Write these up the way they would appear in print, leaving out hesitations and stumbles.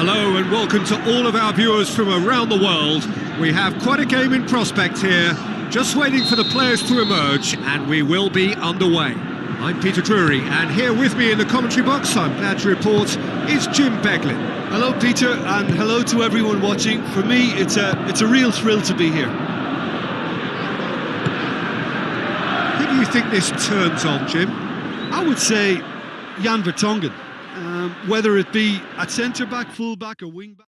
Hello and welcome to all of our viewers from around the world. We have quite a game in prospect here, just waiting for the players to emerge, and we will be underway. I'm Peter Drury, and here with me in the commentary box, I'm glad to report, is Jim Beglin. Hello Peter, and hello to everyone watching. For me, it's a real thrill to be here. Who do you think this turns on, Jim? I would say Jan Vertonghen. Whether it be at centre-back, full-back or wing-back.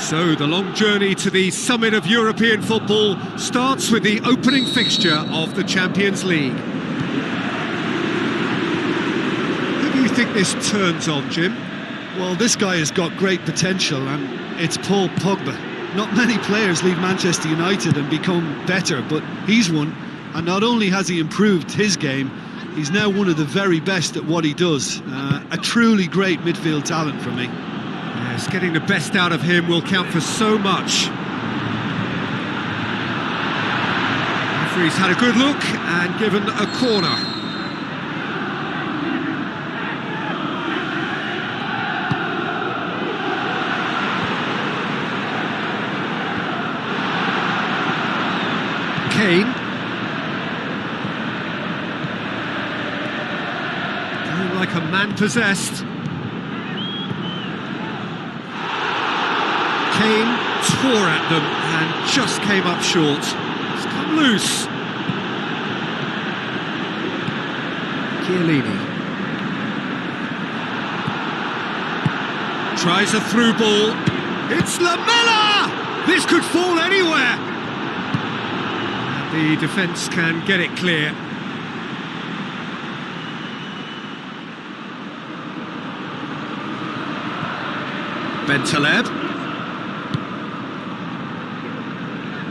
So the long journey to the summit of European football starts with the opening fixture of the Champions League. Who do you think this turns on, Jim? Well, this guy has got great potential, and it's Paul Pogba. Not many players leave Manchester United and become better, but he's one. And not only has he improved his game, he's now one of the very best at what he does. A truly great midfield talent for me. Yes, getting the best out of him will count for so much. Referee's had a good look and given a corner. Kane. Going like a man possessed. Kane tore at them and just came up short. It's come loose. Chiellini. Tries a through ball. It's Lamela! This could fall anywhere. The defence can get it clear. Bentaleb.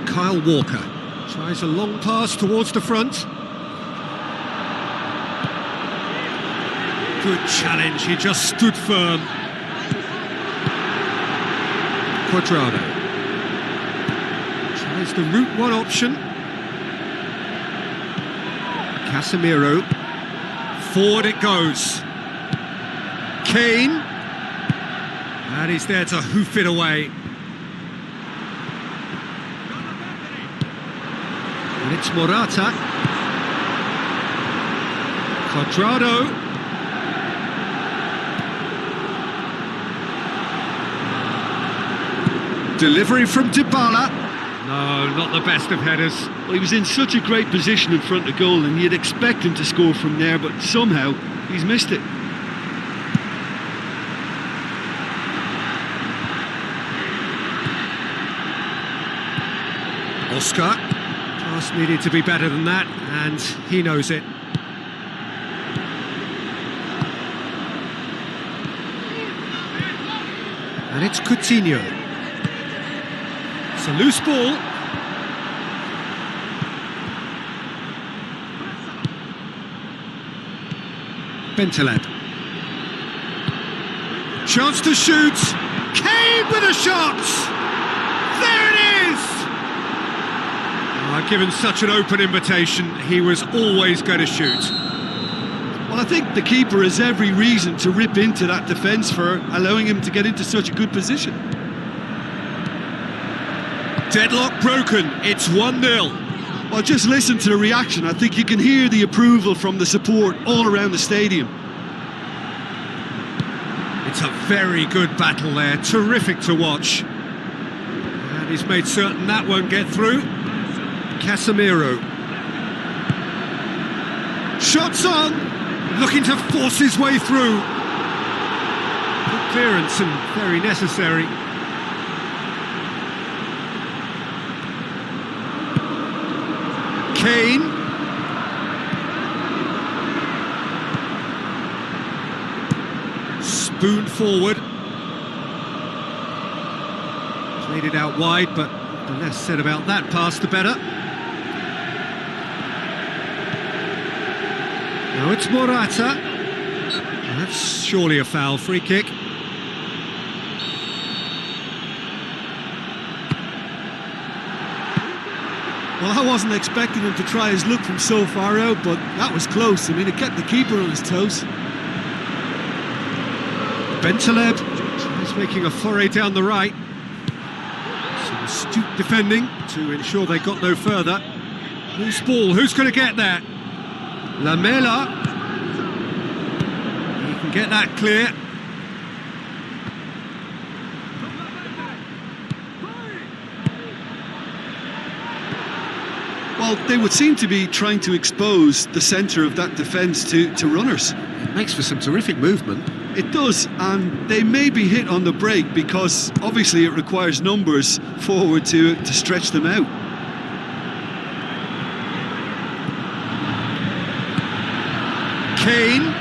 Kyle Walker tries a long pass towards the front. Good challenge, he just stood firm. Cuadrado tries the route one option. Casemiro, forward it goes. Kane, and he's there to hoof it away. And it's Morata. Cuadrado. Delivery from Dybala. No, not the best of headers. Well, he was in such a great position in front of goal, and you'd expect him to score from there, but somehow he's missed it. Oscar. Pass needed to be better than that, and he knows it. And it's Coutinho. It's a loose ball. Bentaleb. Chance to shoot. Kane with a shot. There it is. Given such an open invitation, he was always going to shoot. Well, I think the keeper has every reason to rip into that defence for allowing him to get into such a good position. Deadlock broken, it's 1-0. Well, just listen to the reaction. I think you can hear the approval from the support all around the stadium. It's a very good battle there, terrific to watch. And he's made certain that won't get through. Casemiro. Shots on, looking to force his way through. Good clearance and very necessary. Kane. Spoon forward. Played it out wide, but the less said about that pass, the better. Now it's Morata. That's surely a foul, free kick. Well, I wasn't expecting him to try his luck from so far out, but that was close. I mean, it kept the keeper on his toes. Bentaleb tries making a foray down the right. Some astute defending to ensure they got no further. Loose ball, who's going to get that? Lamela. He can get that clear. Well, they would seem to be trying to expose the centre of that defence to runners. It makes for some terrific movement. It does, and they may be hit on the break because obviously it requires numbers forward to stretch them out. Kane.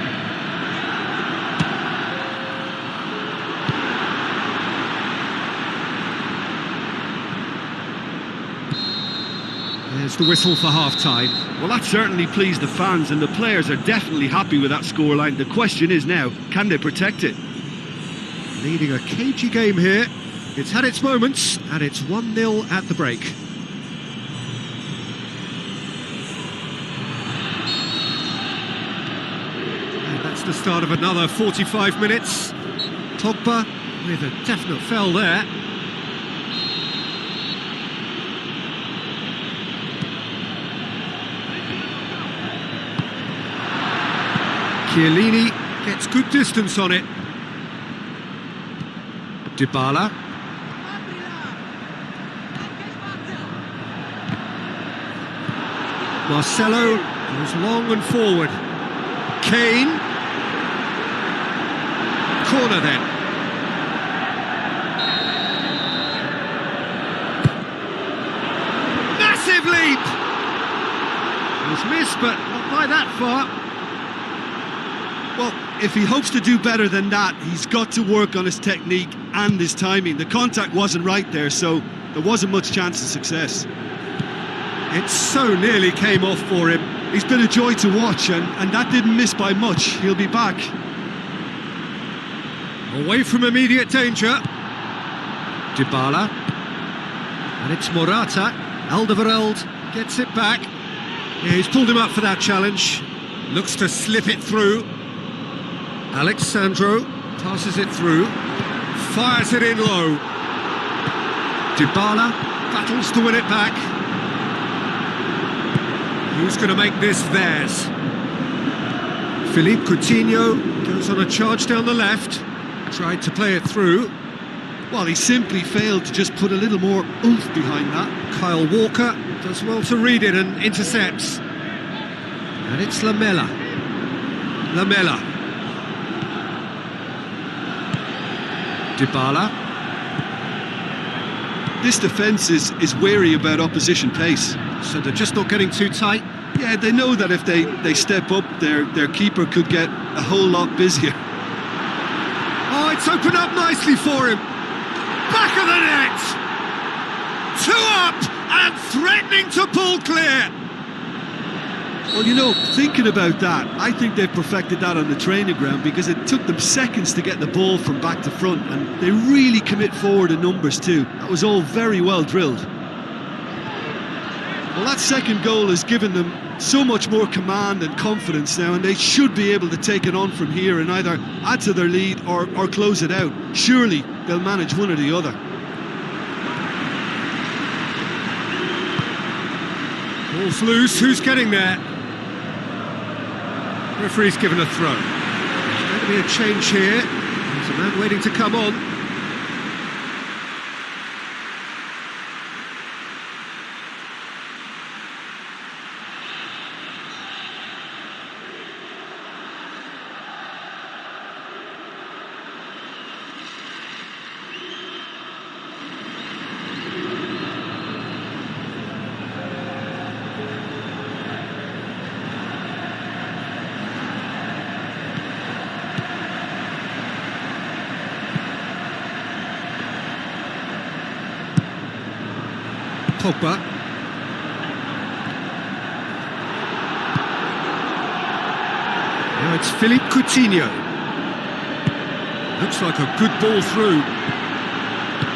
There's the whistle for half-time. Well, that certainly pleased the fans, and the players are definitely happy with that scoreline. The question is now, can they protect it? Leading a cagey game here. It's had its moments, and it's 1-0 at the break. And that's the start of another 45 minutes. Pogba with a definite foul there. Chiellini gets good distance on it. Dybala. Marcelo goes long and forward. Kane. Corner then. Massive leap! It was missed, but not by that far. Well, if he hopes to do better than that, he's got to work on his technique and his timing. The contact wasn't right there, so there wasn't much chance of success. It so nearly came off for him. He's been a joy to watch, and that didn't miss by much. He'll be back. Away from immediate danger. Dybala. And it's Morata. Alderweireld gets it back. Yeah, he's pulled him up for that challenge. Looks to slip it through. Alexandro passes it through, fires it in low. Dybala battles to win it back. Who's going to make this theirs? Philippe Coutinho goes on a charge down the left, tried to play it through. Well, he simply failed to just put a little more oomph behind that. Kyle Walker does well to read it and intercepts. And it's Lamela. Dybala. This defence is wary about opposition pace. So they're just not getting too tight? Yeah, they know that if they step up, their keeper could get a whole lot busier. Oh, it's opened up nicely for him. Back of the net! 2 up and threatening to pull clear. Well, you know, thinking about that, I think they've perfected that on the training ground because it took them seconds to get the ball from back to front, and they really commit forward in numbers too. That was all very well drilled. Well, that second goal has given them so much more command and confidence now, and they should be able to take it on from here and either add to their lead or close it out. Surely they'll manage one or the other. Ball's loose, who's getting there? Referee's given a throw. There's going to be a change here. There's a man waiting to come on. Pogba. Now it's Philippe Coutinho. Looks like a good ball through.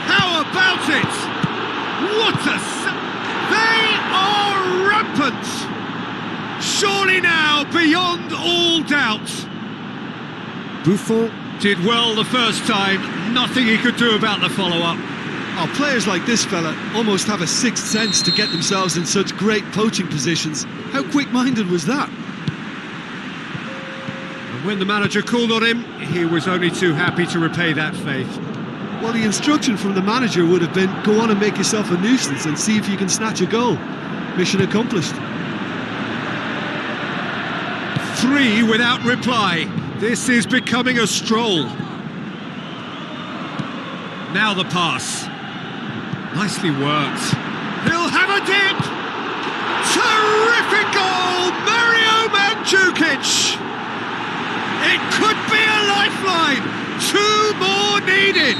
How about it? What a... They are rampant! Surely now, beyond all doubt. Buffon did well the first time. Nothing he could do about the follow-up. Oh, players like this fella almost have a sixth sense to get themselves in such great poaching positions. How quick-minded was that? And when the manager called on him, he was only too happy to repay that faith. Well, the instruction from the manager would have been, go on and make yourself a nuisance and see if you can snatch a goal. Mission accomplished. 3 without reply. This is becoming a stroll. Now the pass. Nicely worked. He'll have a dip! Terrific goal! Mario Mandzukic! It could be a lifeline! 2 more needed!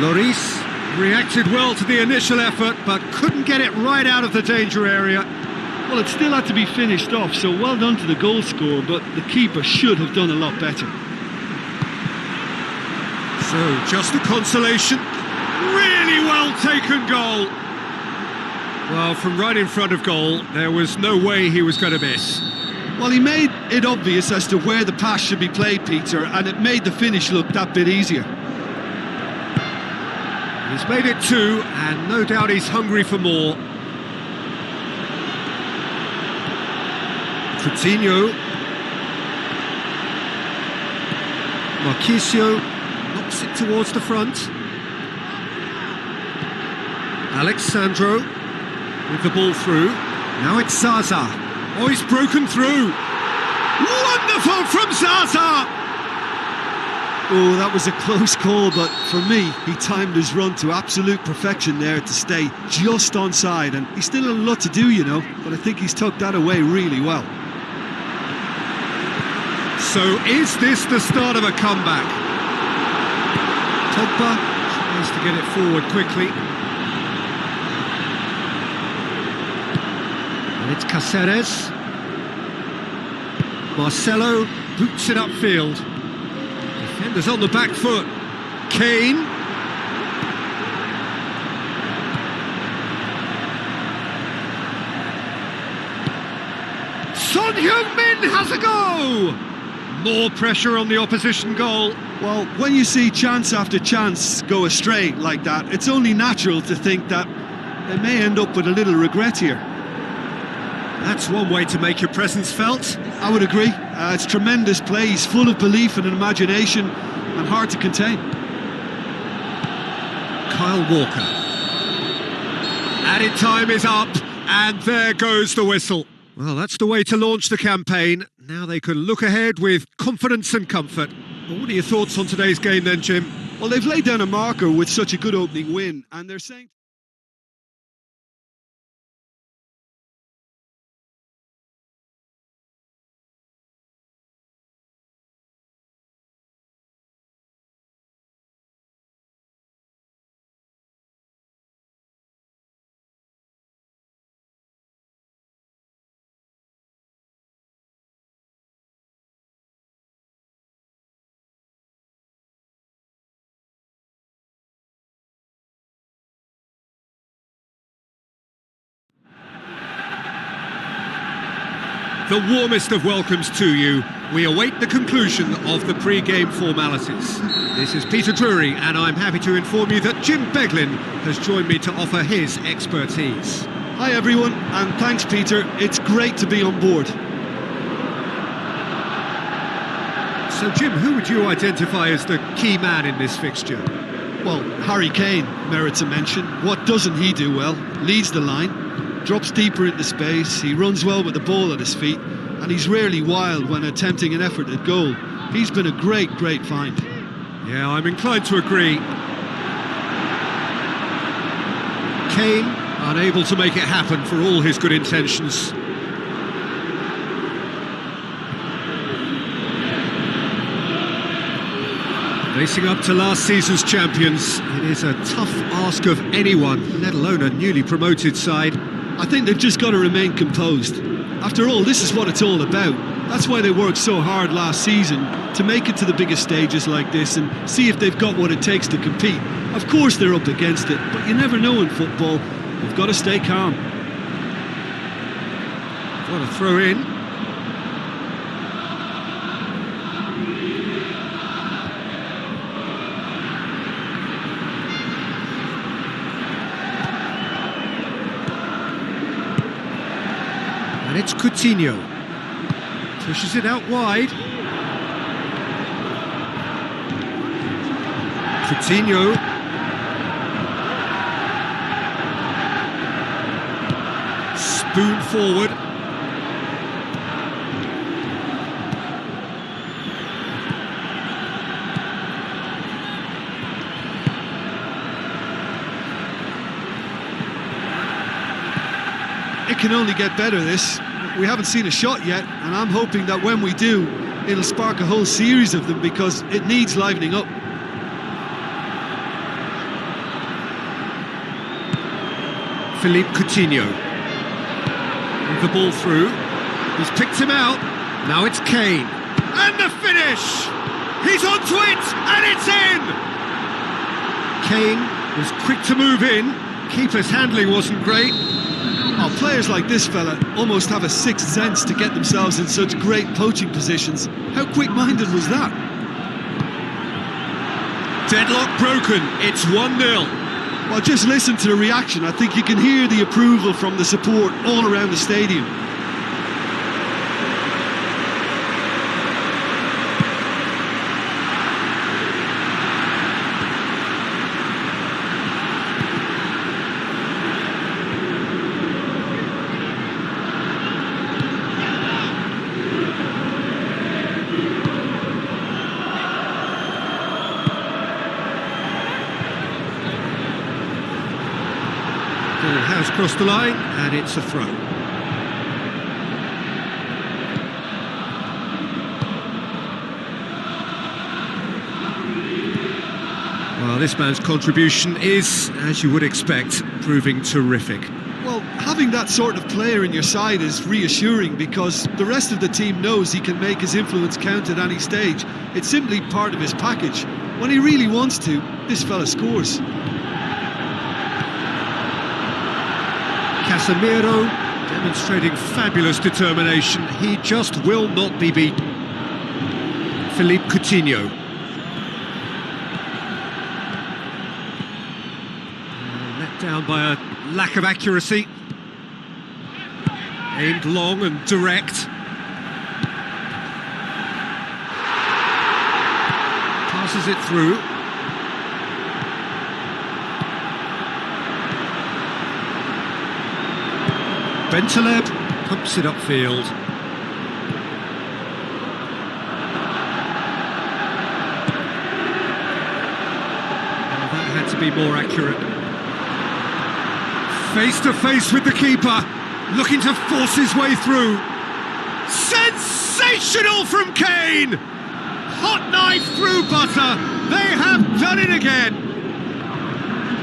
Lloris reacted well to the initial effort, but couldn't get it right out of the danger area. Well, it still had to be finished off, so well done to the goal scorer, but the keeper should have done a lot better. So, just a consolation. Really well taken goal. Well, from right in front of goal, there was no way he was going to miss. Well, he made it obvious as to where the pass should be played, Peter, and it made the finish look that bit easier. He's made it 2, and no doubt he's hungry for more. Coutinho. Marquisio knocks it towards the front. Alexandro with the ball through. Now it's Zaza. Oh, he's broken through. Wonderful from Zaza! Oh, that was a close call, but for me, he timed his run to absolute perfection there to stay just onside, and he's still a lot to do, you know, but I think he's tucked that away really well. So is this the start of a comeback? Pogba tries to get it forward quickly. And it's Cáceres. Marcelo boots it upfield. Defenders on the back foot. Kane. Son Heung-min has a go! More pressure on the opposition goal. Well, when you see chance after chance go astray like that, it's only natural to think that they may end up with a little regret here. That's one way to make your presence felt. I would agree. It's tremendous play. He's full of belief and imagination and hard to contain. Kyle Walker. Added time is up, and there goes the whistle. Well, that's the way to launch the campaign. Now they can look ahead with confidence and comfort. Well, what are your thoughts on today's game then, Jim? Well, they've laid down a marker with such a good opening win, and they're saying... The warmest of welcomes to you. We await the conclusion of the pre-game formalities. This is Peter Drury, and I'm happy to inform you that Jim Beglin has joined me to offer his expertise. Hi everyone, and thanks Peter. It's great to be on board. So Jim, who would you identify as the key man in this fixture? Well, Harry Kane merits a mention. What doesn't he do well? Leads the line. Drops deeper into space, he runs well with the ball at his feet, and he's rarely wild when attempting an effort at goal. He's been a great find. Yeah, I'm inclined to agree. Kane unable to make it happen for all his good intentions. Facing up to last season's champions, it is a tough ask of anyone, let alone a newly promoted side. I think they've just got to remain composed. After all, this is what it's all about. That's why they worked so hard last season, to make it to the biggest stages like this and see if they've got what it takes to compete. Of course they're up against it, but you never know in football. You've got to stay calm. What a throw in. And it's Coutinho. Pushes it out wide. Coutinho. Spoon forward. it can only get better, this. We haven't seen a shot yet, and I'm hoping that when we do, it'll spark a whole series of them, because it needs livening up. Philippe Coutinho. With the ball through. He's picked him out. Now it's Kane. And the finish! He's onto it, and it's in! Kane was quick to move in. Keeper's handling wasn't great. Oh, players like this fella almost have a sixth sense to get themselves in such great poaching positions. How quick-minded was that? Deadlock broken. It's 1-0. Well, just listen to the reaction. I think you can hear the approval from the support all around the stadium. Ball has crossed the line, and it's a throw. Well, this man's contribution is, as you would expect, proving terrific. Well, having that sort of player in your side is reassuring, because the rest of the team knows he can make his influence count at any stage. It's simply part of his package. When he really wants to, this fella scores. Casemiro demonstrating fabulous determination. He just will not be beaten. Philippe Coutinho. Let down by a lack of accuracy. Aimed long and direct. Passes it through. Bentaleb pumps it upfield. Well, that had to be more accurate. Face to face with the keeper, looking to force his way through. Sensational from Kane! Hot knife through butter. They have done it again.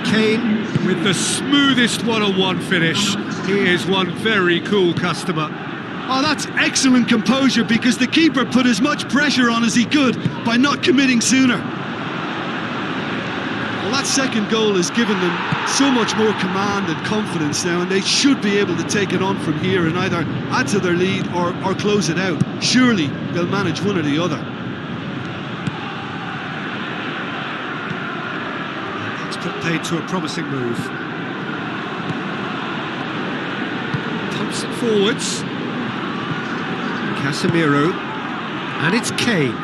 Kane with the smoothest one-on-one finish. He is one very cool customer. Oh, that's excellent composure, because the keeper put as much pressure on as he could by not committing sooner. Well, that second goal has given them so much more command and confidence now, and they should be able to take it on from here and either add to their lead or close it out. Surely they'll manage one or the other. That's put paid to a promising move. Pumps it forwards. Casemiro, and it's Kane.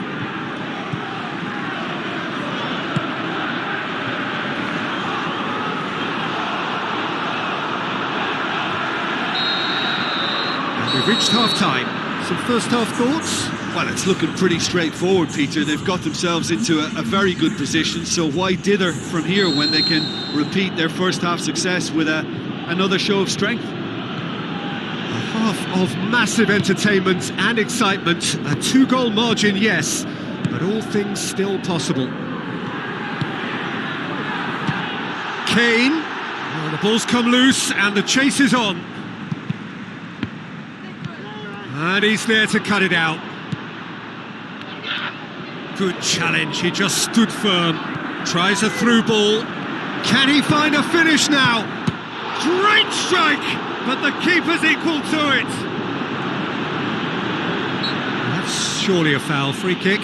And we've reached half-time. Some first-half thoughts? Well, it's looking pretty straightforward, Peter. They've got themselves into a very good position, so why dither from here when they can repeat their first-half success with another show of strength? Half of massive entertainment and excitement. A two-goal margin, yes, but all things still possible. Kane. Oh, the ball's come loose and the chase is on. And he's there to cut it out. Good challenge, he just stood firm. Tries a through ball. Can he find a finish now? Great strike! But the keeper's equal to it. That's surely a foul. Free kick.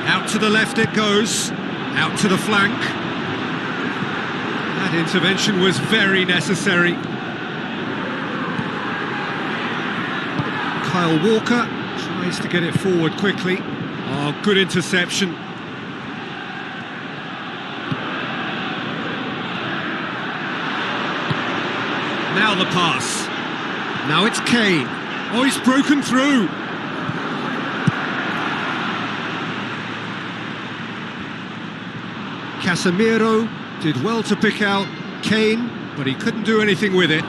Out to the left it goes. Out to the flank. That intervention was very necessary. Kyle Walker tries to get it forward quickly. Oh, good interception. Now the pass. Now it's Kane. Oh, he's broken through. Casemiro did well to pick out Kane, but he couldn't do anything with it.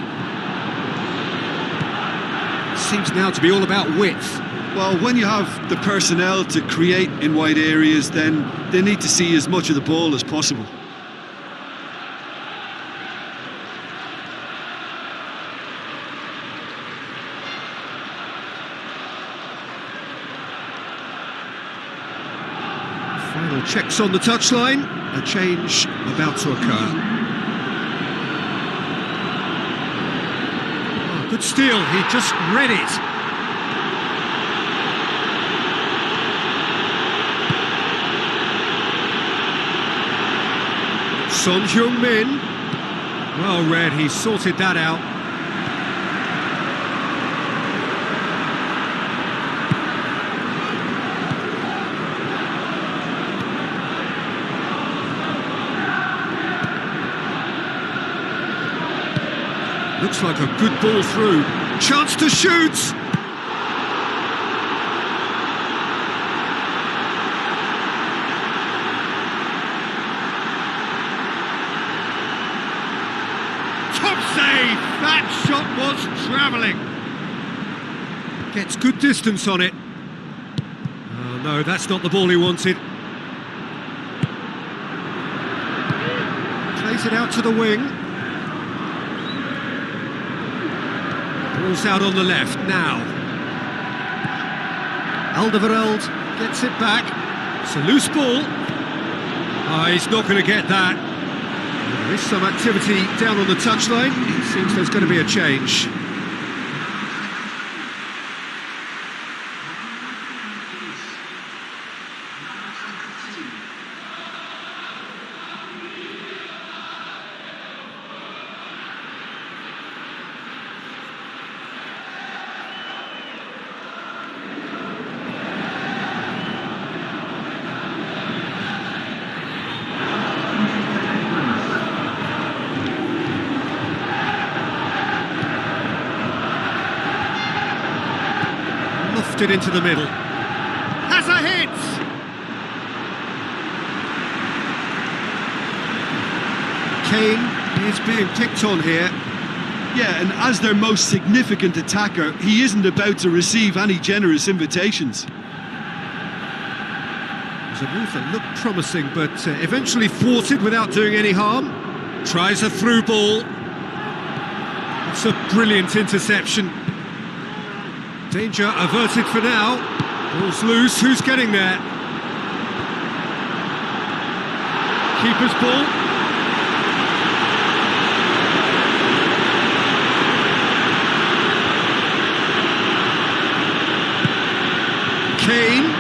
Seems now to be all about width. Well, when you have the personnel to create in wide areas, then they need to see as much of the ball as possible. Final checks on the touchline. A change about to occur. Oh, good steal, he just read it. Son Heung-min. Well read, he sorted that out. Looks like a good ball through. Chance to shoot! Top save! That shot was travelling. Gets good distance on it. Oh no, that's not the ball he wanted. Plays it out to the wing. Ball's out on the left now. Alderweireld gets it back. It's a loose ball. Oh, he's not going to get that. There is some activity down on the touchline. It seems there's going to be a change. It into the middle. Has a hit! Kane is being picked on here. Yeah, and as their most significant attacker, he isn't about to receive any generous invitations. It was a move that looked promising, but eventually thwarted without doing any harm. Tries a through ball. It's a brilliant interception. Danger averted for now. Ball's loose, who's getting there? Keeper's ball. Kane.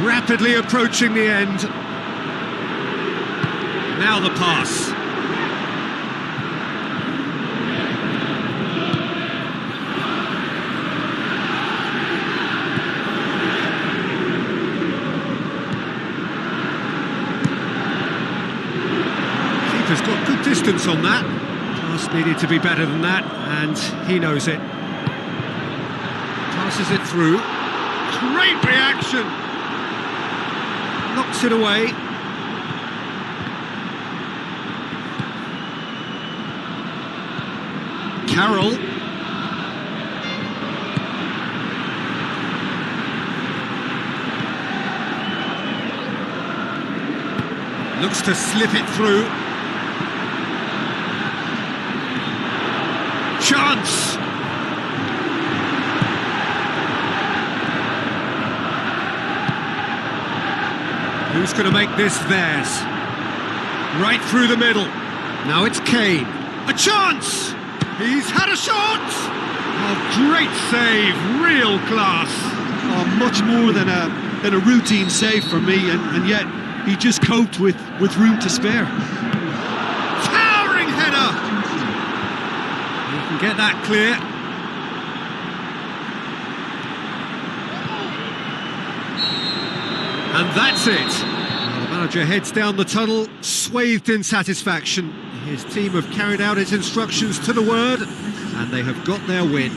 Rapidly approaching the end. Now the pass. Keeper's got good distance on that. Pass needed to be better than that, and he knows it. Passes it through. Great reaction! Knocks it away. Carroll. Looks to slip it through. Chance! Who's going to make this theirs? Right through the middle. Now it's Kane. A chance! He's had a shot! Oh, great save, real class. Oh, much more than a routine save for me, and yet he just coped with room to spare. Towering header! You can get that clear. And that's it. Well, the manager heads down the tunnel, swathed in satisfaction. His team have carried out his instructions to the word, and they have got their win.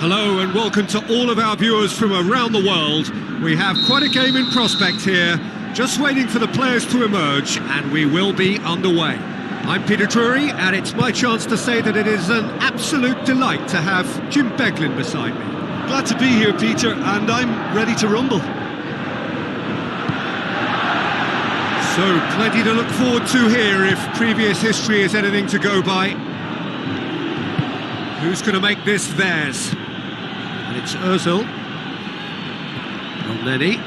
Hello and welcome to all of our viewers from around the world. We have quite a game in prospect here, just waiting for the players to emerge, and we will be underway. I'm Peter Drury, and it's my chance to say that it is an absolute delight to have Jim Beglin beside me. Glad to be here, Peter, and I'm ready to rumble. So, plenty to look forward to here if previous history is anything to go by. Who's going to make this theirs? And it's Ozil. Elneny.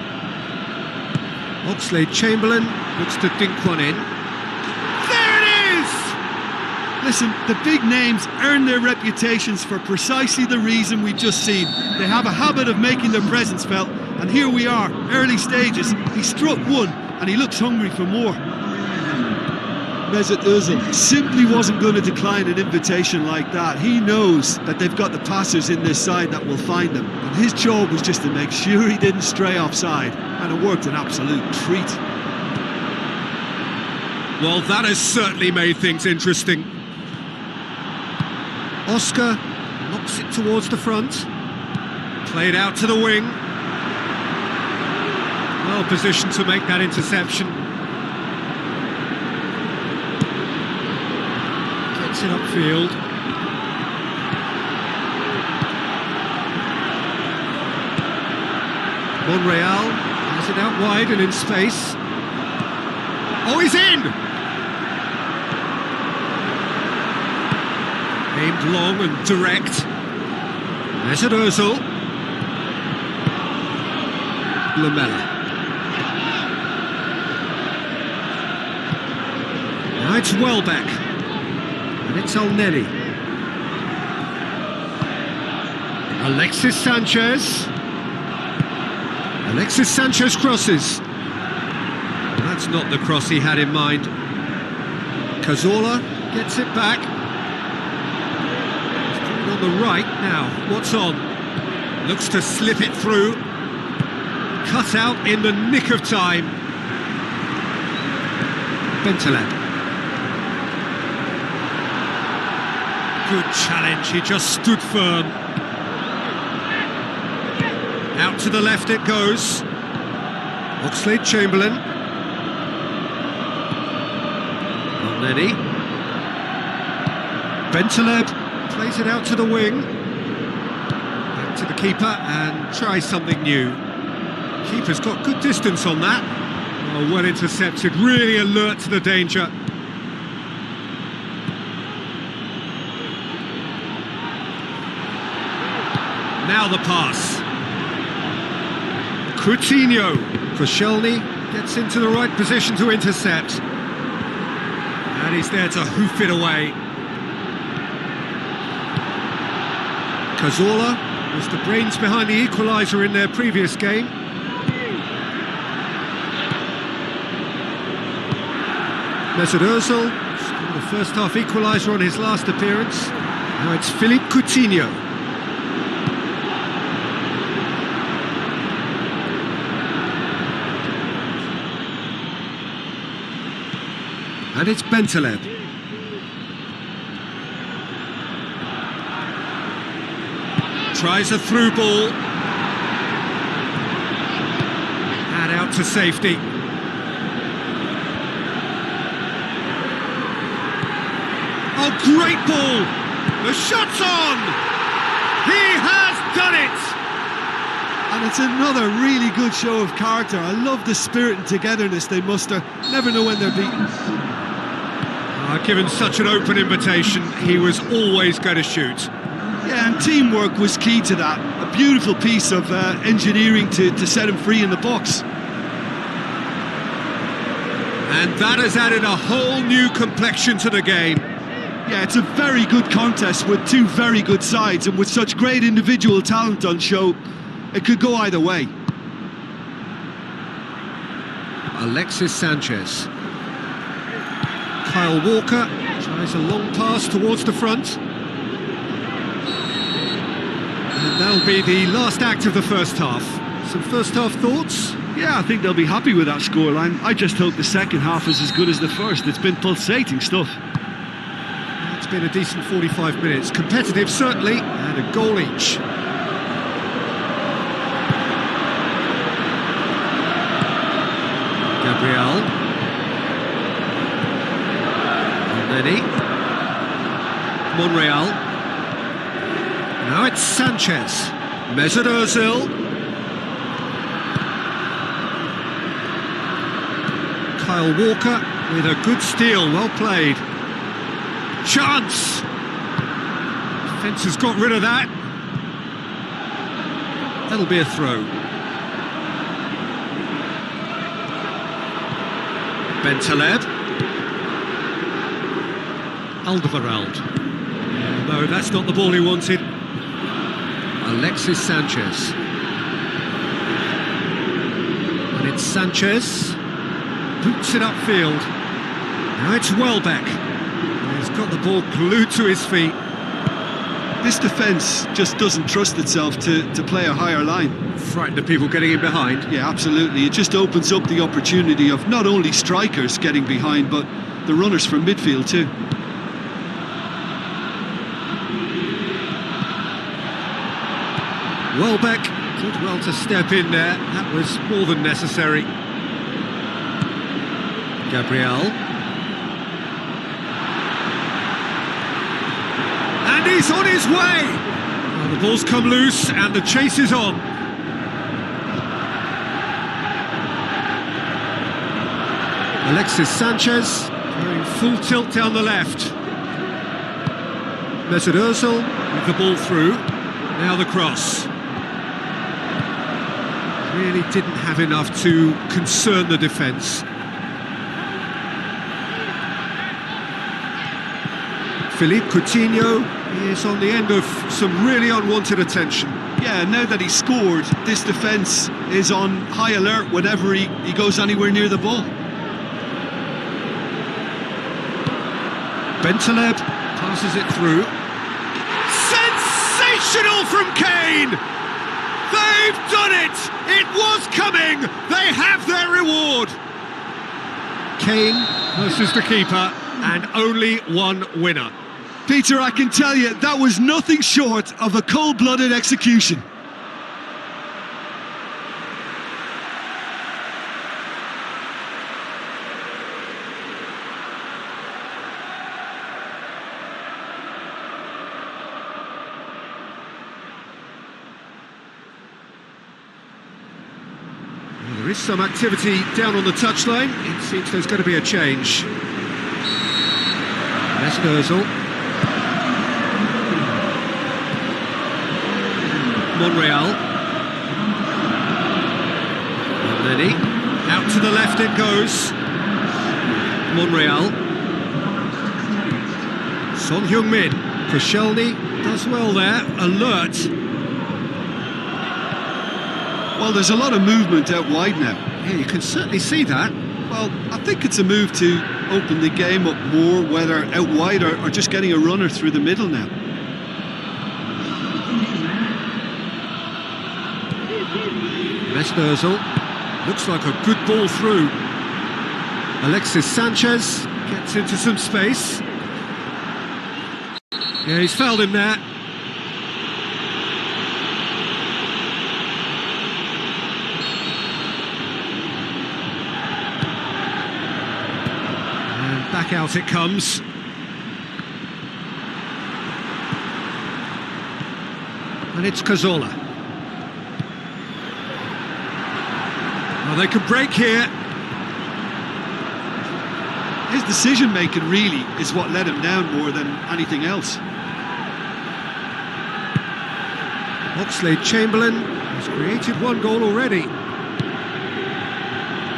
Oxlade-Chamberlain looks to dink one in. There it is! Listen, the big names earn their reputations for precisely the reason we've just seen. They have a habit of making their presence felt, and here we are, early stages. He struck one, and he looks hungry for more. Mesut Ozil simply wasn't going to decline an invitation like that. He knows that they've got the passers in this side that will find them, and his job was just to make sure he didn't stray offside, and it worked an absolute treat. Well, that has certainly made things interesting. Oscar knocks it towards the front, played out to the wing, well positioned to make that interception. Gets it upfield. Monreal has it out wide and in space. Oh, he's in! Aimed long and direct. Mesut Ozil. Lamela. Now it's Welbeck. And it's Elneny. Alexis Sanchez. Alexis Sanchez crosses. That's not the cross he had in mind. Cazorla gets it back. He's on the right now. What's on? Looks to slip it through. Cut out in the nick of time. Bentaleb. Good challenge, he just stood firm. Out to the left it goes. Oxlade-Chamberlain. Elneny. Bentaleb plays it out to the wing. Back to the keeper and tries something new. Keeper's got good distance on that. Oh, well intercepted, really alert to the danger. Now the pass. Coutinho. Koscielny gets into the right position to intercept. And he's there to hoof it away. Cazorla was the brains behind the equaliser in their previous game. Mesut Ozil scored the first half equaliser on his last appearance. Now it's Philippe Coutinho. And it's Bentaleb. Tries a through ball. that out to safety. Oh, great ball! The shot's on! He has done it! And it's another really good show of character. I love the spirit and togetherness they muster. Never know when they're beaten. Given such an open invitation, he was always going to shoot. Yeah, and teamwork was key to that. A beautiful piece of engineering to set him free in the box. And that has added a whole new complexion to the game. Yeah, it's a very good contest with two very good sides, and with such great individual talent on show, it could go either way. Alexis Sanchez. Kyle Walker tries a long pass towards the front. And that'll be the last act of the first half. Some first half thoughts? Yeah, I think they'll be happy with that scoreline. I just hope the second half is as good as the first. It's been pulsating stuff. It's been a decent 45 minutes. Competitive, certainly, and a goal each. Gabriel. Lenny. Monreal. Now it's Sanchez. Mesut Ozil. Kyle Walker with a good steal, well played. Chance! Defence has got rid of that. That'll be a throw. Bentaleb. Alderweireld. No, that's not the ball he wanted. Alexis Sanchez. And it's Sanchez. Boots it upfield. Now it's Welbeck. He's got the ball glued to his feet. This defence just doesn't trust itself to play a higher line. Frightened of people getting in behind. Yeah, absolutely. It just opens up the opportunity of not only strikers getting behind, but the runners from midfield too. Welbeck did well to step in there. That was more than necessary. Gabriel. And he's on his way! Well, the ball's come loose and the chase is on. Alexis Sanchez going full tilt down the left. Mesut Ozil with the ball through. Now the cross. Really didn't have enough to concern the defence. Philippe Coutinho is on the end of some really unwanted attention. Yeah, now that he's scored, this defence is on high alert whenever he goes anywhere near the ball. Bentaleb passes it through. Sensational from Kane! They've done it! It was coming! They have their reward! Kane versus the keeper, and only one winner. Peter, I can tell you, that was nothing short of a cold-blooded execution. There is some activity down on the touchline. It seems there's going to be a change. Mesut Ozil. Monreal. Lenny. Out to the left it goes. Monreal. Son Heung-min. Koscielny does well there. Alert. Well, there's a lot of movement out wide now. Yeah, you can certainly see that. Well, I think it's a move to open the game up more, whether out wide or just getting a runner through the middle now. Mesut Ozil looks like a good ball through. Alexis Sanchez gets into some space. Yeah, he's fouled him there. Back out it comes. And it's Cazorla. Well, they could break here. His decision-making really is what let him down more than anything else. Oxlade-Chamberlain has created one goal already.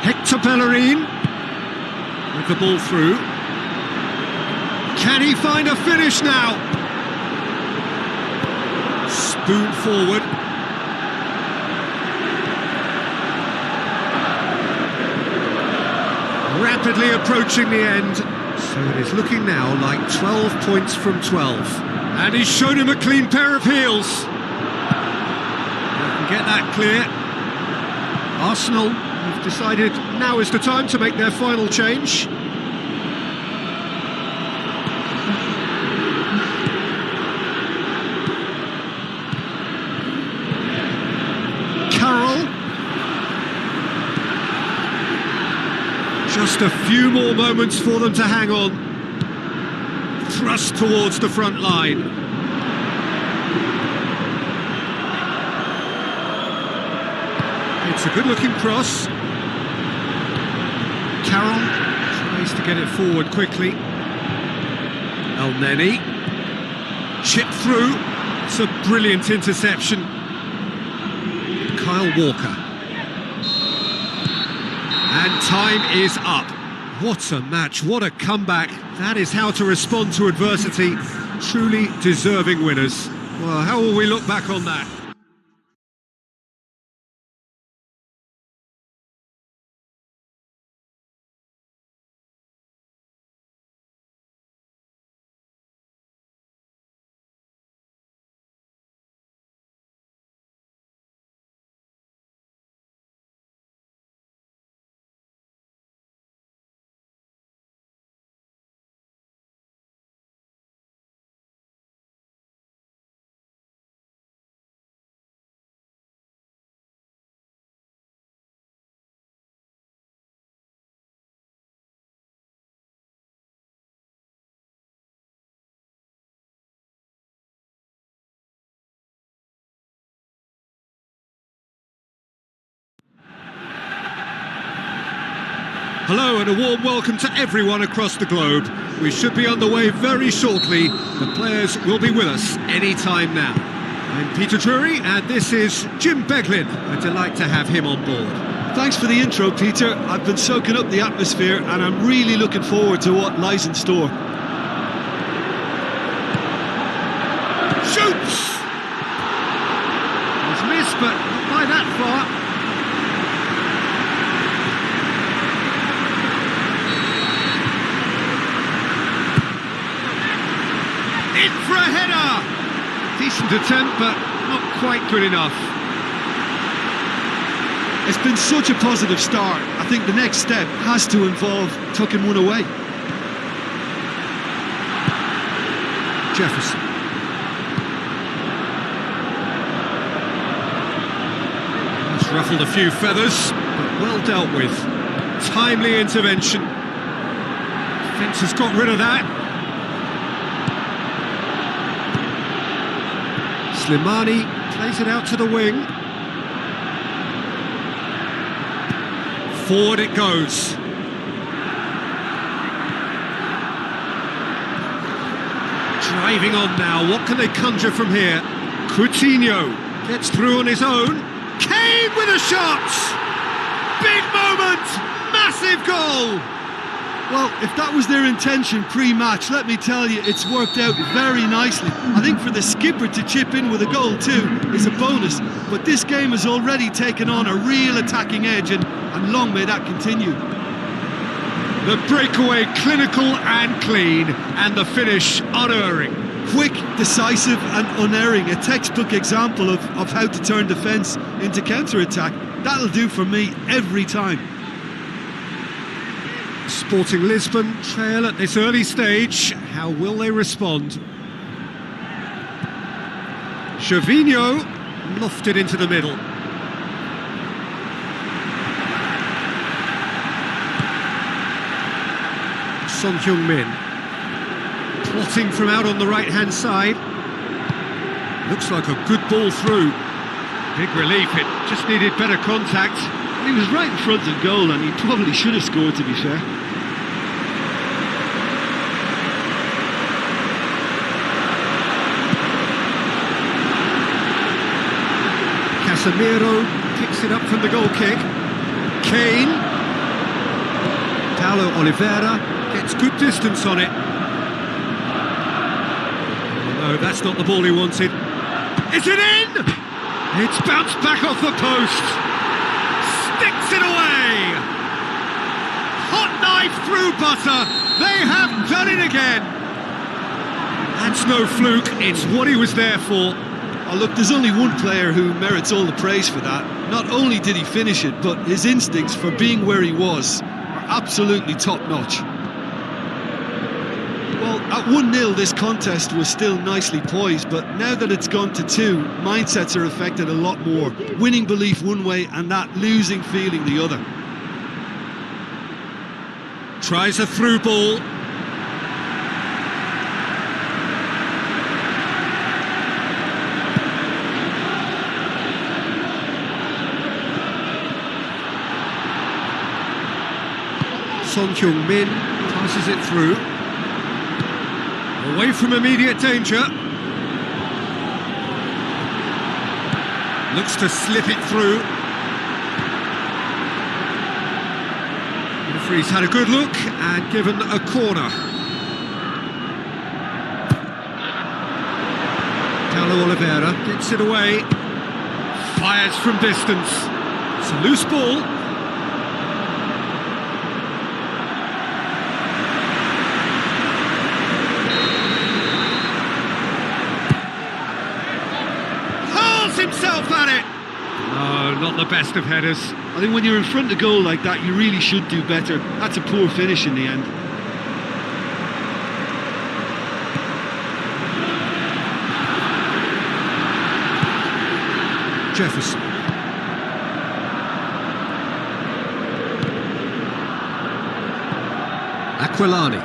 Hector Bellerin with the ball through. Can he find a finish now? Spoon forward. Rapidly approaching the end. So it is looking now like 12 points from 12. And he's shown him a clean pair of heels. Get that clear. Arsenal have decided now is the time to make their final change. Carroll. Just a few more moments for them to hang on. Thrust towards the front line. It's a good-looking cross. Carroll tries to get it forward quickly. El Neni. Chip through. It's a brilliant interception. Kyle Walker. And time is up. What a match, what a comeback. That is how to respond to adversity. Truly deserving winners. Well, how will we look back on that? Hello and a warm welcome to everyone across the globe. We should be underway very shortly. The players will be with us any time now. I'm Peter Drury and this is Jim Beglin. A delight to have him on board. Thanks for the intro, Peter. I've been soaking up the atmosphere and I'm really looking forward to what lies in store. Shoots! He's missed, but not by that far. In for a header! Decent attempt, but not quite good enough. It's been such a positive start. I think the next step has to involve tucking one away. Jefferson. He's ruffled a few feathers, but well dealt with. Timely intervention. Defence has got rid of that. Slimani plays it out to the wing. Forward it goes. Driving on now, what can they conjure from here? Coutinho gets through on his own. Kane with a shot! Big moment! Massive goal! Well, if that was their intention pre-match, let me tell you, it's worked out very nicely. I think for the skipper to chip in with a goal too is a bonus, but this game has already taken on a real attacking edge and long may that continue. The breakaway clinical and clean, and the finish unerring. Quick, decisive and unerring, a textbook example of how to turn defence into counter-attack. That'll do for me every time. Sporting Lisbon trail at this early stage. How will they respond? Gervinho lofted into the middle. Son Heung-min. Plotting from out on the right-hand side. Looks like a good ball through. Big relief, it just needed better contact. He was right in front of goal and he probably should have scored, to be fair. Casemiro picks it up from the goal kick. Kane. Paulo Oliveira gets good distance on it. Oh, no, that's not the ball he wanted. Is it in? It's bounced back off the post. Sticks it away. Hot knife through butter. They have done it again. That's no fluke. It's what he was there for. Oh, look, there's only one player who merits all the praise for that. Not only did he finish it, but his instincts for being where he was are absolutely top-notch. Well, at 1-0 this contest was still nicely poised, but now that it's gone to 2, mindsets are affected a lot more. Winning belief one way and that losing feeling the other. Tries a through ball. Son Heung-min passes it through. Away from immediate danger. Looks to slip it through. The referee's had a good look and given a corner. Paulo Oliveira gets it away. Fires from distance. It's a loose ball. Himself at it. No, not the best of headers. I think when you're in front of goal like that, you really should do better. That's a poor finish in the end. Jefferson. Aquilani.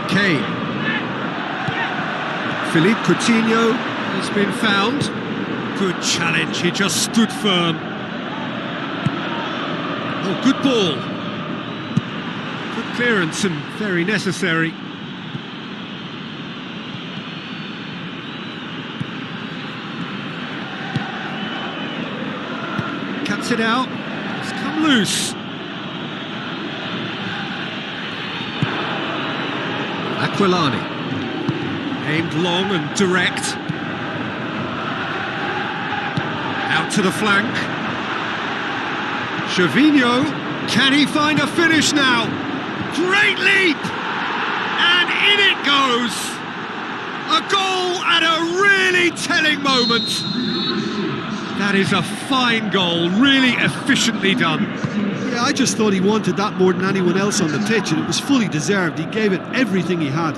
Kane. Philippe Coutinho has been found. Good challenge, he just stood firm. Oh, good ball. Good clearance and very necessary. Cuts it out. It's come loose. Aquilani. Aimed long and direct. Out to the flank. Gervinho, can he find a finish now? Great leap! And in it goes! A goal at a really telling moment. That is a fine goal, really efficiently done. Yeah, I just thought he wanted that more than anyone else on the pitch, and it was fully deserved. He gave it everything he had.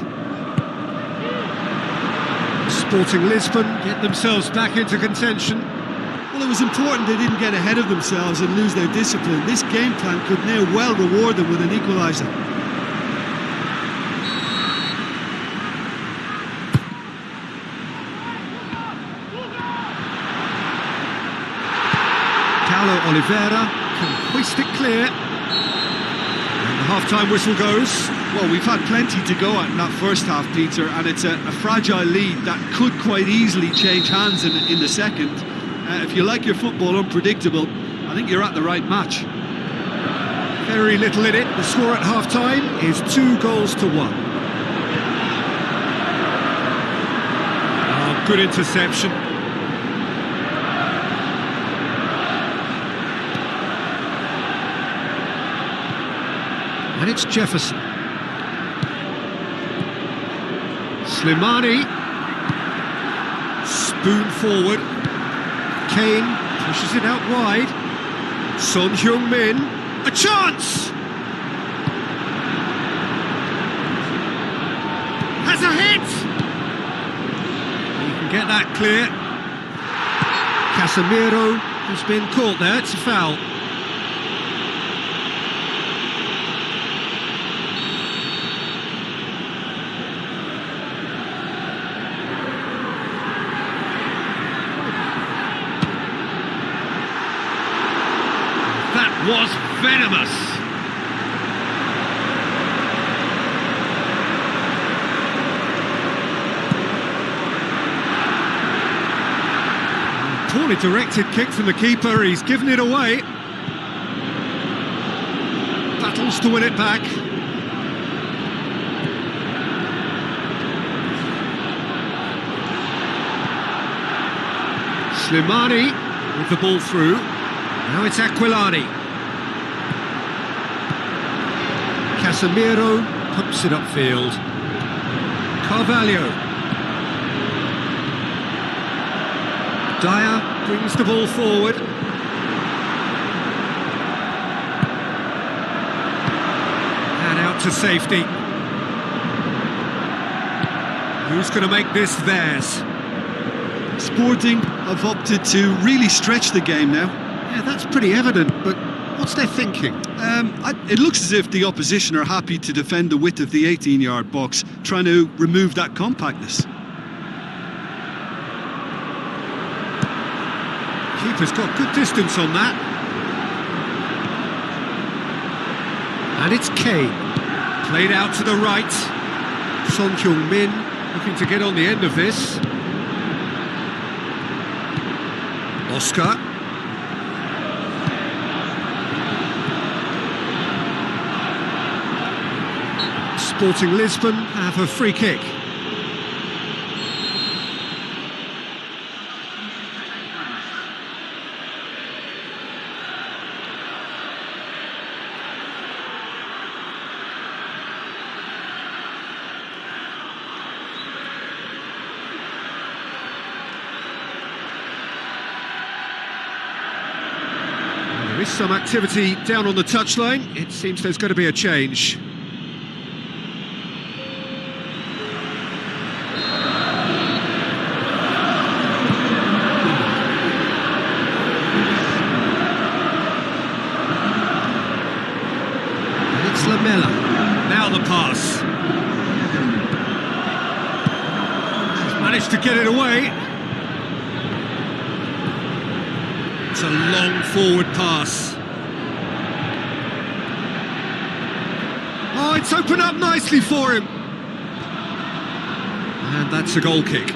Sporting Lisbon get themselves back into contention. Well, it was important they didn't get ahead of themselves and lose their discipline. This game plan could now well reward them with an equaliser. Paulo Oliveira can hoist it clear. And the half-time whistle goes. Well, we've had plenty to go at in that first half, Peter, and it's a fragile lead that could quite easily change hands in the second. If you like your football unpredictable, I think you're at the right match. Very little in it. The score at half-time is 2-1. Oh, good interception. And it's Jefferson. Slimani. Spoon forward. Kane pushes it out wide. Son Heung-min. A chance! Has a hit! You can get that clear. Casemiro has been caught there. It's a foul. was venomous. Poorly directed kick from the keeper, he's given it away. Battles to win it back. Slimani with the ball through. Now it's Aquilani. Casemiro pumps it upfield. Carvalho. Dyer brings the ball forward. And out to safety. Who's going to make this theirs? Sporting have opted to really stretch the game now. Yeah, that's pretty evident, but what's their thinking? It looks as if the opposition are happy to defend the width of the 18-yard box, trying to remove that compactness. Keeper's got good distance on that. And it's Kane. Played out to the right. Son Heung-min looking to get on the end of this. Oscar. Sporting Lisbon have a free kick. There is some activity down on the touchline. It seems there's going to be a change. And it's Lamela. Now the pass. He's managed to get it away. It's a long forward pass. Oh, it's opened up nicely for him. And that's a goal kick.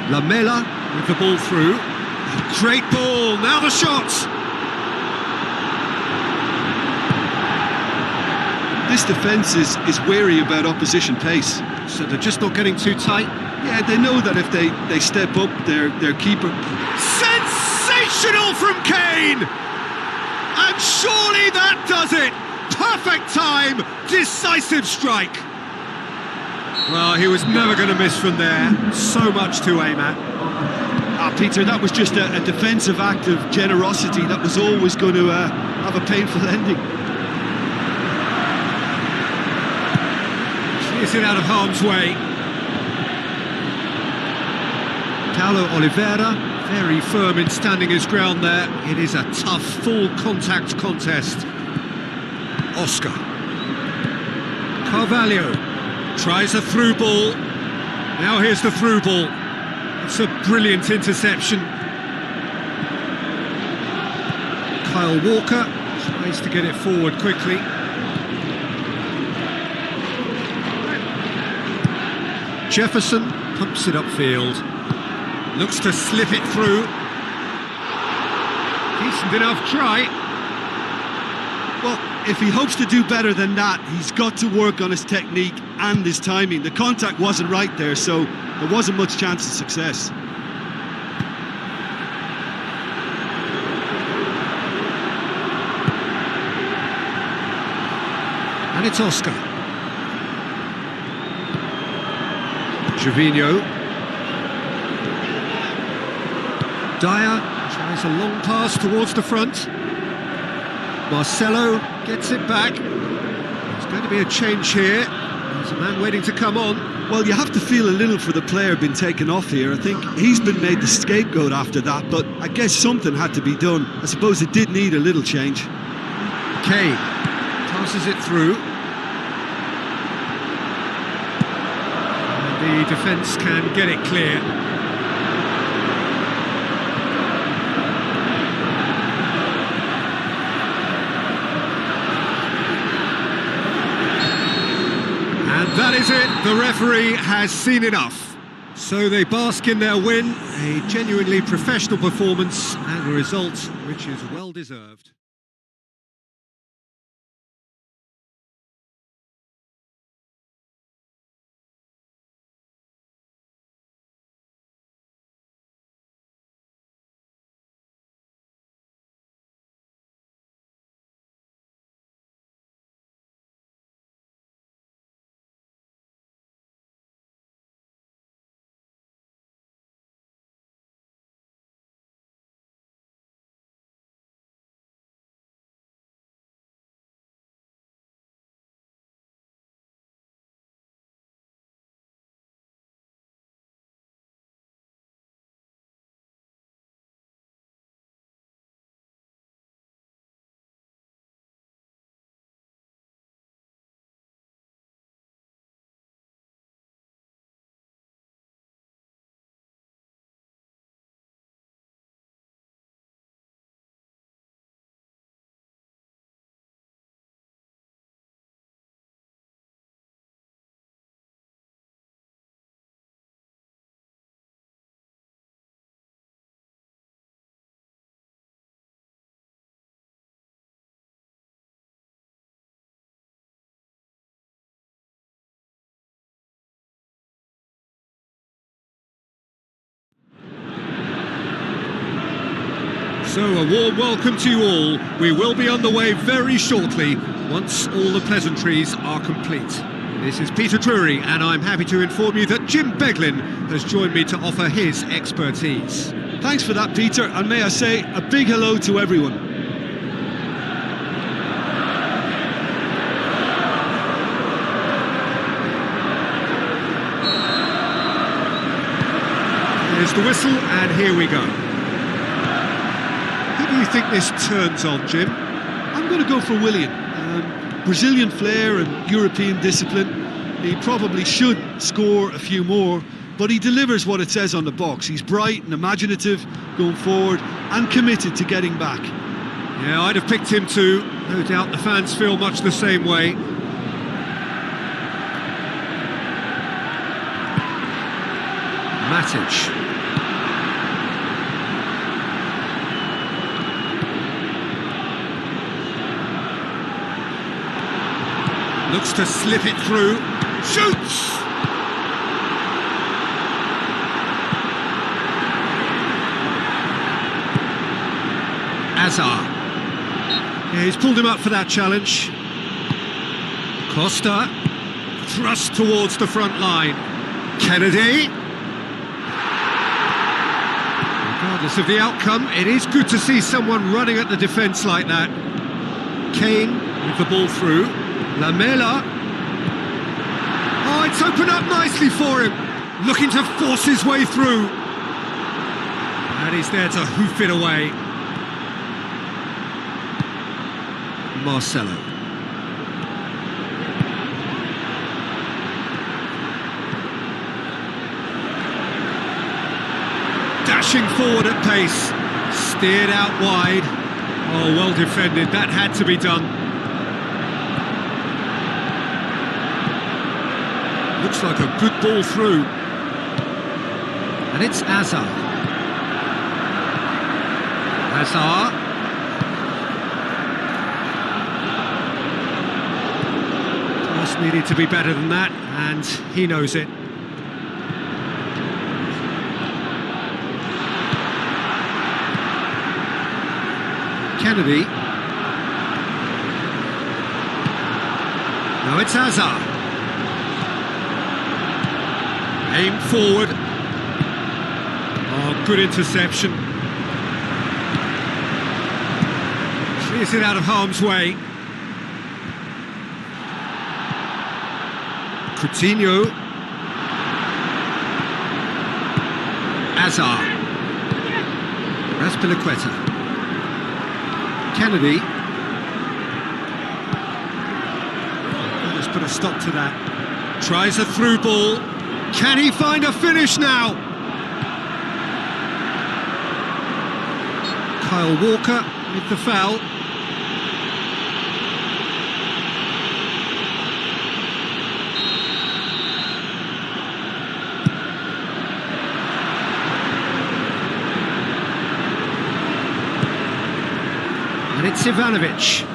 Lamela with the ball through. Great ball, now the shot. This defence is wary about opposition pace. So they're just not getting too tight. Yeah, they know that if they step up their keeper. Sensational from Kane! And surely that does it! Perfect time, decisive strike. Well, he was never going to miss from there. So much to aim at. Peter, that was just a defensive act of generosity that was always going to have a painful ending. Is it out of harm's way? Paulo Oliveira, very firm in standing his ground there. It is a tough, full contact contest. Oscar. Carvalho tries a through ball. Now here's the through ball. It's a brilliant interception. Kyle Walker tries to get it forward quickly. Jefferson pumps it upfield, looks to slip it through. Decent enough try. Well, if he hopes to do better than that, he's got to work on his technique and his timing. The contact wasn't right there, so there wasn't much chance of success. And it's Oscar. Gervinho. Dyer tries a long pass towards the front. Marcelo gets it back. There's going to be a change here. There's a man waiting to come on. Well, you have to feel a little for the player being taken off here. I think he's been made the scapegoat after that, but I guess something had to be done. I suppose it did need a little change. Kane passes it through. The defence can get it clear. And that is it, the referee has seen enough. So they bask in their win, a genuinely professional performance and a result which is well deserved. So a warm welcome to you all. We will be on the way very shortly, once all the pleasantries are complete. This is Peter Drury, and I'm happy to inform you that Jim Beglin has joined me to offer his expertise. Thanks for that, Peter, and may I say a big hello to everyone. Here's the whistle, and here we go. Who do you think this turns on, Jim? I'm going to go for Willian. Brazilian flair and European discipline. He probably should score a few more, but he delivers what it says on the box. He's bright and imaginative going forward and committed to getting back. Yeah, I'd have picked him too. No doubt the fans feel much the same way. Matic. Looks to slip it through. Shoots! Azar. Yeah, he's pulled him up for that challenge. Costa. Thrust towards the front line. Kennedy. Regardless of the outcome, it is good to see someone running at the defence like that. Kane with the ball through. Lamela. Oh, it's opened up nicely for him. Looking to force his way through. And he's there to hoof it away. Marcelo. Dashing forward at pace. Steered out wide. Oh, well defended. That had to be done. Looks like a good ball through. And it's Azar. Azar. Just needed to be better than that, and he knows it. Kennedy. Now it's Azar. Aim forward. Oh, good interception. Clears it out of harm's way. Coutinho. Azar. Azpilicueta. Kennedy. Let's put a stop to that. Tries a through ball. Can he find a finish now? Kyle Walker with the foul. And it's Ivanovic.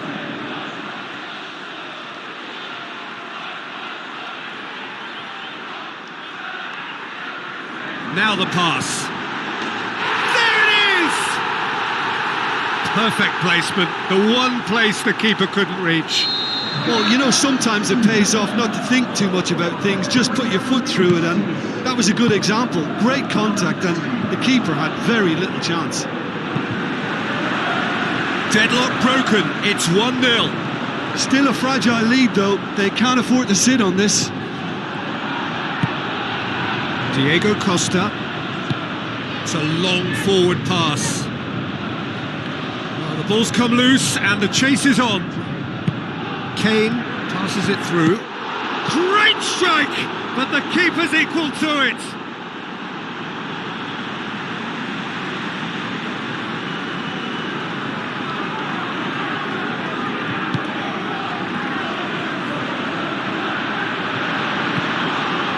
Now the pass. There it is! Perfect placement. The one place the keeper couldn't reach. Well, you know, sometimes it pays off not to think too much about things, just put your foot through it, and that was a good example. Great contact, and the keeper had very little chance. Deadlock broken, it's 1-0. Still a fragile lead though, they can't afford to sit on this. Diego Costa. It's a long forward pass. Well, the ball's come loose and the chase is on. Kane passes it through. Great strike, but the keeper's equal to it.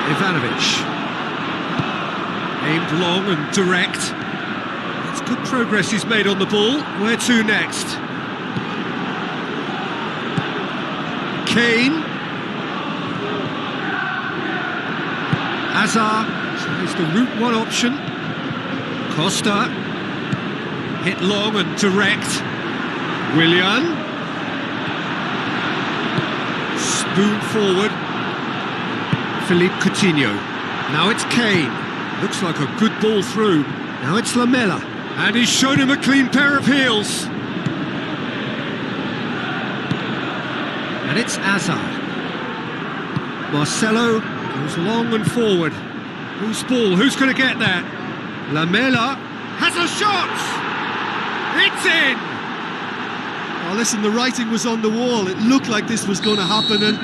Ivanovic. Aimed long and direct. It's good progress he's made on the ball. Where to next? Kane. Hazard tries the route one option. Costa. Hit long and direct. Willian. Spoon forward. Philippe Coutinho. Now it's Kane. Looks like a good ball through. Now it's Lamela. And he's shown him a clean pair of heels. And it's Hazard. Marcelo goes long and forward. Whose ball? Who's going to get that? Lamela has a shot! It's in! Oh, listen, the writing was on the wall. It looked like this was going to happen, and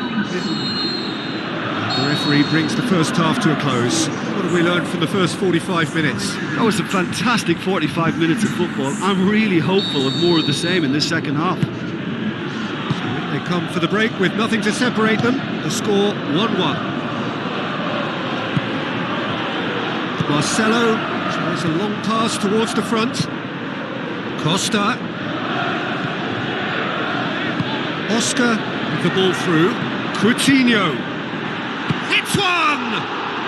the referee brings the first half to a close. What have we learned from the first 45 minutes? that was a fantastic 45 minutes of football. I'm really hopeful of more of the same in this second half. They come for the break with nothing to separate them. The score 1-1. Marcelo tries a long pass towards the front. Costa. Oscar with the ball through. Coutinho. It's one!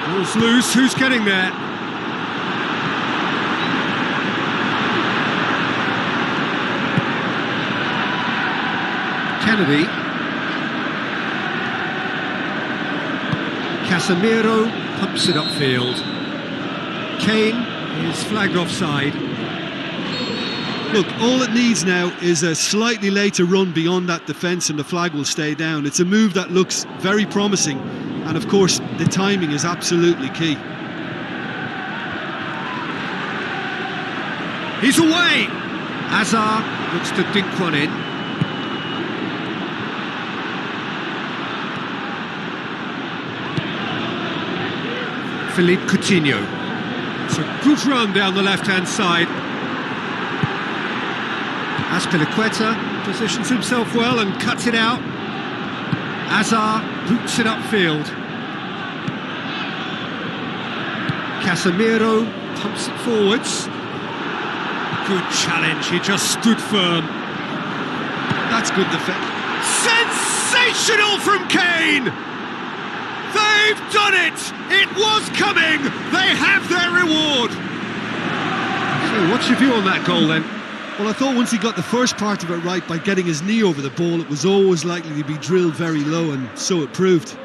Ball's loose, who's getting there? Kennedy. Casemiro pumps it upfield. Kane is flagged offside. Look, all it needs now is a slightly later run beyond that defence and the flag will stay down. It's a move that looks very promising, and of course the timing is absolutely key. He's away! Hazard looks to dink one in. Philippe Coutinho. It's a good run down the left-hand side. Azpilicueta positions himself well and cuts it out. Hazard boots it upfield. Casemiro pumps it forwards. Good challenge, he just stood firm. That's good defence. Sensational from Kane! They've done it! It was coming! They have their reward! So what's your view on that goal then? Well, I thought once he got the first part of it right by getting his knee over the ball, it was always likely to be drilled very low, and so it proved.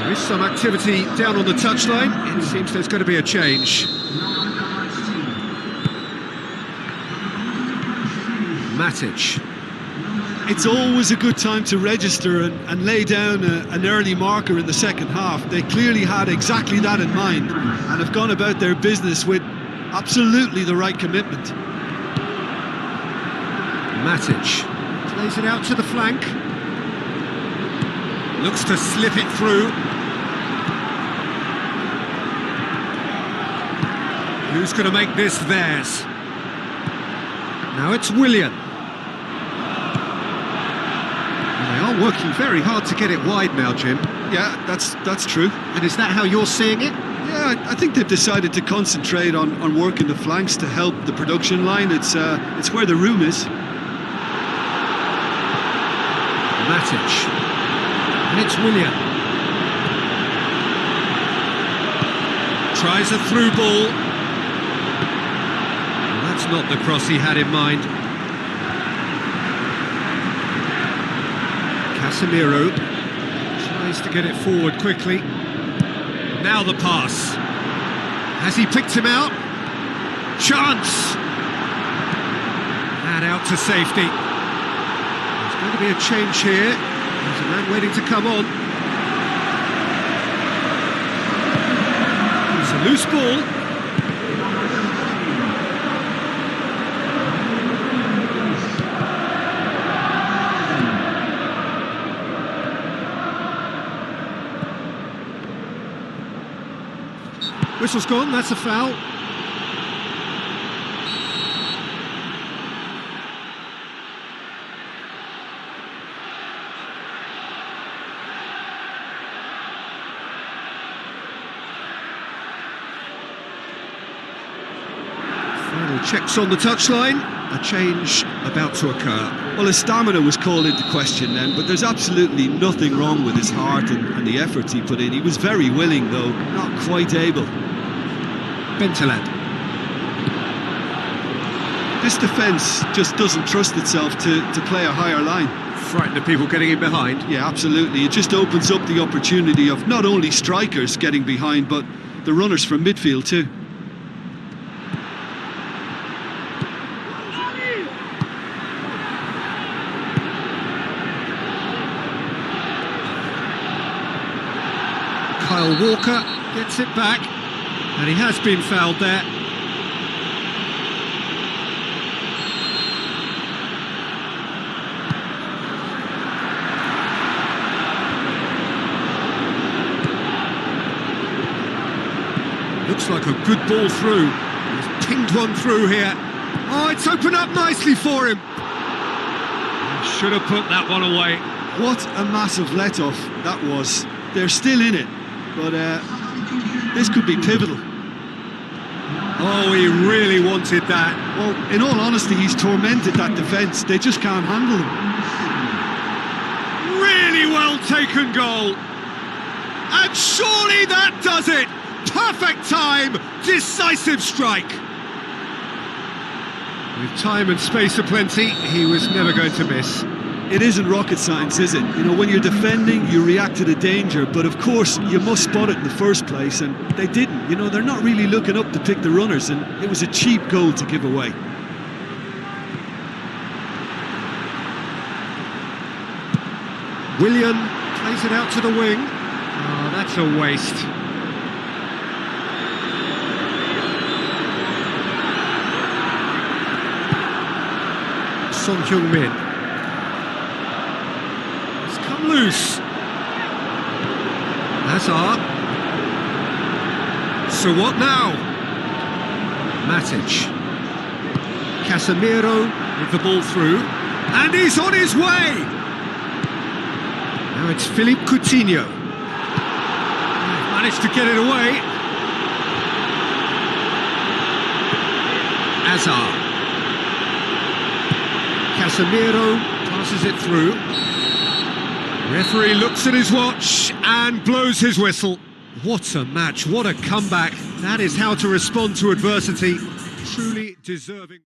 There is some activity down on the touchline. It seems there's going to be a change. Matic. It's always a good time to register and lay down an early marker in the second half. They clearly had exactly that in mind and have gone about their business with absolutely the right commitment. Matic plays it out to the flank. Looks to slip it through. Who's going to make this theirs? Now it's Willian. They are working very hard to get it wide now, Jim. Yeah, that's true. And is that how you're seeing it? Yeah, I think they've decided to concentrate on working the flanks to help the production line. It's where the room is. Matic. And it's Willian. Tries a through ball. Well, that's not the cross he had in mind. Casemiro tries to get it forward quickly. Now the pass. Has he picked him out? Chance! And out to safety. There's going to be a change here. There's a man waiting to come on. It's a loose ball. Whistle's gone, that's a foul. Final checks on the touchline. A change about to occur. Well, his stamina was called into question then, but there's absolutely nothing wrong with his heart and the efforts he put in. He was very willing, though, not quite able. Bentaleb. This defence just doesn't trust itself to play a higher line. Frightened of people getting in behind. Yeah, absolutely. It just opens up the opportunity of not only strikers getting behind, but the runners from midfield too. Kyle Walker gets it back. And he has been fouled there. Looks like a good ball through. He's pinged one through here. Oh, it's opened up nicely for him. He should have put that one away. What a massive let-off that was. They're still in it, but this could be pivotal. Oh, he really wanted that. Well, in all honesty, he's tormented that defence. They just can't handle him. Really well taken goal. And surely that does it. Perfect time, decisive strike. With time and space aplenty, he was never going to miss. It isn't rocket science, is it? You know, when you're defending, you react to the danger, but of course, you must spot it in the first place, and they didn't. You know, they're not really looking up to pick the runners, and it was a cheap goal to give away. Willian plays it out to the wing. Oh, that's a waste. Son Heung-min. Loose. Hazard. So what now? Matic. Casemiro with the ball through. And he's on his way! Now it's Philippe Coutinho. Managed to get it away. Hazard. Casemiro passes it through. Referee looks at his watch and blows his whistle. What a match, what a comeback. That is how to respond to adversity. Truly deserving.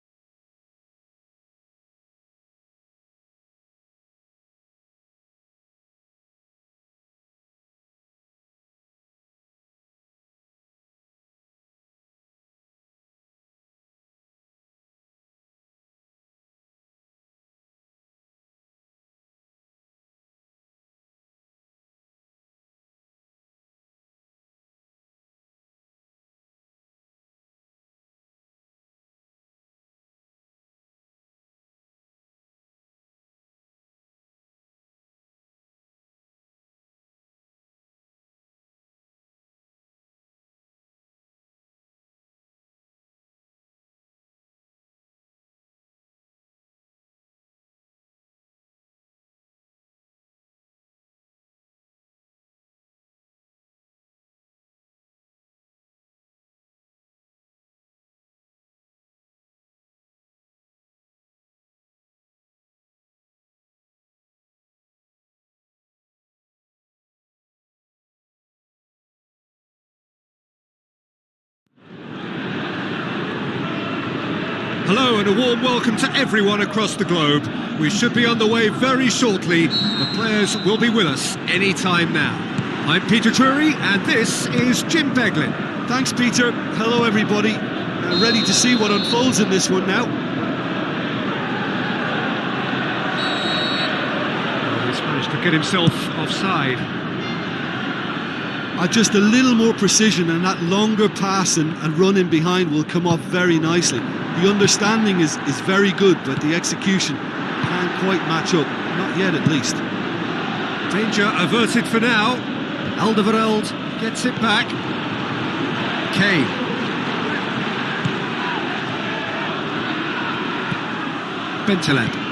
Hello and a warm welcome to everyone across the globe. We should be on the way very shortly. The players will be with us any time now. I'm Peter Drury and this is Jim Beglin. Thanks, Peter. Hello, everybody. Ready to see what unfolds in this one now. Oh, he's managed to get himself offside. Just a little more precision and that longer pass and run in behind will come off very nicely. The understanding is very good, but the execution can't quite match up. Not yet, at least. Danger averted for now. Alderweireld gets it back. Kane. Bentaleb.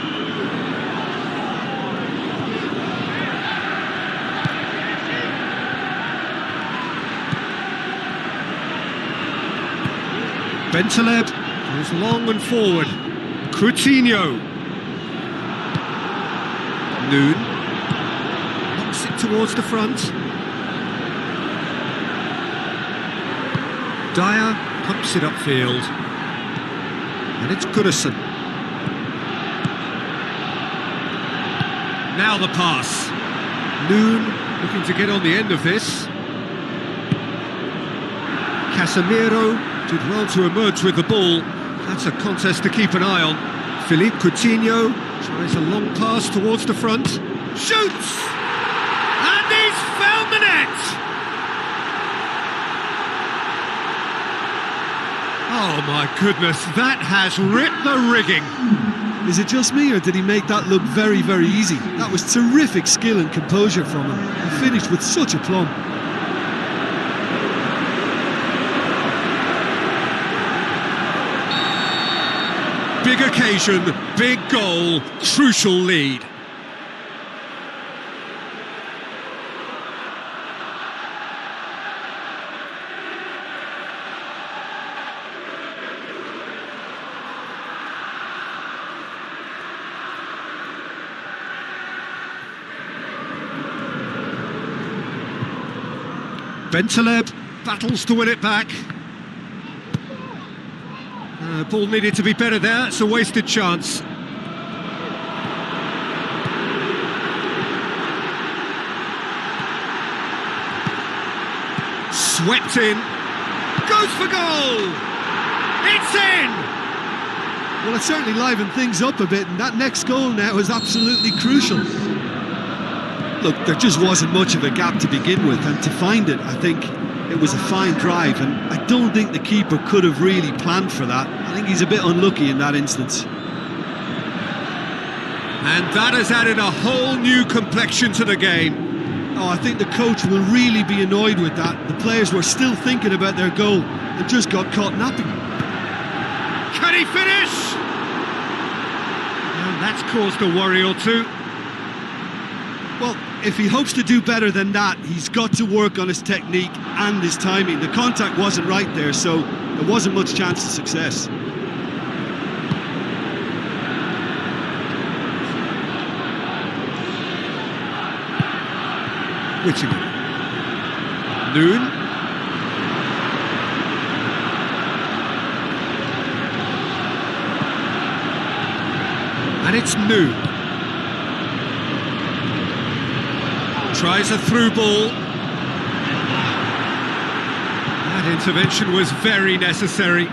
Bentaleb goes long and forward. Coutinho. Noon. Knocks it towards the front. Dyer pumps it upfield. And it's Goodison. Now the pass. Noon looking to get on the end of this. Casemiro did well to emerge with the ball. That's a contest to keep an eye on. Philippe Coutinho tries a long pass towards the front. Shoots! And he's found the net! Oh my goodness, that has ripped the rigging. Is it just me, or did he make that look very, very easy? That was terrific skill and composure from him. He finished with such aplomb. Big occasion, big goal, crucial lead. Bentaleb battles to win it back. Ball needed to be better there, it's a wasted chance. Swept in, goes for goal! It's in! Well, it certainly livened things up a bit, and that next goal now is absolutely crucial. Look, there just wasn't much of a gap to begin with, and to find it, I think it was a fine drive, and I don't think the keeper could have really planned for that. I think he's a bit unlucky in that instance. And that has added a whole new complexion to the game. Oh, I think the coach will really be annoyed with that. The players were still thinking about their goal and just got caught napping. Can he finish? And that's caused a worry or two. Well, if he hopes to do better than that, he's got to work on his technique and his timing. The contact wasn't right there, so there wasn't much chance of success. Whittingham. Noon. And it's Noon. Tries a through ball. That intervention was very necessary.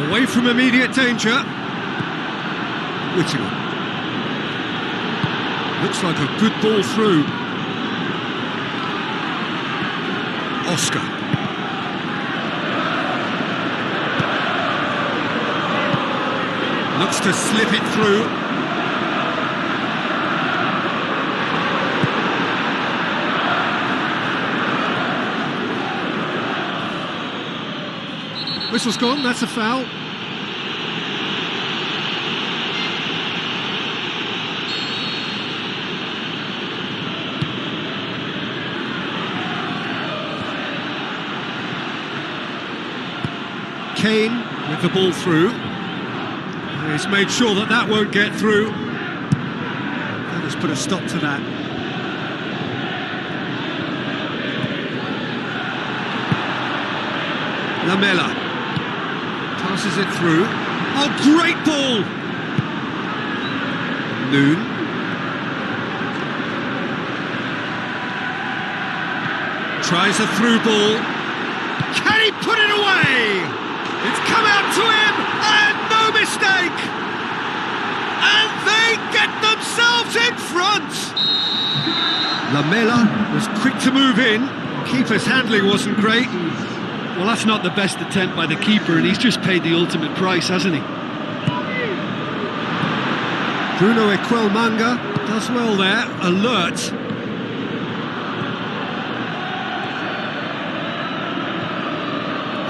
Away from immediate danger. Whittingham. Looks like a good ball through. Oscar. Looks to slip it through. Whistle's gone, that's a foul. Kane with the ball through. He's made sure that that won't get through. That has put a stop to that. Lamela passes it through. Oh, great ball! Noon. Tries a through ball. Can he put it away? It's come out to him, and no mistake! And they get themselves in front! Lamela was quick to move in. Keeper's handling wasn't great. Well, that's not the best attempt by the keeper, and he's just paid the ultimate price, hasn't he? Bruno Equelmanga does well there, alert.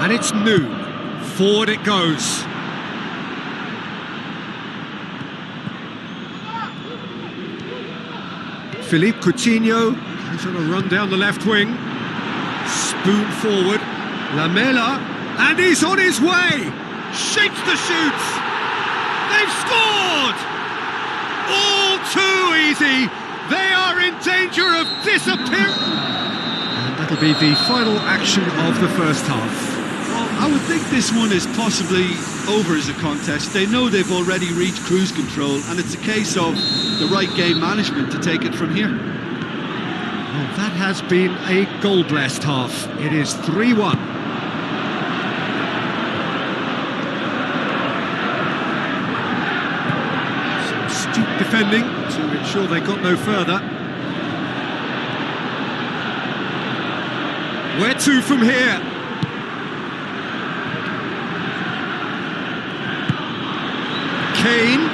And it's Noon. Forward it goes. Philippe Coutinho goes on a run down the left wing. Spoon forward. Lamela, and he's on his way. Shapes the shoots. They've scored. All too easy. They are in danger of disappearing. And that'll be the final action of the first half. Well, I would think this one is possibly over as a contest. They know they've already reached cruise control, and it's a case of the right game management to take it from here. Well, that has been a goal-blessed half. It is 3-1. Some astute defending to ensure they got no further. Where to from here? Kane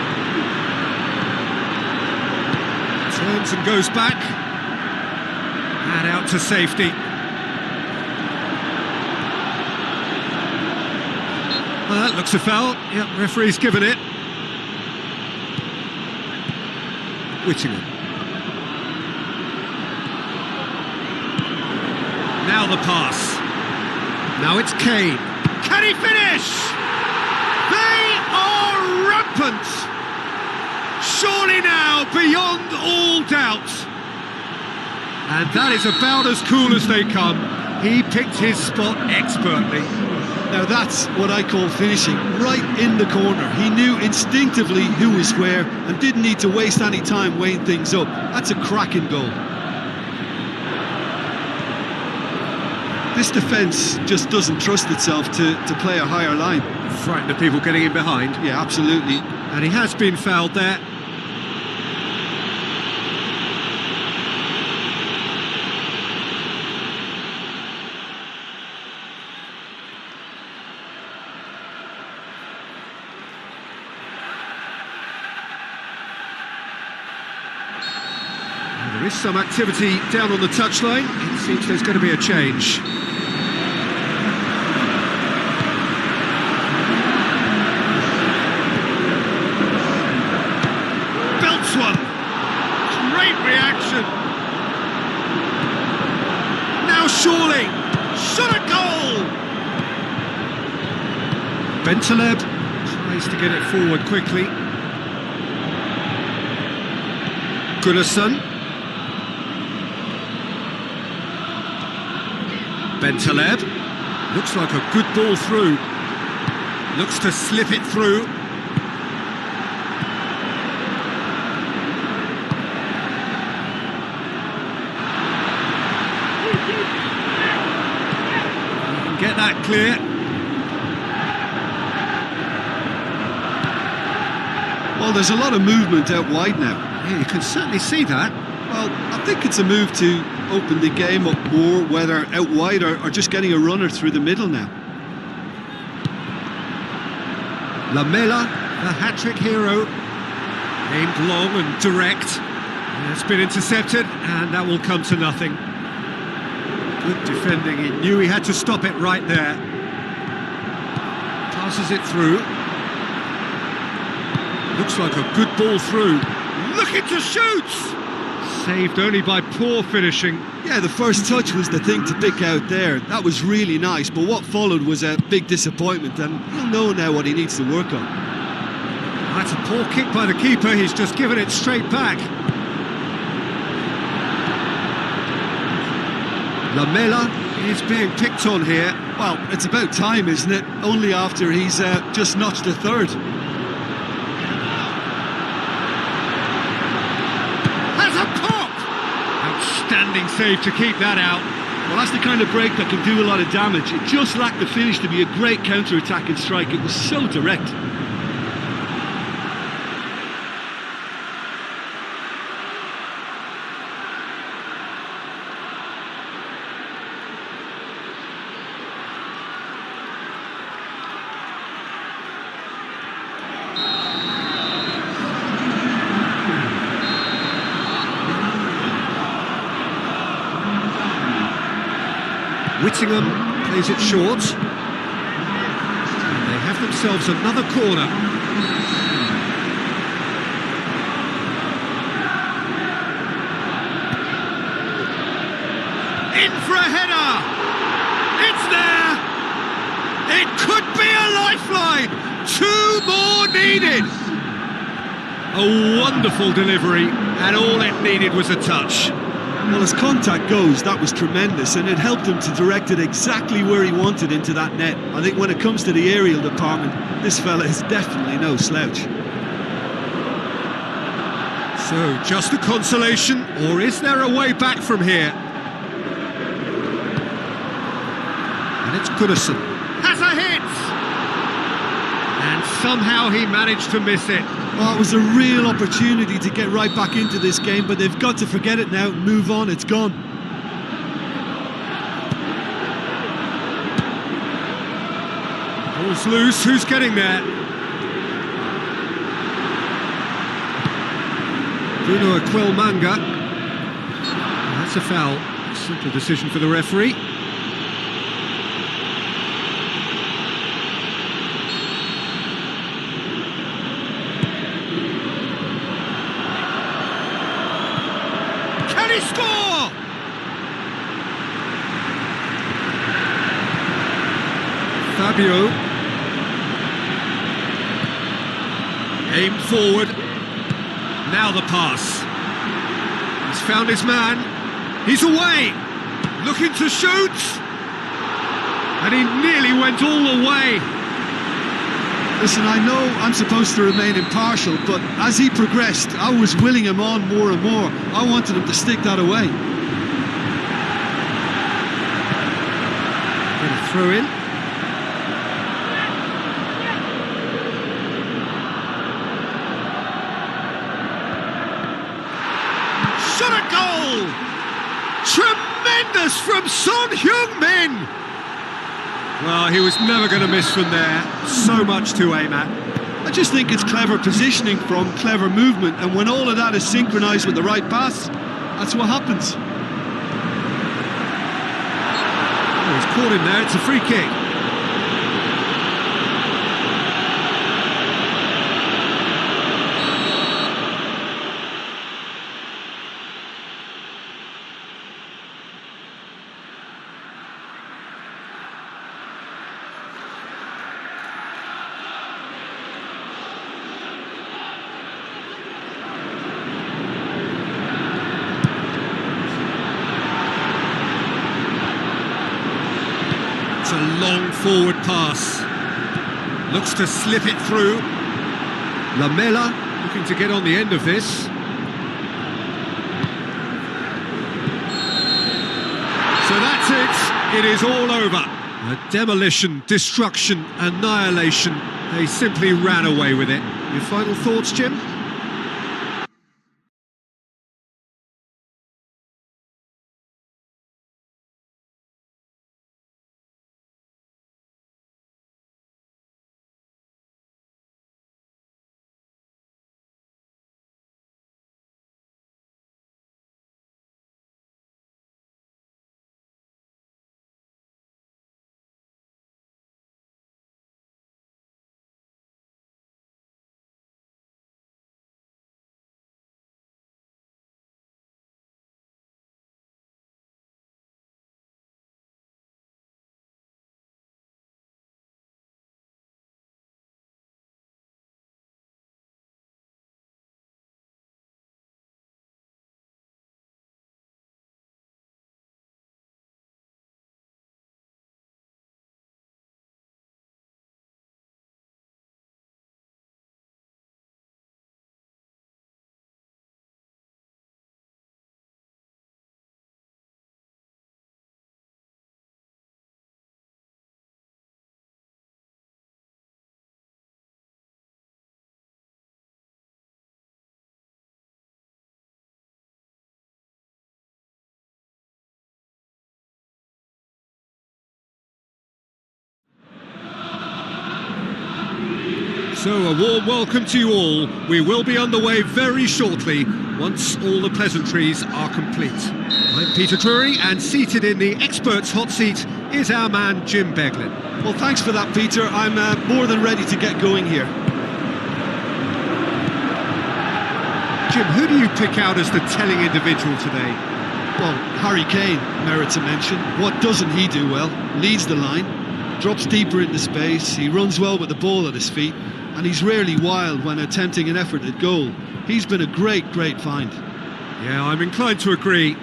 turns and goes back, and out to safety. Well, that looks a foul. Yep, referee's given it. Whittingham. Now the pass. Now it's Kane. Can he finish? They are rampant! Surely now, beyond all doubt. And that is about as cool as they come. He picked his spot expertly. Now that's what I call finishing, right in the corner. He knew instinctively who was where and didn't need to waste any time weighing things up. That's a cracking goal. This defence just doesn't trust itself to play a higher line. Frightened of people getting in behind. Yeah, absolutely. And he has been fouled there. There is some activity down on the touchline. It seems there's going to be a change. Belts one. Great reaction. Now surely. Shot a goal. Bentaleb tries to get it forward quickly. Gunnarsson. Bentaleb, looks like a good ball through, looks to slip it through. Get that clear. Well, there's a lot of movement out wide now. Yeah, you can certainly see that. Well, I think it's a move to open the game up more, whether out wide or just getting a runner through the middle now. Lamela, the hat-trick hero, aimed long and direct. It's been intercepted, and that will come to nothing. Good defending, he knew he had to stop it right there. Passes it through. Looks like a good ball through. Looking to shoot! Saved only by poor finishing. Yeah, the first touch was the thing to pick out there. That was really nice, but what followed was a big disappointment, and he'll know now what he needs to work on. That's a poor kick by the keeper, he's just given it straight back. Lamela He's being picked on here. Well, it's about time, isn't it? Only after he's just notched a third. Has a pop! Outstanding save to keep that out. Well, that's the kind of break that can do a lot of damage. It just lacked the finish to be a great counter-attacking strike. It was so direct. Whittingham plays it short. And they have themselves another corner. In for a header! It's there! It could be a lifeline! 2 more needed! A wonderful delivery, and all it needed was a touch. Well, as contact goes, that was tremendous, and it helped him to direct it exactly where he wanted into that net. I think when it comes to the aerial department, this fella is definitely no slouch. So, just a consolation, or is there a way back from here? And it's Goodison. Has a hit! And somehow he managed to miss it. Well, it was a real opportunity to get right back into this game, but they've got to forget it now and move on. It's gone. Ball's loose. Who's getting there? Bruno Aquilmanga. That's a foul. Simple decision for the referee. Can he score? Fabio. Aimed forward. Now the pass. He's found his man. He's away. Looking to shoot. And he nearly went all the way. Listen, I know I'm supposed to remain impartial, but as he progressed, I was willing him on more and more. I wanted him to stick that away. Going to throw in. Shot a goal! Tremendous from Son Heung-min! Well, he was never going to miss from there. So much to aim at. I just think it's clever positioning from clever movement, and when all of that is synchronised with the right pass, that's what happens. Oh, he's caught him there. It's a free kick. A long forward pass. Looks to slip it through. Lamela looking to get on the end of this. So that's it. It is all over. A demolition, destruction, annihilation. They simply ran away with it. Your final thoughts, Jim? So a warm welcome to you all. We will be underway very shortly once all the pleasantries are complete. I'm Peter Drury, and seated in the experts' hot seat is our man Jim Beglin. Well, thanks for that, Peter. I'm more than ready to get going here. Jim, who do you pick out as the telling individual today? Well, Harry Kane merits a mention. What doesn't he do well? Leads the line, drops deeper into space, he runs well with the ball at his feet, and he's rarely wild when attempting an effort at goal. He's been a great find. Yeah, I'm inclined to agree. You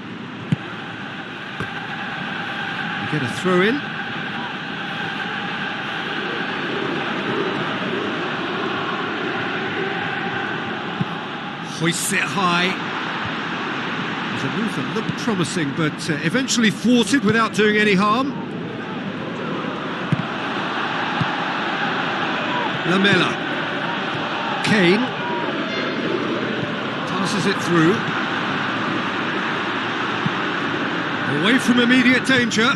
get a throw in. Hoists it high. It was a move that looked promising, but eventually thwarted without doing any harm. Lamela. Kane. Passes it through. Away from immediate danger.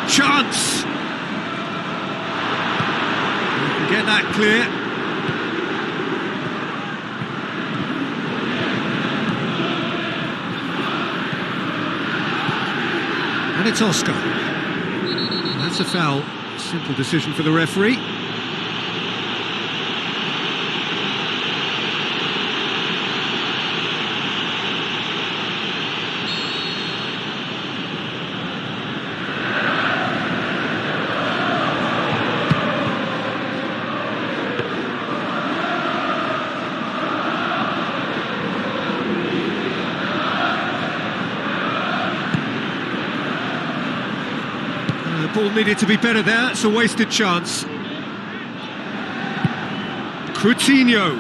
Chance! You can get that clear. And it's Oscar. That's a foul. Simple decision for the referee. The ball needed to be better there, it's a wasted chance. Coutinho.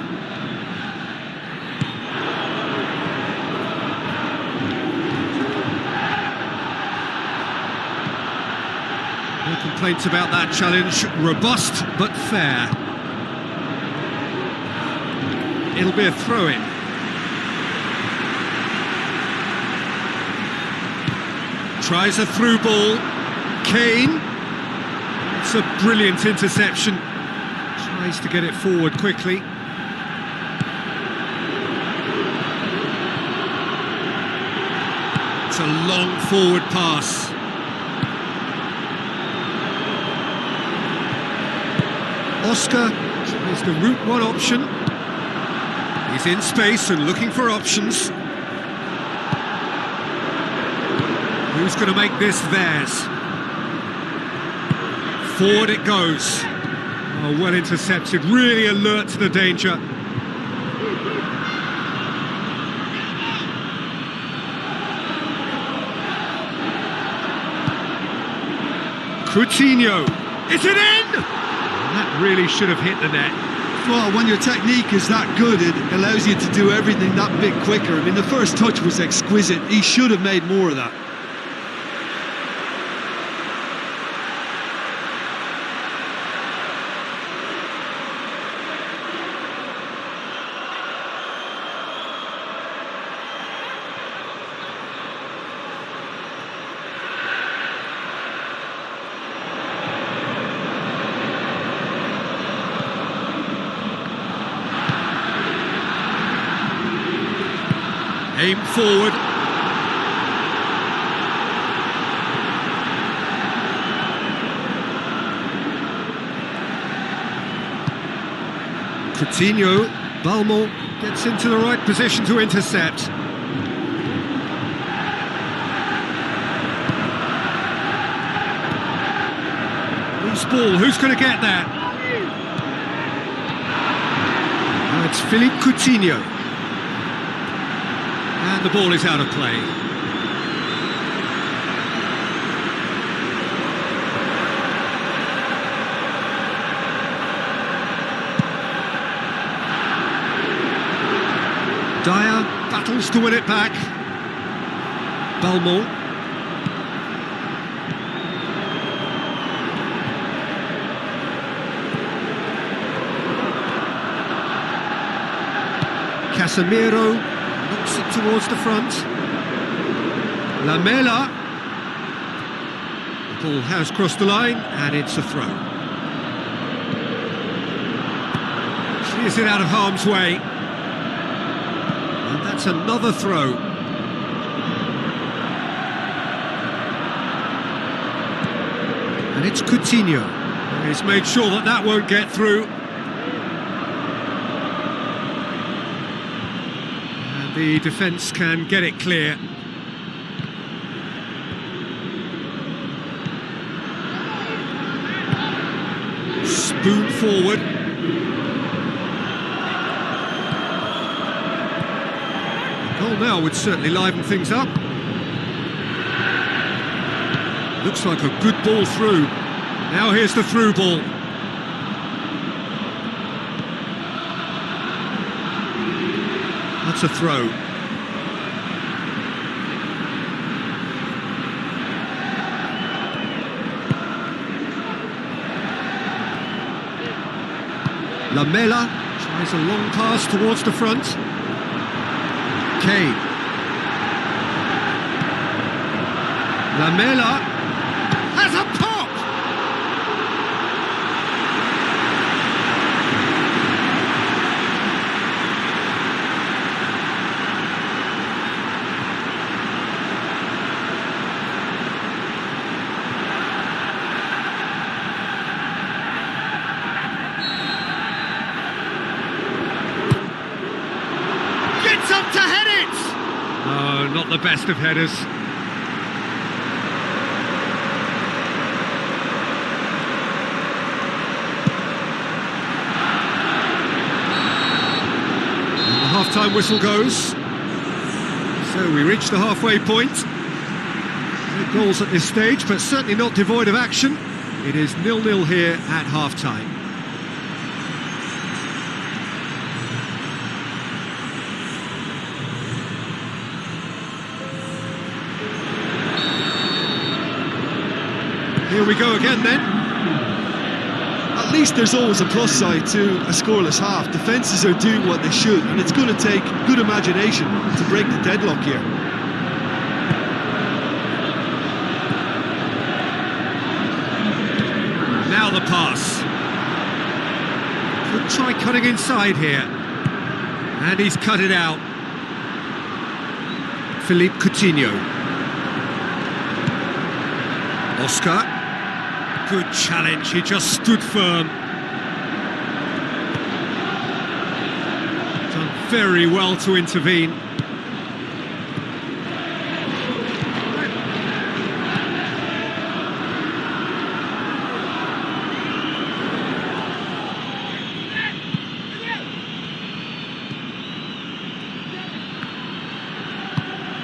No complaints about that challenge, robust but fair. It'll be a throw-in. Tries a through ball. Kane, it's a brilliant interception, tries to get it forward quickly. It's a long forward pass. Oscar tries the route one option. He's in space and looking for options. Who's going to make this theirs? Forward it goes. Oh, well intercepted, really alert to the danger. Coutinho, is it in? That really should have hit the net. Well, when your technique is that good, it allows you to do everything that bit quicker. I mean, the first touch was exquisite. He should have made more of that. Aim forward. Coutinho, Balmont gets into the right position to intercept. Loose ball, who's going to get that? Now it's Philippe Coutinho. And the ball is out of play. Dyer battles to win it back. Balmont. Casemiro knocks it towards the front. Lamela. The ball has crossed the line, and it's a throw. Clears it out of harm's way. And that's another throw. And it's Coutinho. He's made sure that that won't get through. And the defence can get it clear. Spoon forward. The goal now would certainly liven things up. Looks like a good ball through. Now here's the through ball. That's a throw. Lamela tries a long pass towards the front. Kane. Lamela has a pop! Gets up to head it! Oh, not the best of headers. Half-time whistle goes. So we reach the halfway point. No goals at this stage, but certainly not devoid of action. It is 0-0 here at half-time. Here we go again then. At least there's always a plus side to a scoreless half. Defences are doing what they should, and it's going to take good imagination to break the deadlock here. Now the pass. Could try cutting inside here. And he's cut it out. Philippe Coutinho. Oscar. Good challenge, he just stood firm. Done very well to intervene.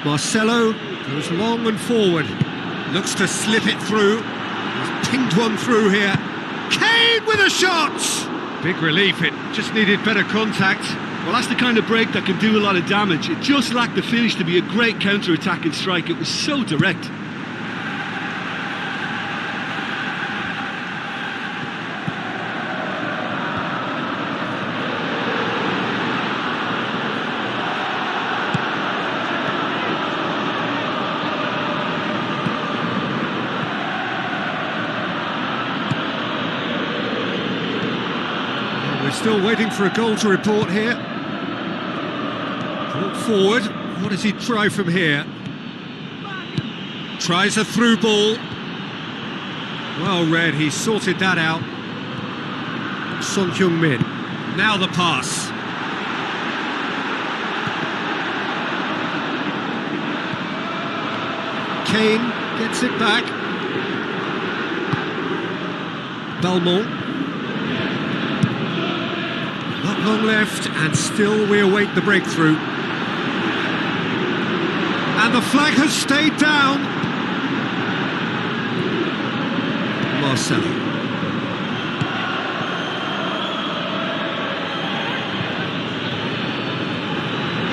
Marcelo goes long and forward. Looks to slip it through. Pinged one through here. Kane with a shot! Big relief, it just needed better contact. Well, that's the kind of break that can do a lot of damage. It just lacked the finish to be a great counter-attacking strike. It was so direct. Still waiting for a goal to report here. Brought forward. What does he try from here? Tries a through ball. Well read, he sorted that out. Son Heung-min. Now the pass. Kane gets it back. Belmont. Not long left, and still we await the breakthrough. And the flag has stayed down. Marcelo.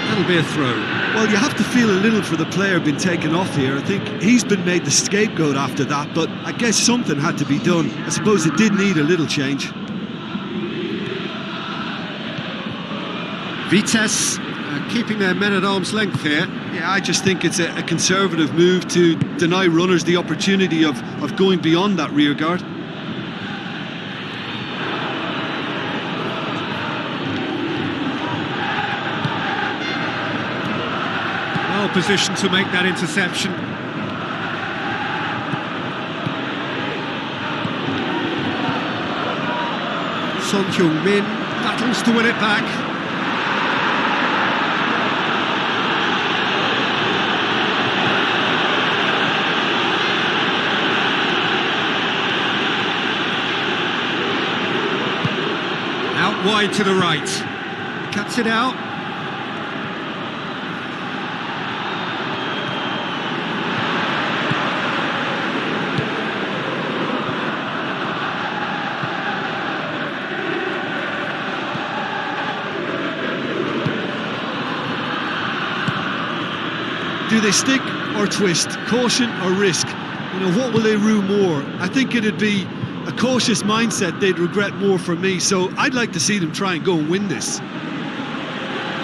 That'll be a throw. Well, you have to feel a little for the player being taken off here. I think he's been made the scapegoat after that, but I guess something had to be done. I suppose it did need a little change. Vitesse keeping their men at arm's length here. Yeah, I just think it's a conservative move to deny runners the opportunity of going beyond that rear guard. Well positioned to make that interception. Son Heung-min battles to win it back. Out wide to the right. Cuts it out. Do they stick or twist? Caution or risk? You know, what will they rue more? I think it'd be a cautious mindset they'd regret more for me, so I'd like to see them try and go and win this.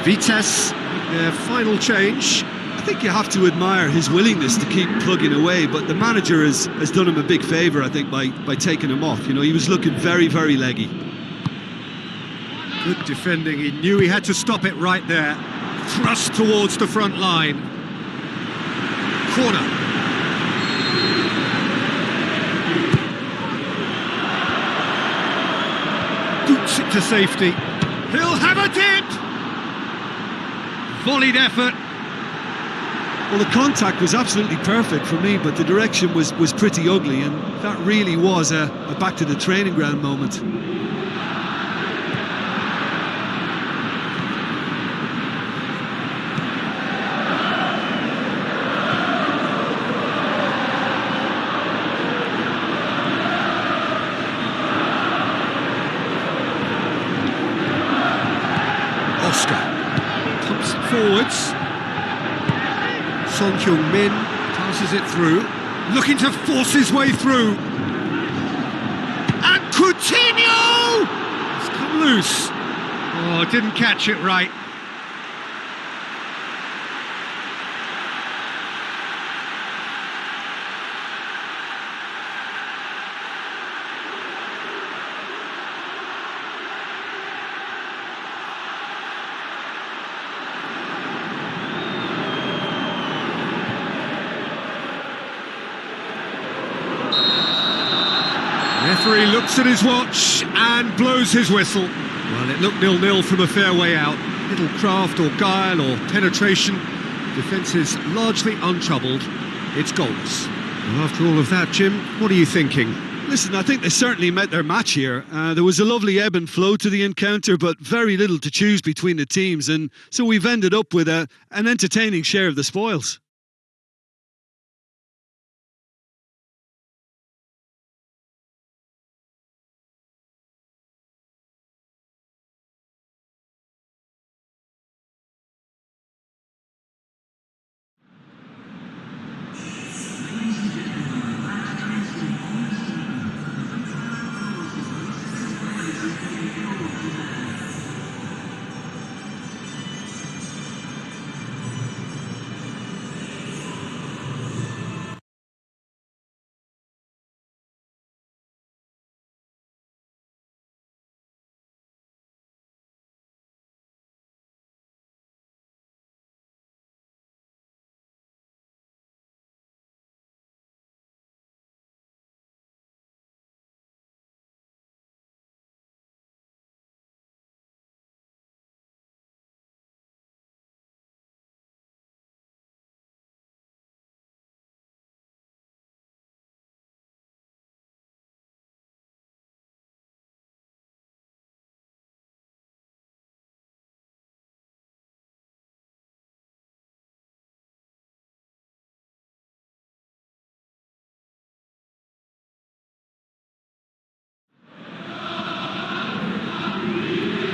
Vitesse, their final change. I think you have to admire his willingness to keep plugging away, but the manager has done him a big favour, I think, by taking him off. You know, he was looking very, very leggy. Good defending, he knew he had to stop it right there. Thrust towards the front line. Corner. Boots it to safety. He'll have a dip! Volleyed effort. Well, the contact was absolutely perfect for me, but the direction was pretty ugly, and that really was a back to the training ground moment. Pumps it forwards. Son Heung-min passes it through, looking to force his way through. And Coutinho! It's come loose. Oh, didn't catch it right. Referee looks at his watch and blows his whistle. Well, it looked 0-0 from a fair way out. Little craft or guile or penetration. Defence is largely untroubled. It's goals. Well, after all of that, Jim, what are you thinking? Listen, I think they certainly met their match here. There was a lovely ebb and flow to the encounter, but very little to choose between the teams, and so we've ended up with an entertaining share of the spoils.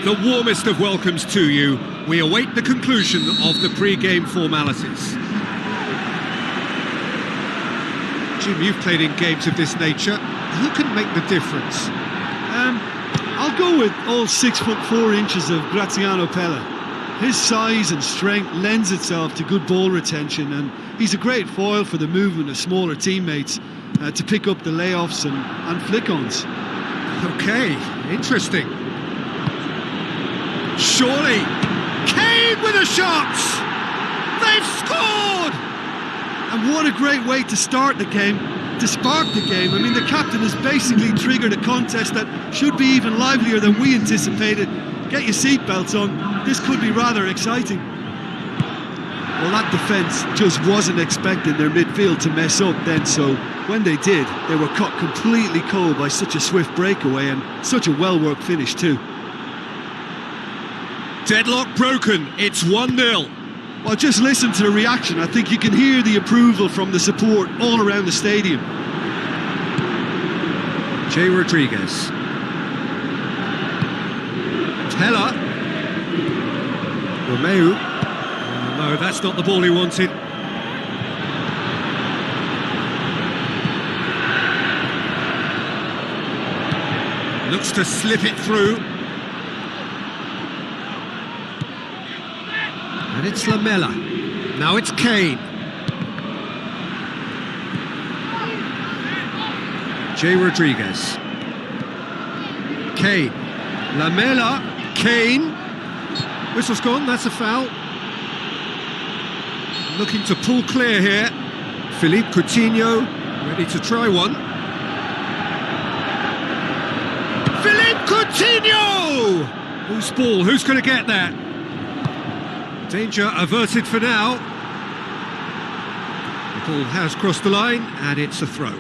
The warmest of welcomes to you. We await the conclusion of the pre-game formalities. Jim, you've played in games of this nature. Who can make the difference? I'll go with all 6'4" of Graziano Pella. His size and strength lends itself to good ball retention, and he's a great foil for the movement of smaller teammates to pick up the layoffs and flick-ons. Okay, interesting. Surely, Kane with a shot! They've scored! And what a great way to start the game, to spark the game. I mean, the captain has basically triggered a contest that should be even livelier than we anticipated. Get your seatbelts on, this could be rather exciting. Well, that defence just wasn't expecting their midfield to mess up then, so when they did, they were caught completely cold by such a swift breakaway and such a well-worked finish too. Deadlock broken, it's 1-0. Well, just listen to the reaction. I think you can hear the approval from the support all around the stadium. Jay Rodriguez. Pella. Romeu. Oh, no, that's not the ball he wanted. Looks to slip it through. And it's Lamela. Now it's Kane. Jay Rodriguez. Kane. Lamela. Kane. Whistle's gone, that's a foul. Looking to pull clear here. Philippe Coutinho ready to try one. Philippe Coutinho! Whose ball? Who's going to get that? Danger averted for now. The ball has crossed the line and it's a throw.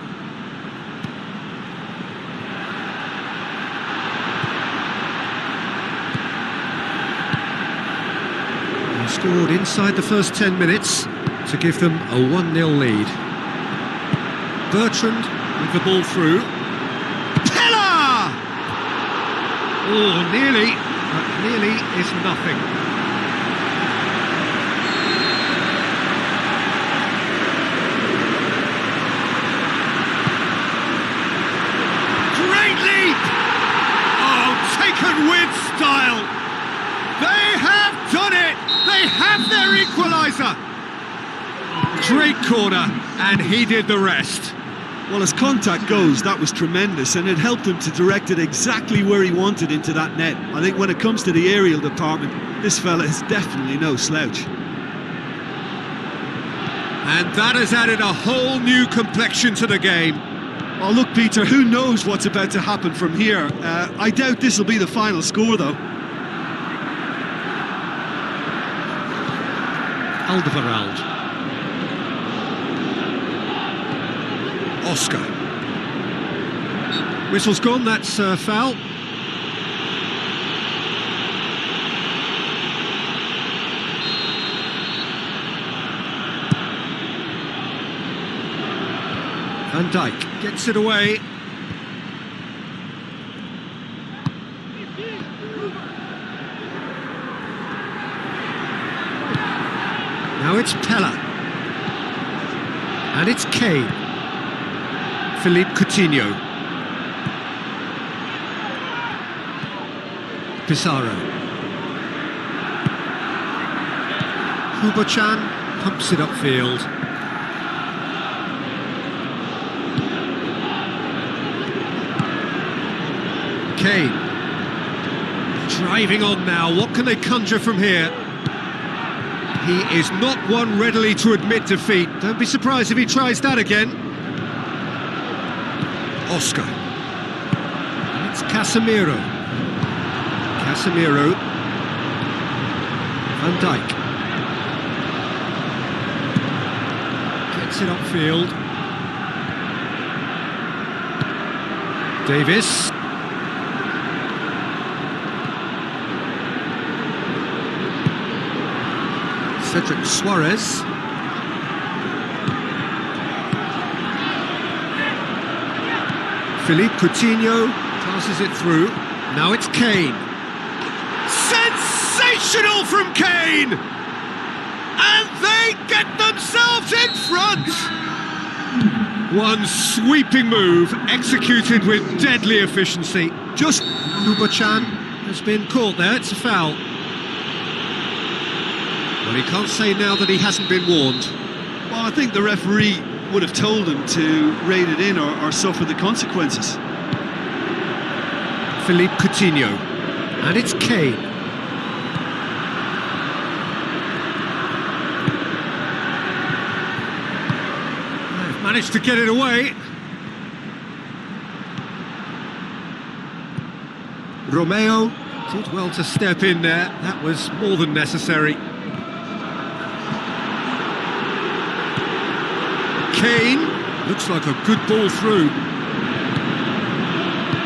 He scored inside the first 10 minutes to give them a 1-0 lead. Bertrand with the ball through. Pella! Oh, nearly, but nearly is nothing. With style. They have done it. They have their equaliser. Great corner, and he did the rest. Well, as contact goes, that was tremendous, and it helped him to direct it exactly where he wanted into that net. I think when it comes to the aerial department, this fella is definitely no slouch. And that has added a whole new complexion to the game. Oh, look, Peter, who knows what's about to happen from here? I doubt this will be the final score, though. Alderweireld. Oscar. Whistle's gone, that's foul. Van Dijk gets it away. Now it's Pella. And it's Kane. Philippe Coutinho. Pizarro. Hugo-chan pumps it upfield. Kane, driving on now, what can they conjure from here? He is not one readily to admit defeat. Don't be surprised if he tries that again. Oscar. And it's Casemiro. Casemiro. Van Dijk. Gets it upfield. Davis. Cedric Suarez. Philippe Coutinho passes it through. Now it's Kane. Sensational from Kane! And they get themselves in front! One sweeping move, executed with deadly efficiency. Just Hugo-chan has been caught there, it's a foul. Well, he can't say now that he hasn't been warned. Well, I think the referee would have told him to rein it in or suffer the consequences. Philippe Coutinho. And it's Kane. They've managed to get it away. Romeo did well to step in there. That was more than necessary. Kane, looks like a good ball through.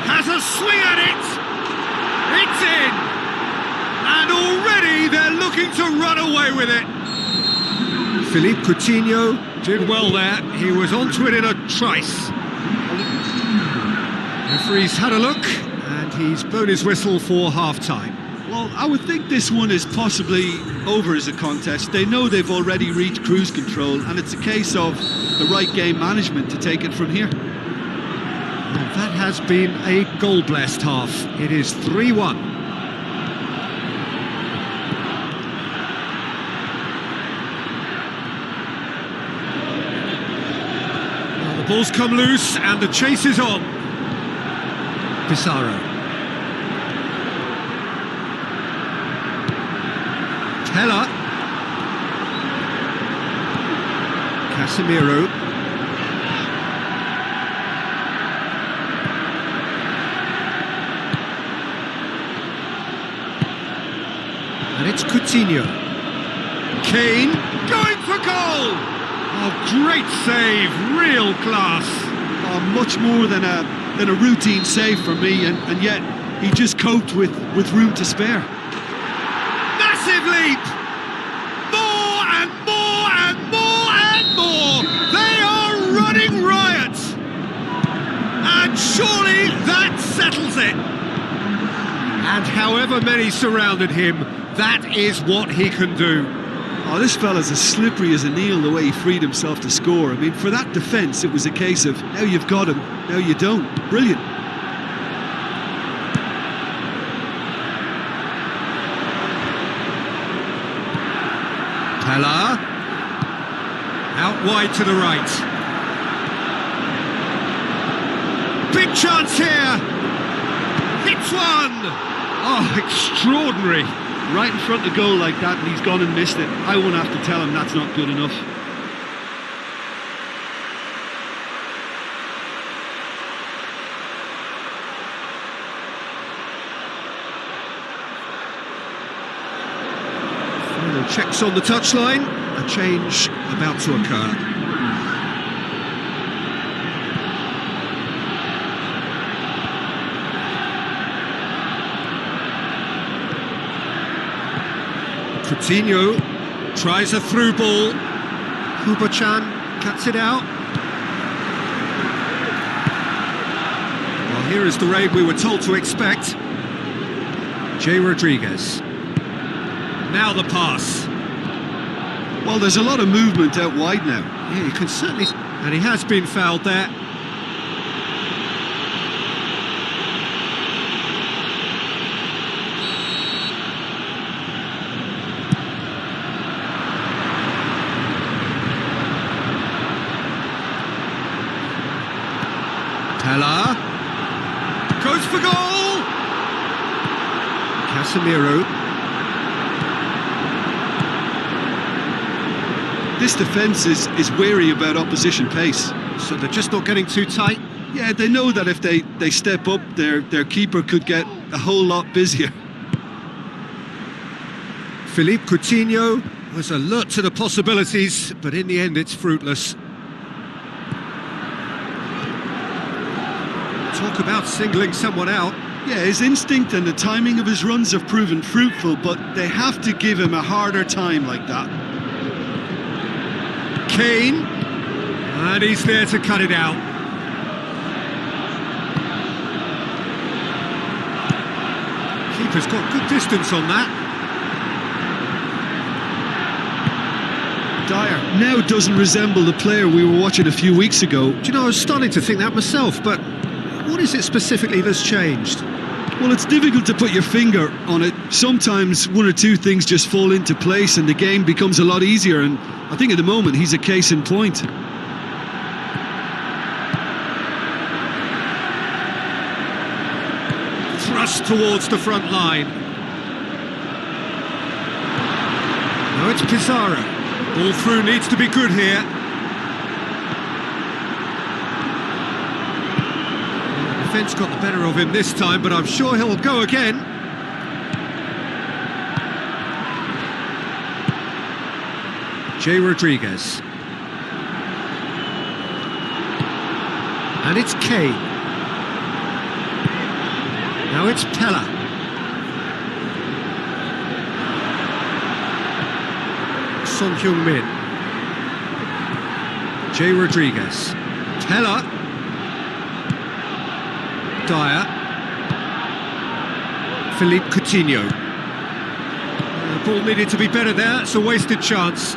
Has a swing at it! It's in! And already they're looking to run away with it. Philippe Coutinho did well there. He was onto it in a trice. Referee's had a look, and he's blown his whistle for half-time. Well, I would think this one is possibly over as a contest. They know they've already reached cruise control, and it's a case of the right game management to take it from here. And that has been a goal-blessed half. It is 3-1. Well, the ball's come loose, and the chase is on. Pizarro. Heller. Casemiro. And it's Coutinho. Kane going for goal! Oh, great save, real class. Oh, much more than a routine save for me, and yet he just coped with room to spare. Massive leap! More and more and more and more! They are running riot! And surely that settles it! And however many surrounded him, that is what he can do. Oh, this fella's as slippery as an eel the way he freed himself to score. I mean, for that defence, it was a case of, now you've got him, now you don't. Brilliant. Heller. Out wide to the right. Big chance here. Hits one. Oh, extraordinary. Right in front of goal like that, and he's gone and missed it. I won't have to tell him that's not good enough. Final checks on the touchline. A change about to occur. Coutinho tries a through ball. Kubo-chan cuts it out. Well, here is the raid we were told to expect. Jay Rodriguez. Now the pass. Well, there's a lot of movement out wide now. Yeah, you can certainly... And he has been fouled there. Heller goes for goal. Casemiro. This defence is wary about opposition pace. So they're just not getting too tight. Yeah, they know that if they step up, their keeper could get a whole lot busier. Philippe Coutinho was alert to the possibilities, but in the end it's fruitless. Talk about singling someone out. Yeah, his instinct and the timing of his runs have proven fruitful, but they have to give him a harder time like that. Kane, and he's there to cut it out. Keeper's got good distance on that. Dyer now doesn't resemble the player we were watching a few weeks ago. Do you know, I was starting to think that myself, but what is it specifically that's changed? Well, it's difficult to put your finger on it. Sometimes one or two things just fall into place and the game becomes a lot easier, and I think at the moment he's a case in point. Thrust towards the front line. Now it's Pizarro. Ball through needs to be good here. The defence got the better of him this time, but I'm sure he'll go again. Jay Rodriguez. And it's Kane. Now it's Pella. Son Heung-min. Jay Rodriguez. Pella. Dyer. Philippe Coutinho. The ball needed to be better there, it's a wasted chance.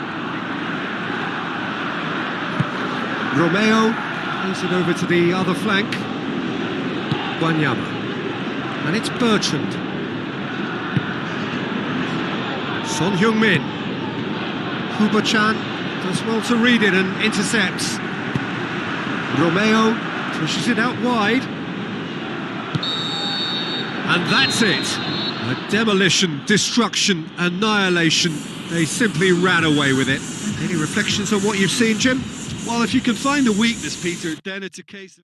Romeo plays it over to the other flank. Wanyama. And it's Bertrand. Son Heung-min. Hubo-chan does well to read it and intercepts. Romeo pushes it out wide. And that's it. A demolition, destruction, annihilation. They simply ran away with it. Any reflections on what you've seen, Jim? Well, if you can find a weakness, Peter, then it's a case of...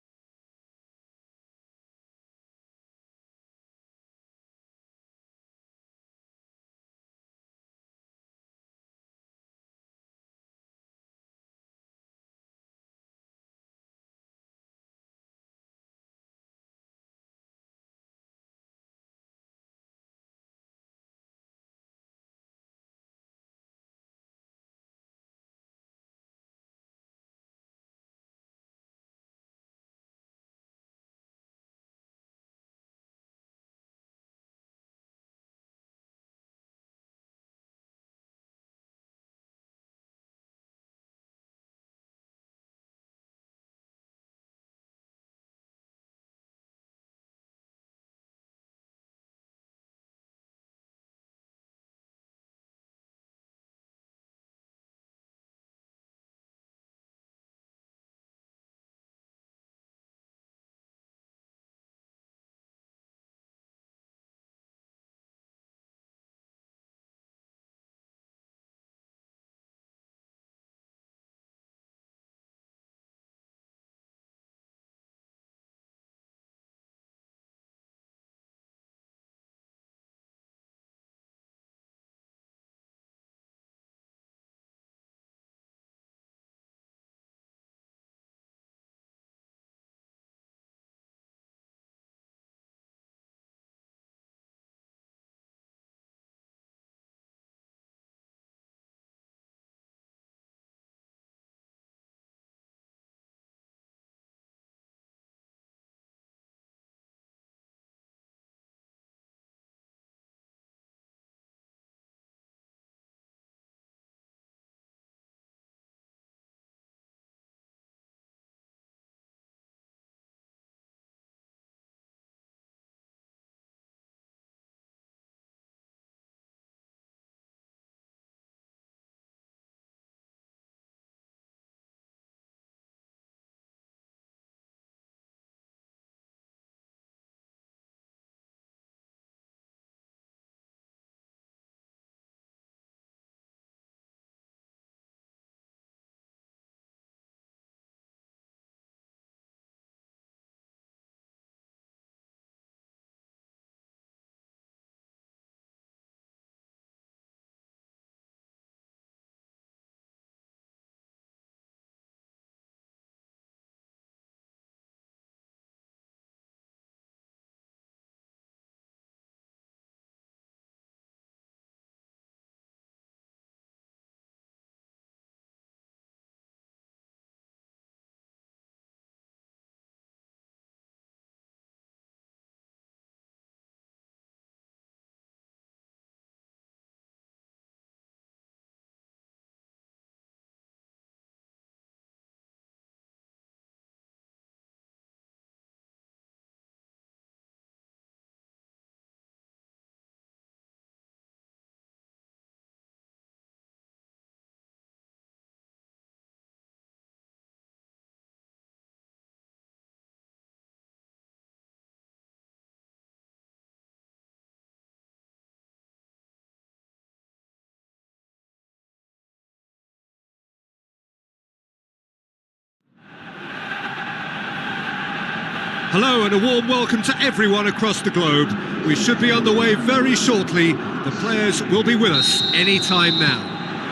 Hello and a warm welcome to everyone across the globe. We should be on the way very shortly. The players will be with us any time now.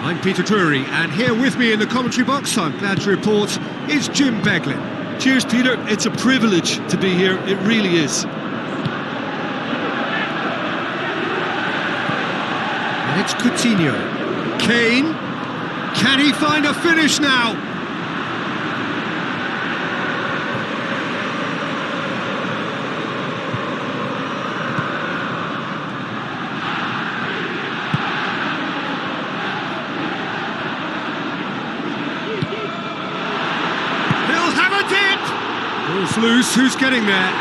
I'm Peter Drury, and here with me in the commentary box, I'm glad to report, is Jim Beglin. Cheers, Peter. It's a privilege to be here. It really is. And it's Coutinho. Kane. Can he find a finish now? Ball's loose, who's getting there?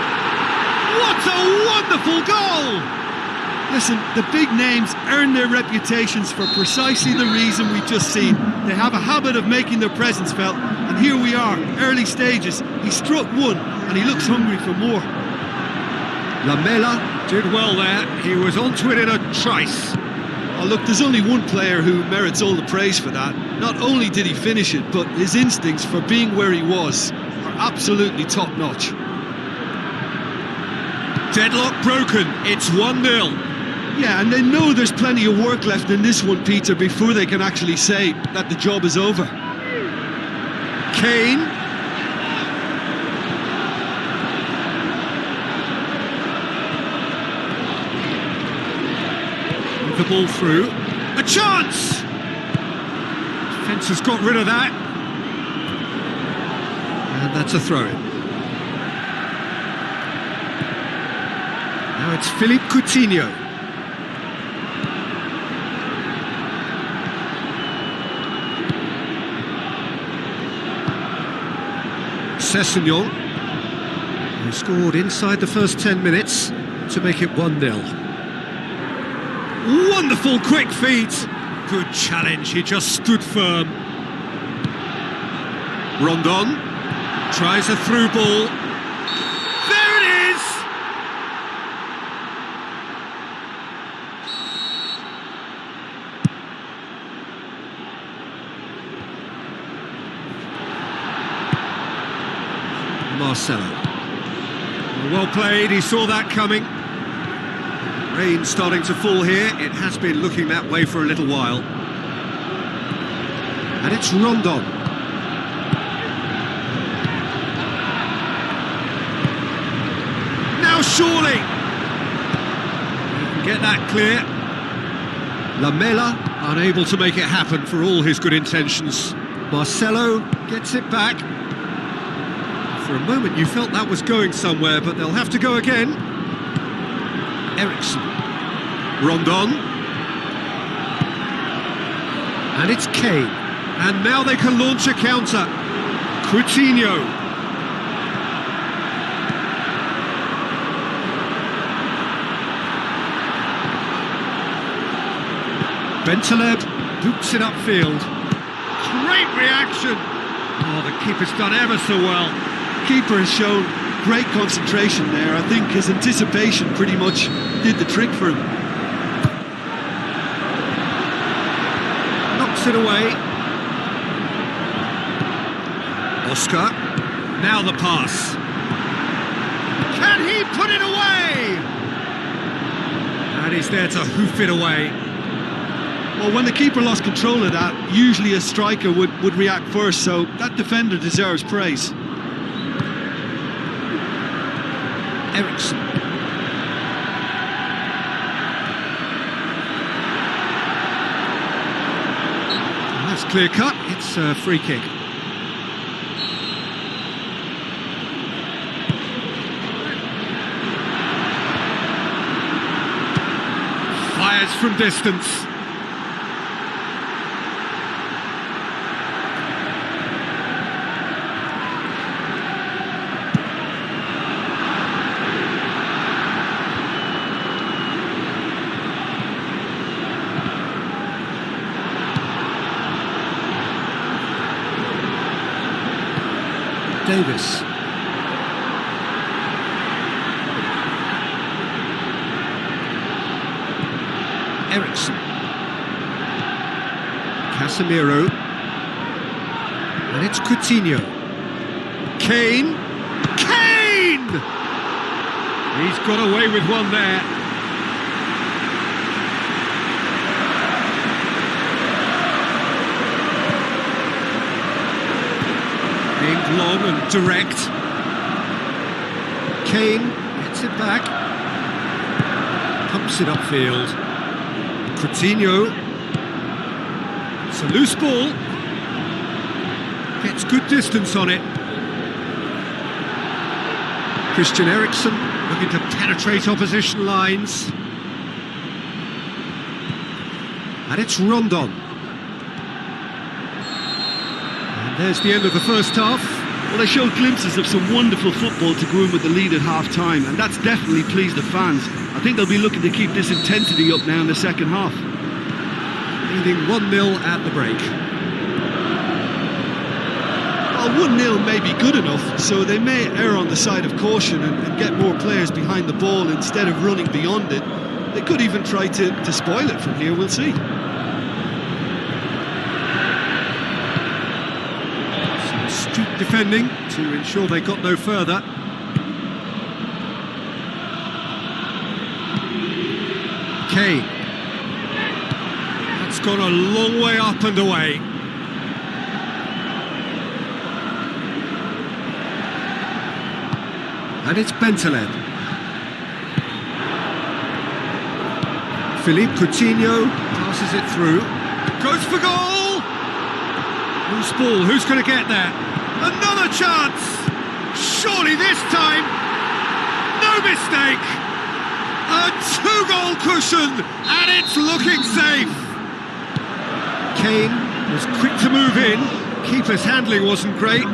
What a wonderful goal! Listen, the big names earn their reputations for precisely the reason we've just seen. They have a habit of making their presence felt, and here we are, early stages. He struck one, and he looks hungry for more. Lamela did well there, he was onto it in a trice. Oh, look, there's only one player who merits all the praise for that. Not only did he finish it, but his instincts for being where he was are absolutely top-notch. Deadlock broken, it's 1-0. Yeah, and they know there's plenty of work left in this one, Peter, before they can actually say that the job is over. Kane. With the ball through. A chance! Defence has got rid of that. And that's a throw-in. Now it's Philippe Coutinho. Sessegnon, who scored inside the first 10 minutes to make it 1-0. Wonderful quick feet. Good challenge, he just stood firm. Rondon tries a through ball. There it is! Marcelo. Well played, he saw that coming. Rain starting to fall here, it has been looking that way for a little while. And it's Rondon. Now surely! He can get that clear. Lamela unable to make it happen for all his good intentions. Marcelo gets it back. For a moment you felt that was going somewhere, but they'll have to go again. Ericsson. Rondon. And it's Kane. And now they can launch a counter. Coutinho. Bentaleb boots it upfield. Great reaction. Oh, the keeper's done ever so well. Keeper has shown great concentration there. I think his anticipation pretty much did the trick for him. Knocks it away. Oscar. Now the pass. Can he put it away? And he's there to hoof it away. Well, when the keeper lost control of that, usually a striker would react first, so that defender deserves praise. Ericsson. That's clear cut, it's a free kick. Fires from distance. Davis. Ericsson. Casemiro. And it's Coutinho. Kane. Kane! He's got away with one there. Aimed long and direct. Kane gets it back. Pumps it upfield. Coutinho. It's a loose ball. Gets good distance on it. Christian Eriksen looking to penetrate opposition lines. And it's Rondon. And there's the end of the first half. Well, they showed glimpses of some wonderful football to go in with the lead at half-time, and that's definitely pleased the fans. I think they'll be looking to keep this intensity up now in the second half. Leading 1-0 at the break. Well, 1-0 may be good enough, so they may err on the side of caution and get more players behind the ball instead of running beyond it. They could even try to spoil it from here, we'll see. Some astute defending to ensure they got no further. Kane. That's gone a long way up and away. And it's Bentaleb. Philippe Coutinho passes it through. Goes for goal! Loose ball, who's going to get there? Another chance! Surely this time! No mistake! A two-goal cushion, and it's looking safe! Kane was quick to move in. Keeper's handling wasn't great.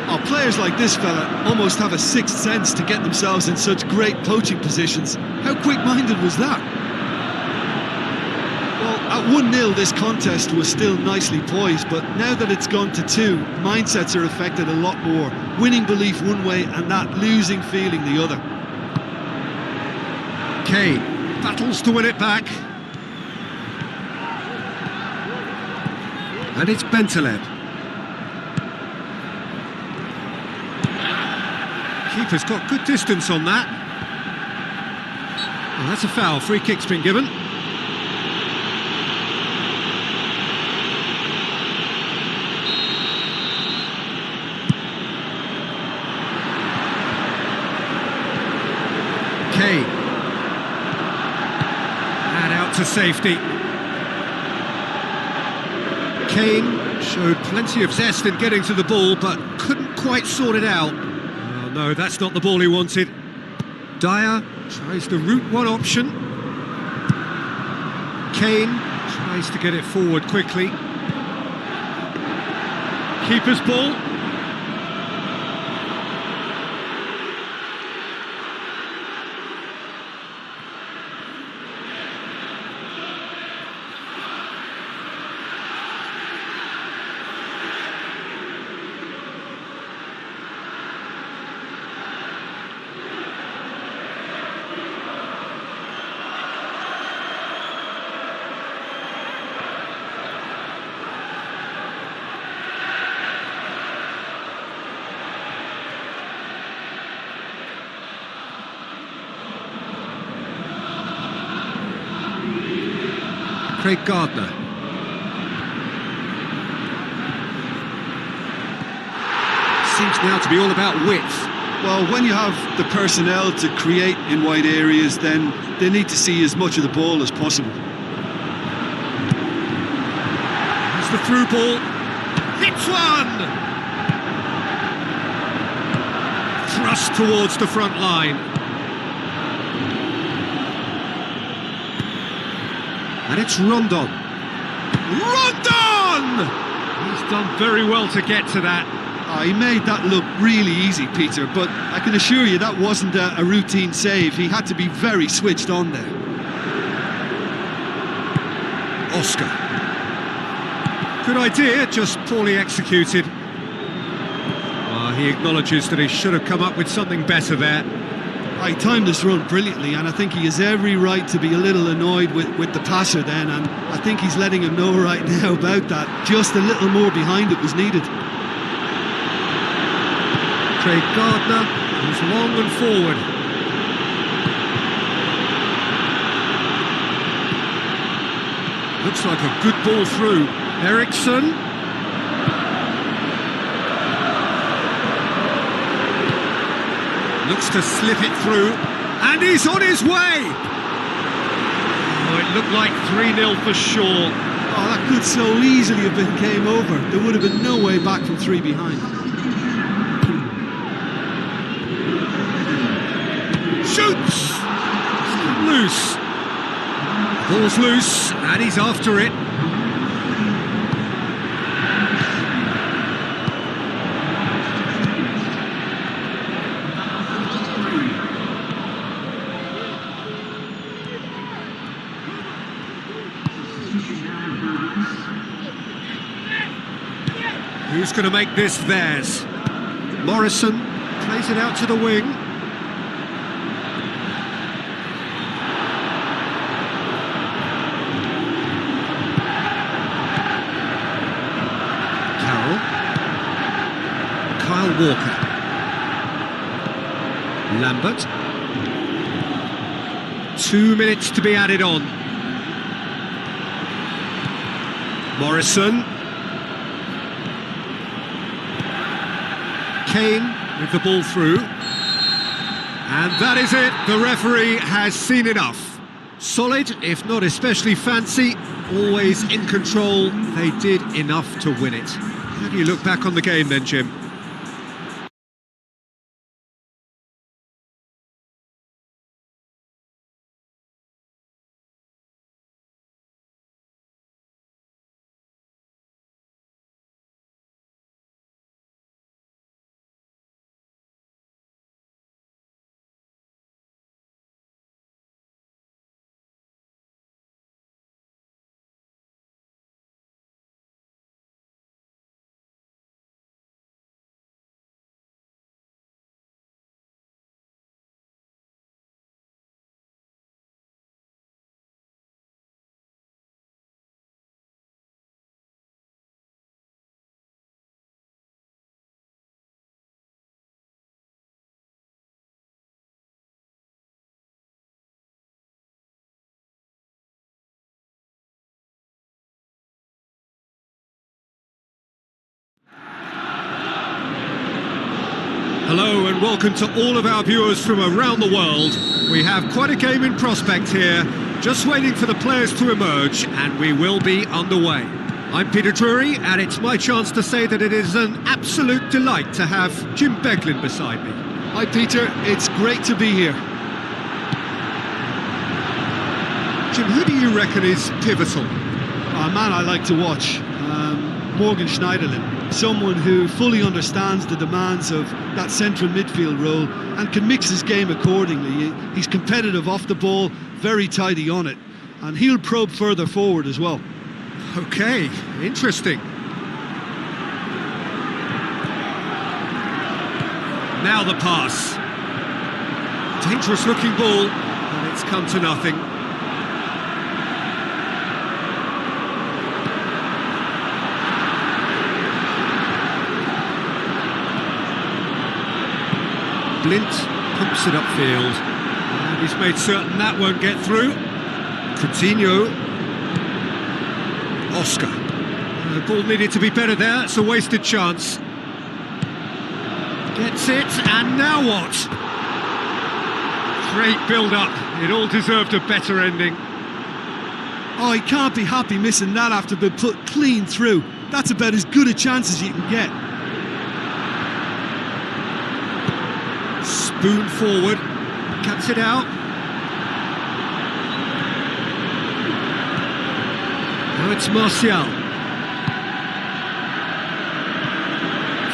Oh, players like this fella almost have a sixth sense to get themselves in such great poaching positions. How quick-minded was that? Well, at 1-0 this contest was still nicely poised, but now that it's gone to 2, mindsets are affected a lot more. Winning belief one way and that losing feeling the other. Kane battles to win it back. And it's Bentaleb. Keeper's got good distance on that. Well, that's a foul. Free kick's been given. Kane. And out to safety. Kane showed plenty of zest in getting to the ball, but couldn't quite sort it out. No, that's not the ball he wanted. Dyer tries the route one option. Kane tries to get it forward quickly. Keeper's ball. Craig Gardner. Seems now to be all about width. Well, when you have the personnel to create in wide areas, then they need to see as much of the ball as possible. Here's the through ball. Hits one! Thrust towards the front line. And it's Rondon. Rondon! He's done very well to get to that. Oh, he made that look really easy, Peter, but I can assure you that wasn't a routine save. He had to be very switched on there. Oscar. Good idea, just poorly executed. He acknowledges that he should have come up with something better there. He timed this run brilliantly, and I think he has every right to be a little annoyed with the passer then, and I think he's letting him know right now about that. Just a little more behind it was needed. Craig Gardner He's long and forward. Looks like a good ball through. Eriksson. Looks to slip it through. And he's on his way! Oh, it looked like 3-0 for sure. Oh, that could so easily have been game over. There would have been no way back from 3 behind. Shoots! Loose. Ball's loose, and he's after it. Who's going to make this theirs? Morrison plays it out to the wing. Kyle Walker. Lambert. 2 minutes to be added on. Morrison. Kane with the ball through. And that is it. The referee has seen enough. Solid, if not especially fancy, always in control. They did enough to win it. How do you look back on the game then, Jim? Hello and welcome to all of our viewers from around the world. We have quite a game in prospect here, just waiting for the players to emerge, and we will be underway. I'm Peter Drury, and it's my chance to say that it is an absolute delight to have Jim Beglin beside me. Hi Peter, it's great to be here. Jim, who do you reckon is pivotal? A man I like to watch, Morgan Schneiderlin, someone who fully understands the demands of that central midfield role and can mix his game accordingly. He's competitive off the ball, very tidy on it, and he'll probe further forward as well. Okay, interesting. Now the pass. Dangerous looking ball, and it's come to nothing. Blint pumps it upfield, and he's made certain that won't get through. Coutinho. Oscar. The ball needed to be better there, it's a wasted chance. Gets it, and now what? Great build-up, it all deserved a better ending. Oh, he can't be happy missing that after being put clean through. That's about as good a chance as you can get. Spoon forward, cuts it out. Now it's Martial.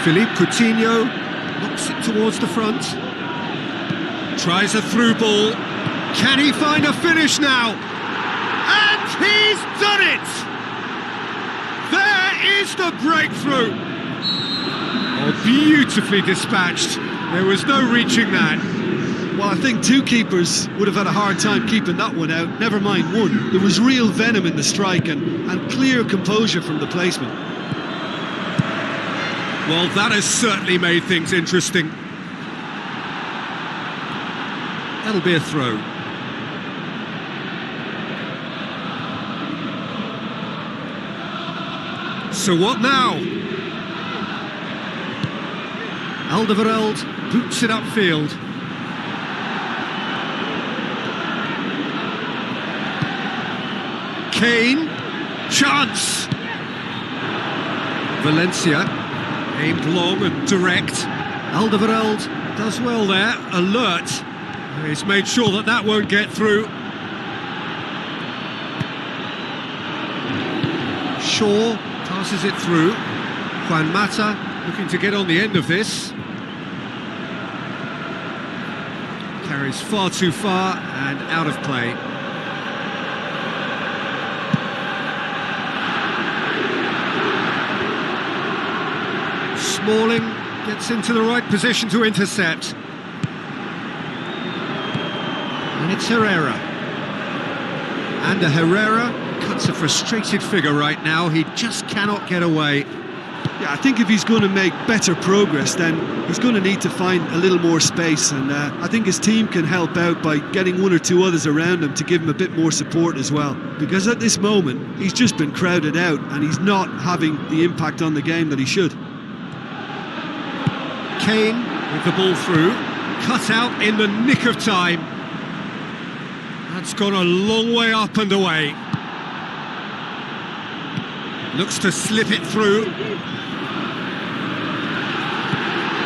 Philippe Coutinho knocks it towards the front. Tries a through ball. Can he find a finish now? And he's done it! There is the breakthrough! Oh, beautifully dispatched. There was no reaching that. Well, I think two keepers would have had a hard time keeping that one out, never mind one. There was real venom in the strike and clear composure from the placement. Well, that has certainly made things interesting. That'll be a throw. So what now? Alderweireld boots it upfield. Kane, chance! Valencia, aimed long and direct. Alderweireld does well there, alert. He's made sure that that won't get through. Shaw passes it through. Juan Mata looking to get on the end of this. Carries far too far and out of play. Smalling gets into the right position to intercept. And it's Herrera. And Herrera cuts a frustrated figure right now. He just cannot get away. Yeah, I think if he's going to make better progress, then he's going to need to find a little more space, and I think his team can help out by getting one or two others around him to give him a bit more support as well, because at this moment he's just been crowded out and he's not having the impact on the game that he should. Kane with the ball through, cut out in the nick of time. That's gone a long way up and away. Looks to slip it through.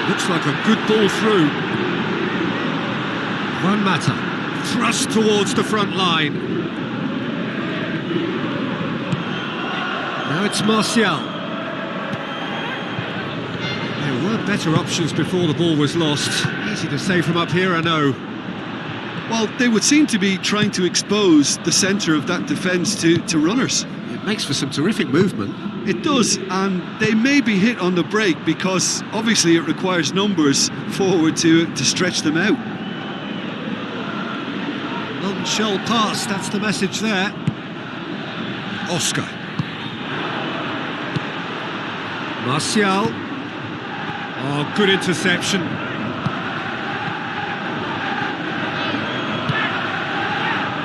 Looks like a good ball through. Juan Mata, thrust towards the front line. Now it's Martial. There were better options before the ball was lost. Easy to say from up here, I know. Well, they would seem to be trying to expose the centre of that defence to runners. It makes for some terrific movement. It does, and they may be hit on the break because obviously it requires numbers forward to stretch them out. Non-shell pass, that's the message there. Oscar. Martial. Oh, good interception.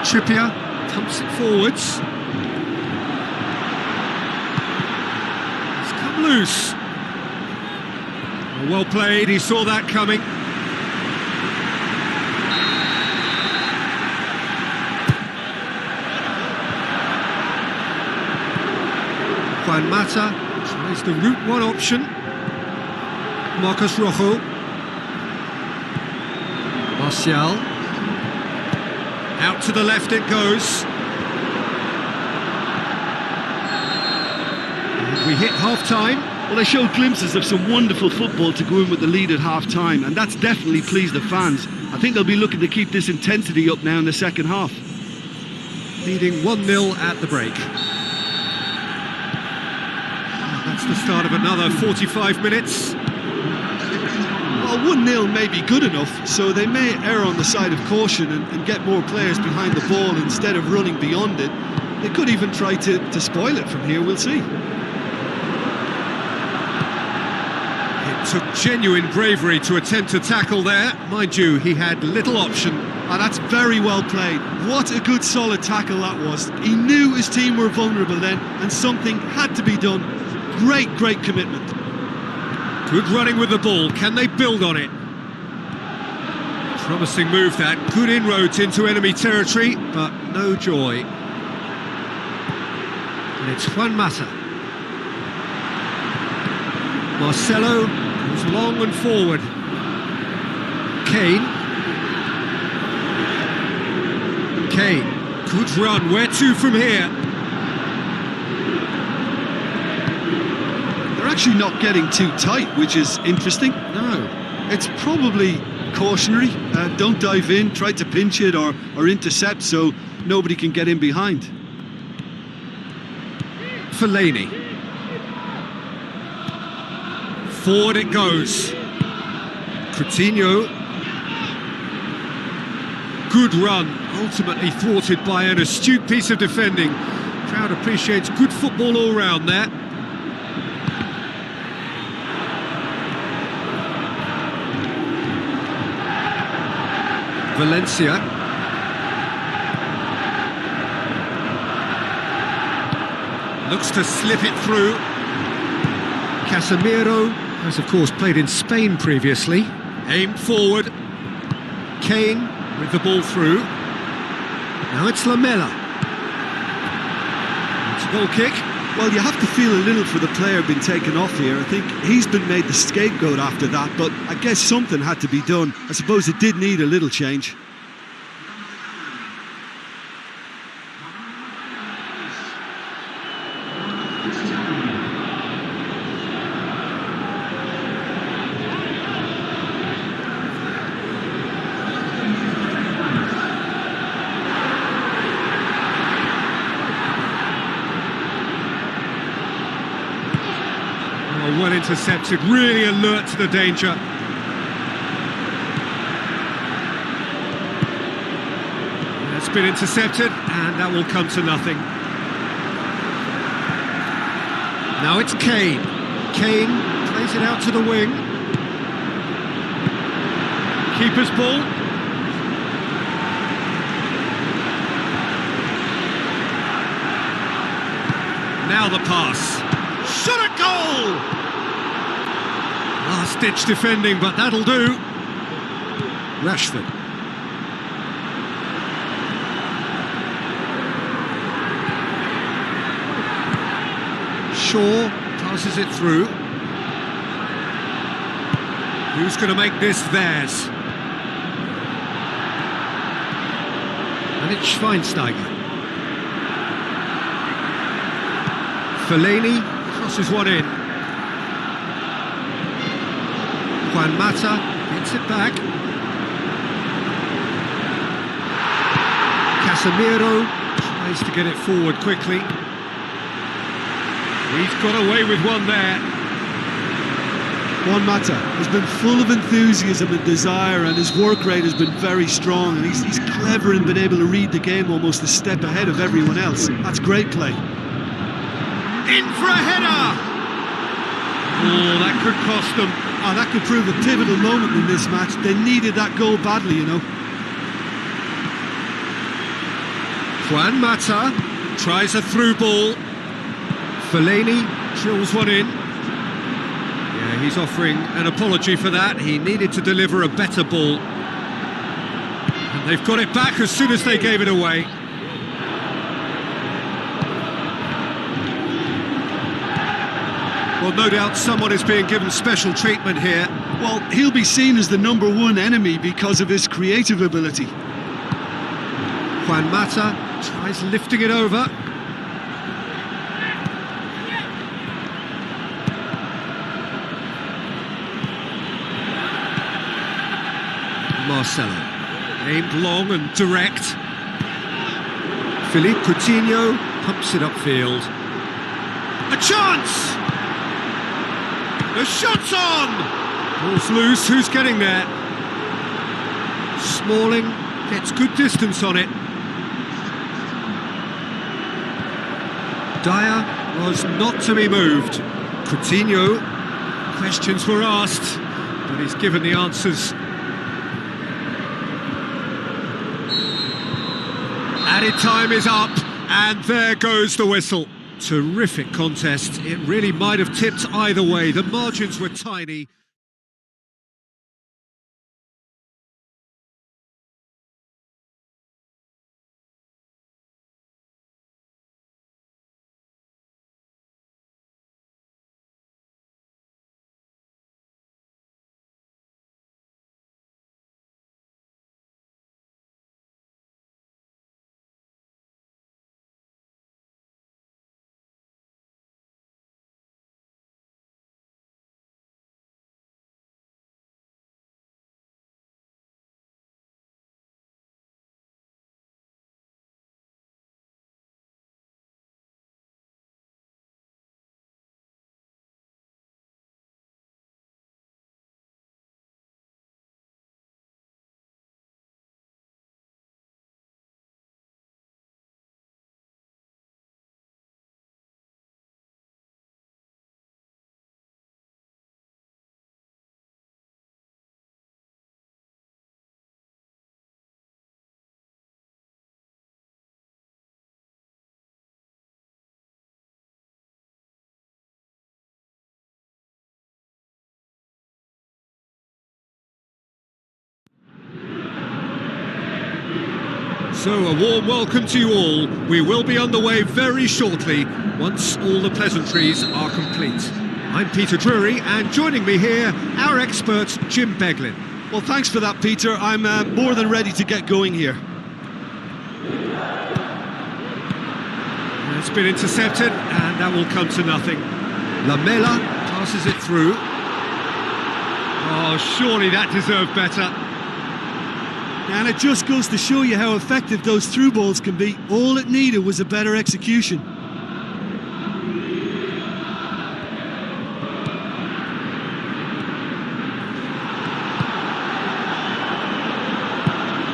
Trippier pumps it forwards. Loose. Well played, he saw that coming. Juan Mata tries the route one option. Marcos Rojo. Martial. Out to the left it goes. We hit half-time. Well, they showed glimpses of some wonderful football to go in with the lead at half-time, and that's definitely pleased the fans. I think they'll be looking to keep this intensity up now in the second half. Leading 1-0 at the break. That's the start of another 45 minutes. Well, 1-0 may be good enough, so they may err on the side of caution and get more players behind the ball instead of running beyond it. They could even try to spoil it from here, we'll see. Took genuine bravery to attempt to tackle there. Mind you, he had little option. And that's very well played. What a good solid tackle that was. He knew his team were vulnerable then, and something had to be done. Great commitment. Good running with the ball. Can they build on it? Promising move that. Good inroads into enemy territory, but no joy. And it's Juan Mata. Marcelo goes long and forward. Kane. Good run. Where to from here? They're actually not getting too tight, which is interesting. No. It's probably cautionary. Don't dive in, try to pinch it or intercept so nobody can get in behind. Fellaini. Forward it goes. Coutinho. Good run, ultimately thwarted by an astute piece of defending. Crowd appreciates good football all round there. Valencia. Looks to slip it through. Casemiro has, of course, played in Spain previously. Aimed forward. Kane with the ball through. Now it's Lamela. It's a goal kick. Well, you have to feel a little for the player being taken off here. I think he's been made the scapegoat after that, but I guess something had to be done. I suppose it did need a little change. Well intercepted, really alert to the danger. That's been intercepted, and that will come to nothing. Now it's Kane. Kane plays it out to the wing. Keeper's ball. Now the pass. Shot a goal! Last-ditch defending, but that'll do. Rashford. Shaw passes it through. Who's going to make this theirs? And it's Schweinsteiger. Fellaini crosses one in. Juan Mata hits it back. Casemiro tries to get it forward quickly. He's got away with one there. Juan Mata has been full of enthusiasm and desire, and his work rate has been very strong, and he's clever and been able to read the game almost a step ahead of everyone else. That's great play. In for a header! Oh, that could cost them. Oh, that could prove a pivotal moment in this match. They needed that goal badly, you know. Juan Mata tries a through ball. Fellaini drills one in. Yeah, he's offering an apology for that. He needed to deliver a better ball. And they've got it back as soon as they gave it away. Well, no doubt someone is being given special treatment here. Well, he'll be seen as the #1 enemy because of his creative ability. Juan Mata tries lifting it over. Marcelo, aimed long and direct. Philippe Coutinho pumps it upfield. A chance! The shot's on! Ball's loose, who's getting there? Smalling gets good distance on it. Dyer was not to be moved. Coutinho, questions were asked, but he's given the answers. Added time is up, and there goes the whistle. Terrific contest. It really might have tipped either way. The margins were tiny. So a warm welcome to you all. We will be underway very shortly once all the pleasantries are complete. I'm Peter Drury, and joining me here, our expert Jim Beglin. Well, thanks for that, Peter. I'm more than ready to get going here. It's been intercepted, and that will come to nothing. Lamela passes it through. Oh, surely that deserved better. And it just goes to show you how effective those through balls can be. All it needed was a better execution.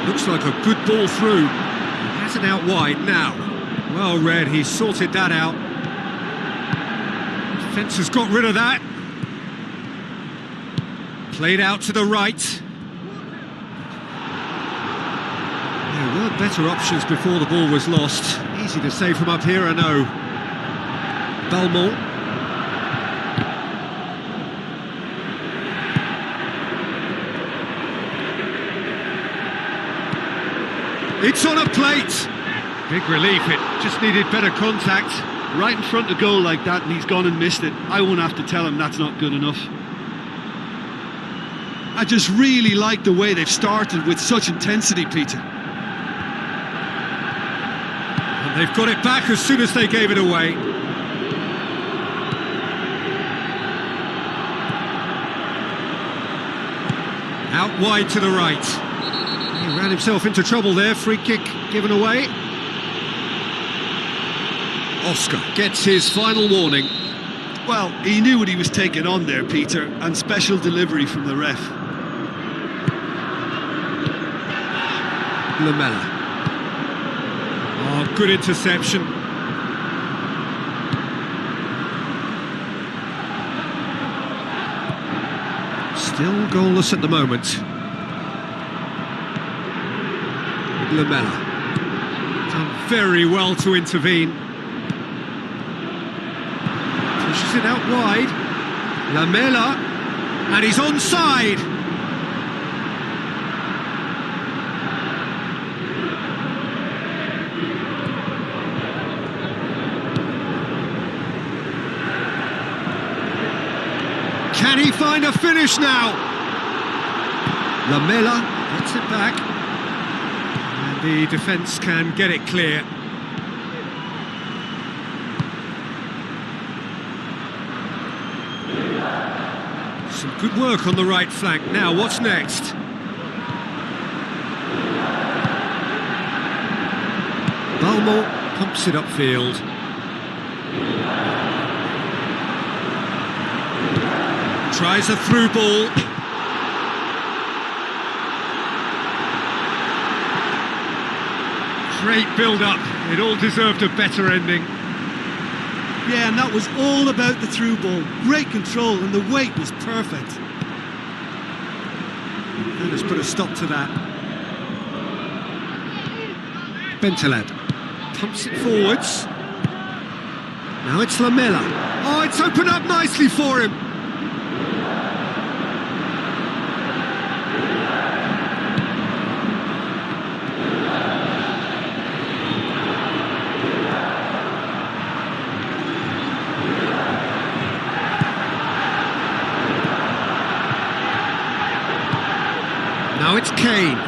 Looks like a good ball through. He has it out wide now. Well read, he sorted that out. Defence has got rid of that. Played out to the right. There were better options before the ball was lost. Easy to say from up here, I know. Balmont. It's on a plate. Big relief, it just needed better contact. Right in front of goal like that, and he's gone and missed it. I won't have to tell him that's not good enough. I just really like the way they've started with such intensity, Peter. And they've got it back as soon as they gave it away. Out wide to the right. He ran himself into trouble there, free kick given away. Oscar gets his final warning. Well, he knew what he was taking on there, Peter, and special delivery from the ref. Lamela. Oh, good interception. Still goalless at the moment. Lamela. Done very well to intervene. Pushes it out wide. Lamela. And he's onside. Can he find a finish now? Lamela gets it back. And the defence can get it clear. Some good work on the right flank. Now, what's next? Balmont pumps it upfield. Tries a through ball. Great build-up. It all deserved a better ending. Yeah, and that was all about the through ball. Great control, and the weight was perfect. That has put a stop to that. Bentaleb pumps it forwards. Now it's Lamela. Oh, it's opened up nicely for him. Now it's Kane.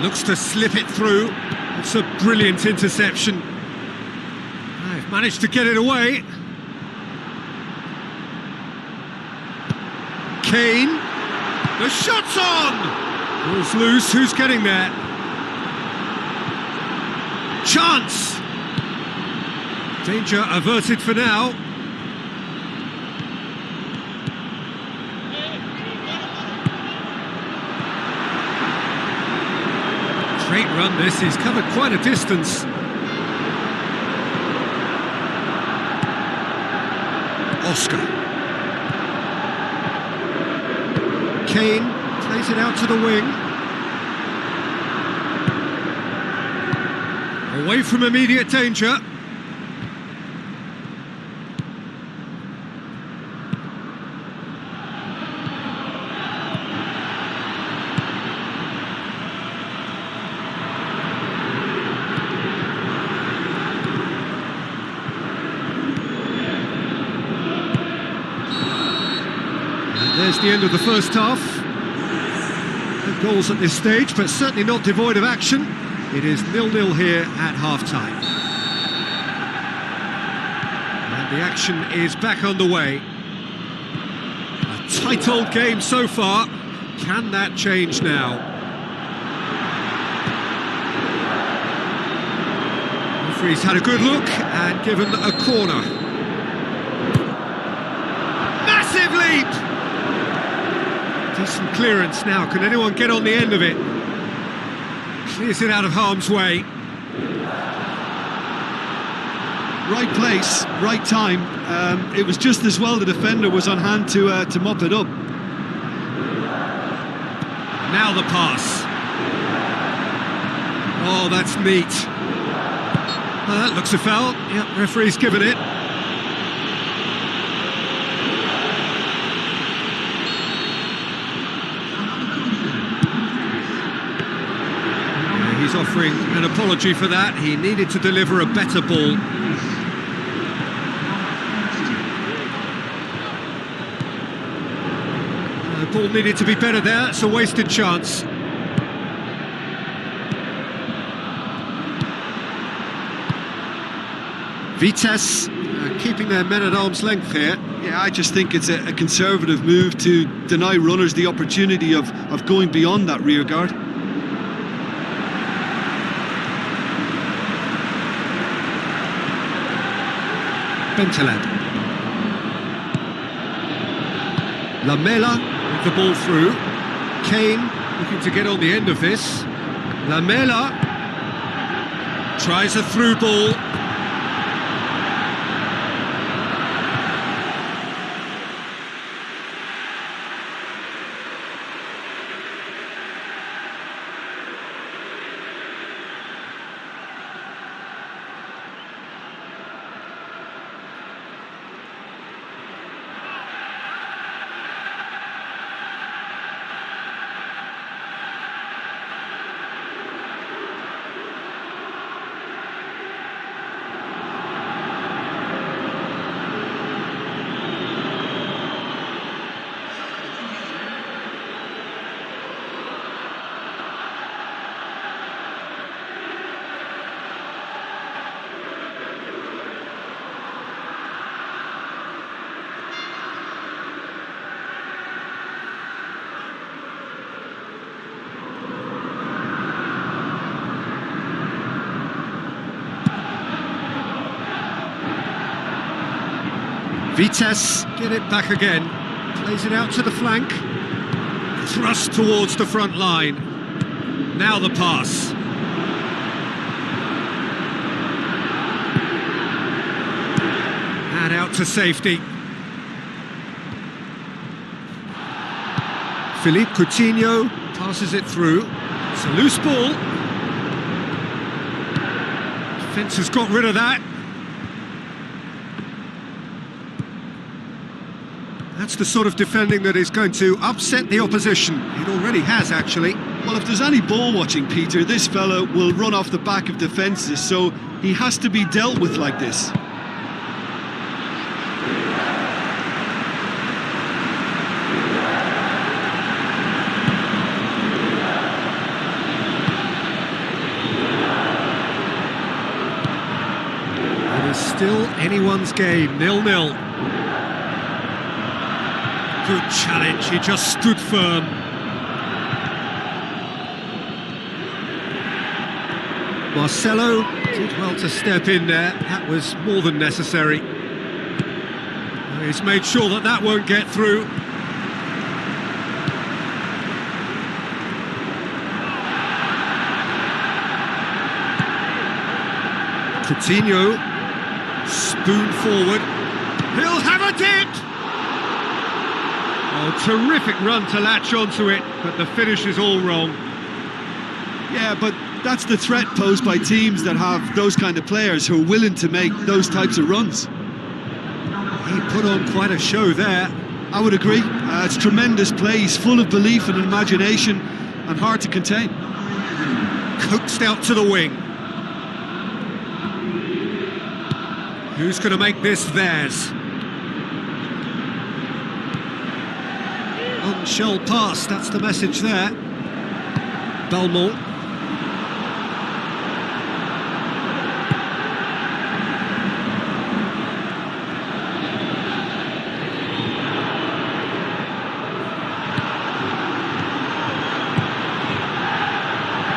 Looks to slip it through. It's a brilliant interception. They've managed to get it away. Kane. The shot's on! Ball's loose. Who's getting there? Chance! Danger averted for now. Great run this, he's covered quite a distance. Oscar. Kane plays it out to the wing. Away from immediate danger. There's the end of the first half. No goals at this stage, but certainly not devoid of action. It is 0-0 here at half-time. And the action is back underway. A tight old game so far. Can that change now? Referee's had a good look and given a corner. Massive leap! Decent clearance now. Can anyone get on the end of it? Clears it out of harm's way. Right place, right time. It was just as well the defender was on hand to mop it up. Now the pass. Oh, that's neat. That looks a foul. Yep, referee's given it. He's offering an apology for that. He needed to deliver a better ball. The ball needed to be better there. It's a wasted chance. Vitesse keeping their men at arm's length here. Yeah, I just think it's a conservative move to deny runners the opportunity of going beyond that rear guard. Bentaleb. Lamela with the ball through. Kane looking to get on the end of this. Lamela tries a through ball. Vitesse get it back again, plays it out to the flank, thrust towards the front line. Now the pass. And out to safety. Philippe Coutinho passes it through. It's a loose ball. Defence has got rid of that. That's the sort of defending that is going to upset the opposition. It already has, actually. Well, if there's any ball watching, Peter, this fella will run off the back of defences, so he has to be dealt with like this. It is still anyone's game, 0-0. Good challenge, he just stood firm. Marcelo did well to step in there, that was more than necessary. He's made sure that that won't get through. Coutinho, spoon forward, he'll have a dip! Oh, terrific run to latch onto it, but the finish is all wrong. Yeah, but that's the threat posed by teams that have those kind of players who are willing to make those types of runs. He put on quite a show there. I would agree. It's tremendous play. He's full of belief and imagination and hard to contain. Coaxed out to the wing. Who's going to make this theirs? On-shell pass, that's the message there. Belmont.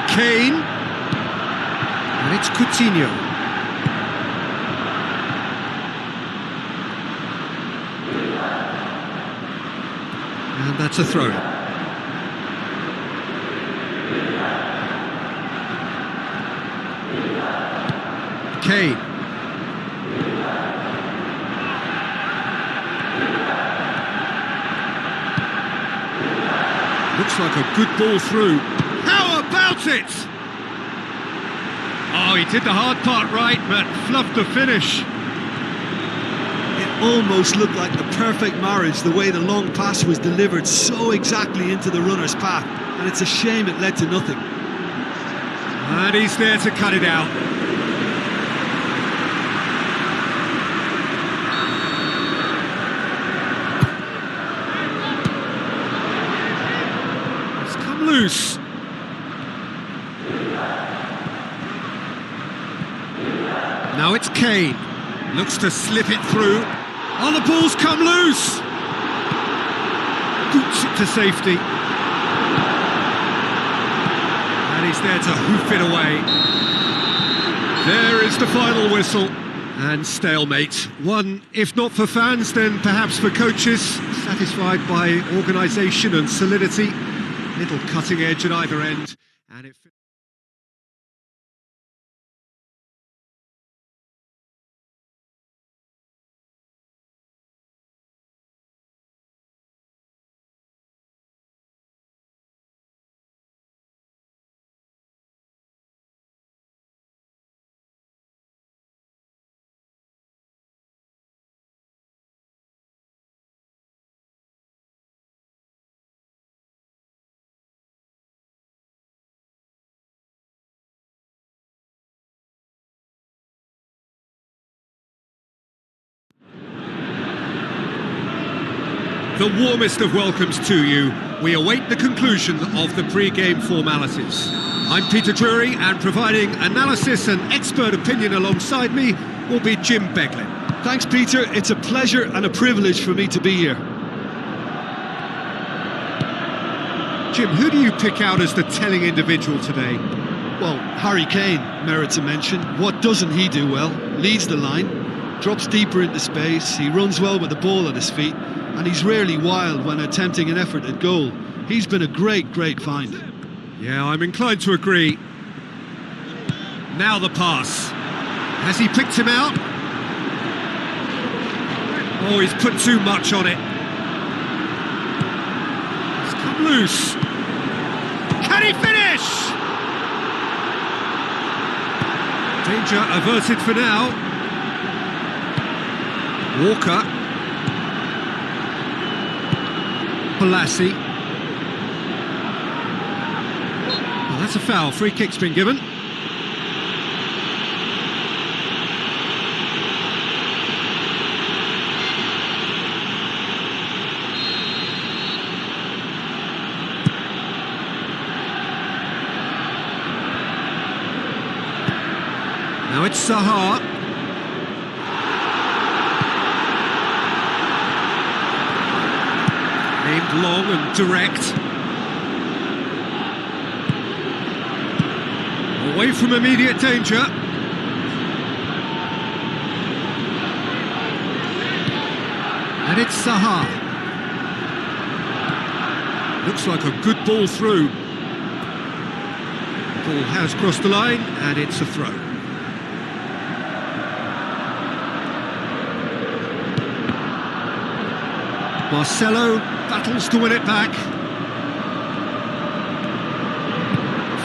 Kane. And it's Coutinho. And that's a throw. Kane. Looks like a good ball through. How about it? Oh, he did the hard part right, but fluffed the finish. It almost looked like the perfect marriage, the way the long pass was delivered so exactly into the runner's path, and it's a shame it led to nothing. And he's there to cut it out. It's come loose. Now it's Kane. Looks to slip it through. Oh, the ball's come loose! Boots it to safety. And he's there to hoof it away. There is the final whistle. And stalemate. One, if not for fans, then perhaps for coaches. Satisfied by organisation and solidity. Little cutting edge at either end. And it... The warmest of welcomes to you. We await the conclusion of the pre-game formalities. I'm Peter Drury, and providing analysis and expert opinion alongside me will be Jim Beglin. Thanks, Peter. It's a pleasure and a privilege for me to be here. Jim, who do you pick out as the telling individual today? Well, Harry Kane merits a mention. What doesn't he do well? Leads the line, drops deeper into space, he runs well with the ball at his feet, and he's rarely wild when attempting an effort at goal. He's been a great find. Yeah, I'm inclined to agree. Now the pass. Has he picked him out? Oh, he's put too much on it. It's come loose. Can he finish? Danger averted for now. Walker. Balassi. Well, that's a foul. Free kick's been given. Now it's Zaha. Aimed long and direct. Away from immediate danger. And it's Zaha. Looks like a good ball through. Ball has crossed the line, and it's a throw. Marcelo battles to win it back.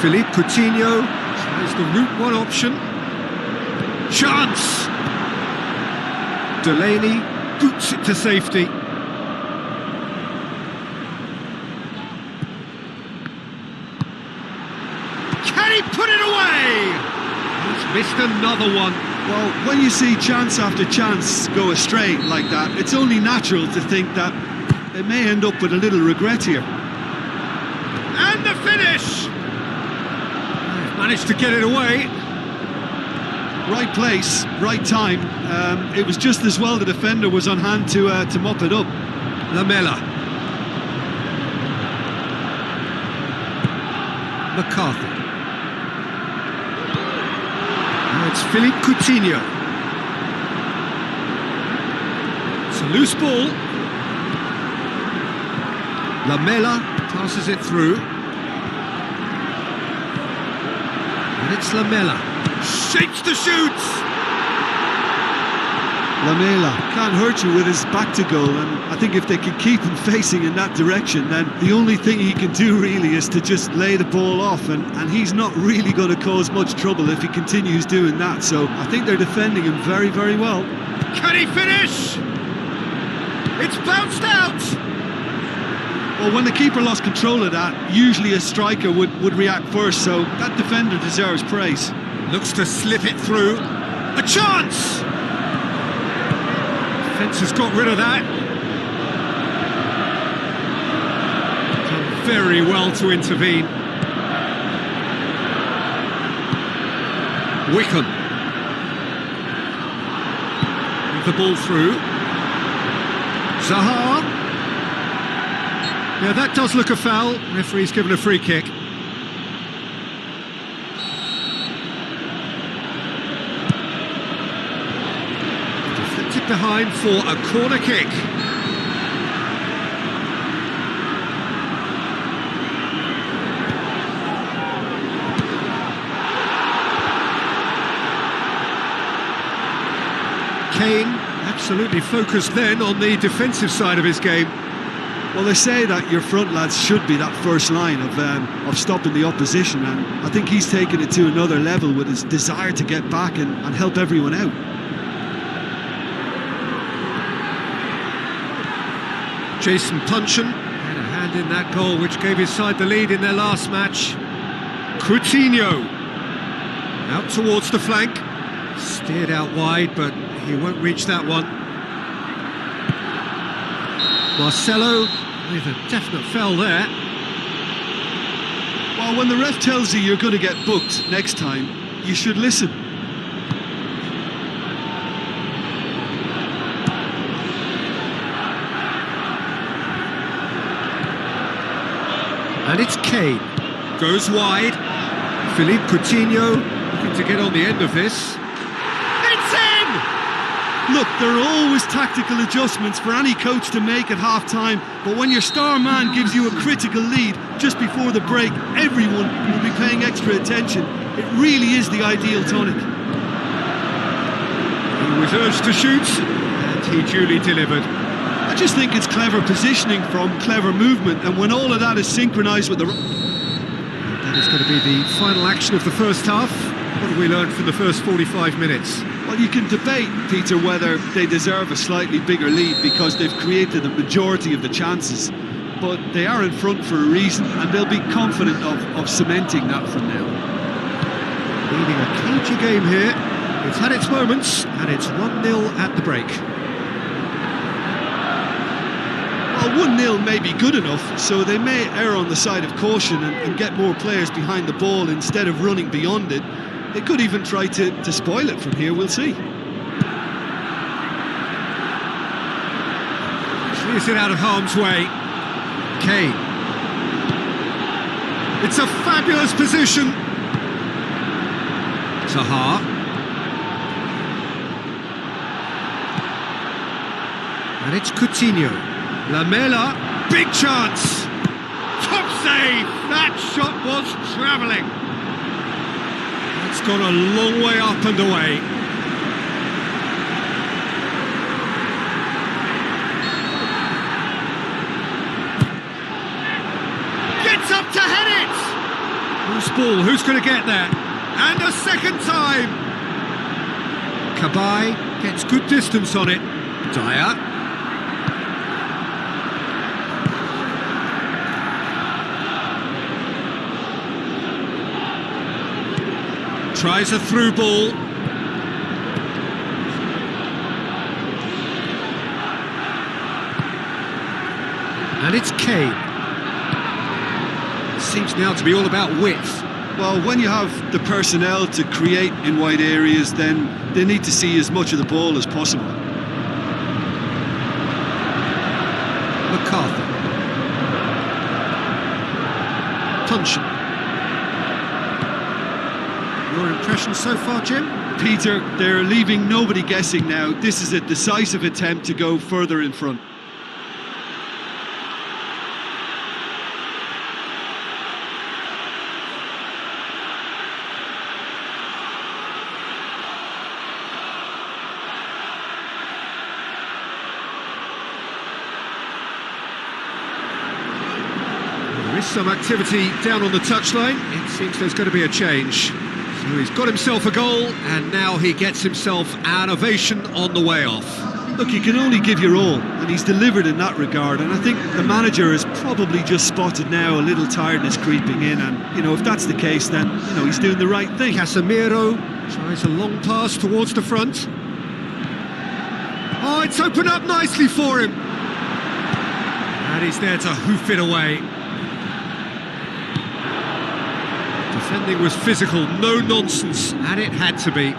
Philippe Coutinho tries the route one option. Chance! Delaney boots it to safety. Can he put it away? He's missed another one. Well, when you see chance after chance go astray like that, it's only natural to think that they may end up with a little regret here. And the finish! They've managed to get it away. Right place, right time. It was just as well the defender was on hand to mop it up. Lamela. McCarthy. Now it's Philippe Coutinho. It's a loose ball. Lamela passes it through. And it's Lamela. Shapes to shoot! Lamela can't hurt you with his back to goal, and I think if they can keep him facing in that direction, then the only thing he can do really is to just lay the ball off, and he's not really going to cause much trouble if he continues doing that. So I think they're defending him very, very well. Can he finish? It's bounced out! Well, when the keeper lost control of that, usually a striker would react first, so that defender deserves praise. Looks to slip it through. A chance! Defence has got rid of that. Done very well to intervene. Wickham. With the ball through. Zaha. Yeah, that does look a foul. Referee's given a free kick. Deflected behind for a corner kick. Kane absolutely focused then on the defensive side of his game. Well, they say that your front lads should be that first line of stopping the opposition, and I think he's taken it to another level with his desire to get back and help everyone out. Jason Puncheon had a hand in that goal which gave his side the lead in their last match. Coutinho out towards the flank, steered out wide, but he won't reach that one. Marcelo with a definite foul there. Well, when the ref tells you you're going to get booked next time, you should listen. And it's Kane. Goes wide. Philippe Coutinho looking to get on the end of this. It's in! Look, there are always tactical adjustments for any coach to make at half-time, but when your star man gives you a critical lead just before the break, everyone will be paying extra attention. It really is the ideal tonic. He was urged to shoot, and he duly delivered. I just think it's clever positioning from clever movement, and when all of that is synchronised with the... That is going to be the final action of the first half. What have we learned from the first 45 minutes? Well, you can debate, Peter, whether they deserve a slightly bigger lead because they've created the majority of the chances. But they are in front for a reason, and they'll be confident of cementing that from now. Leading a cagey game here. It's had its moments, and it's 1-0 at the break. Well, 1-0 may be good enough, so they may err on the side of caution and get more players behind the ball instead of running beyond it. They could even try to spoil it from here, we'll see. Clears it out of harm's way. Kane. It's a fabulous position. Zaha. And it's Coutinho. Lamela, big chance. Top save. That shot was travelling. That's gone a long way up and away. Gets up to head it. Loose ball. Who's going to get there? And a second time. Cabaye gets good distance on it. Dyer. Tries a through ball. it's Kane. Seems now to be all about width. Well, when you have the personnel to create in wide areas, then they need to see as much of the ball as possible. McCarthy. Tunchen. Your impression so far, Jim? Peter, they're leaving nobody guessing now. This is a decisive attempt to go further in front. There is some activity down on the touchline. It seems there's going to be a change. So he's got himself a goal, and now he gets himself an ovation on the way off. Look, you can only give your all, and he's delivered in that regard. And I think the manager has probably just spotted now a little tiredness creeping in. And, if that's the case, then, he's doing the right thing. Casemiro tries a long pass towards the front. Oh, it's opened up nicely for him. And he's there to hoof it away. Defending was physical, no nonsense, and it had to be.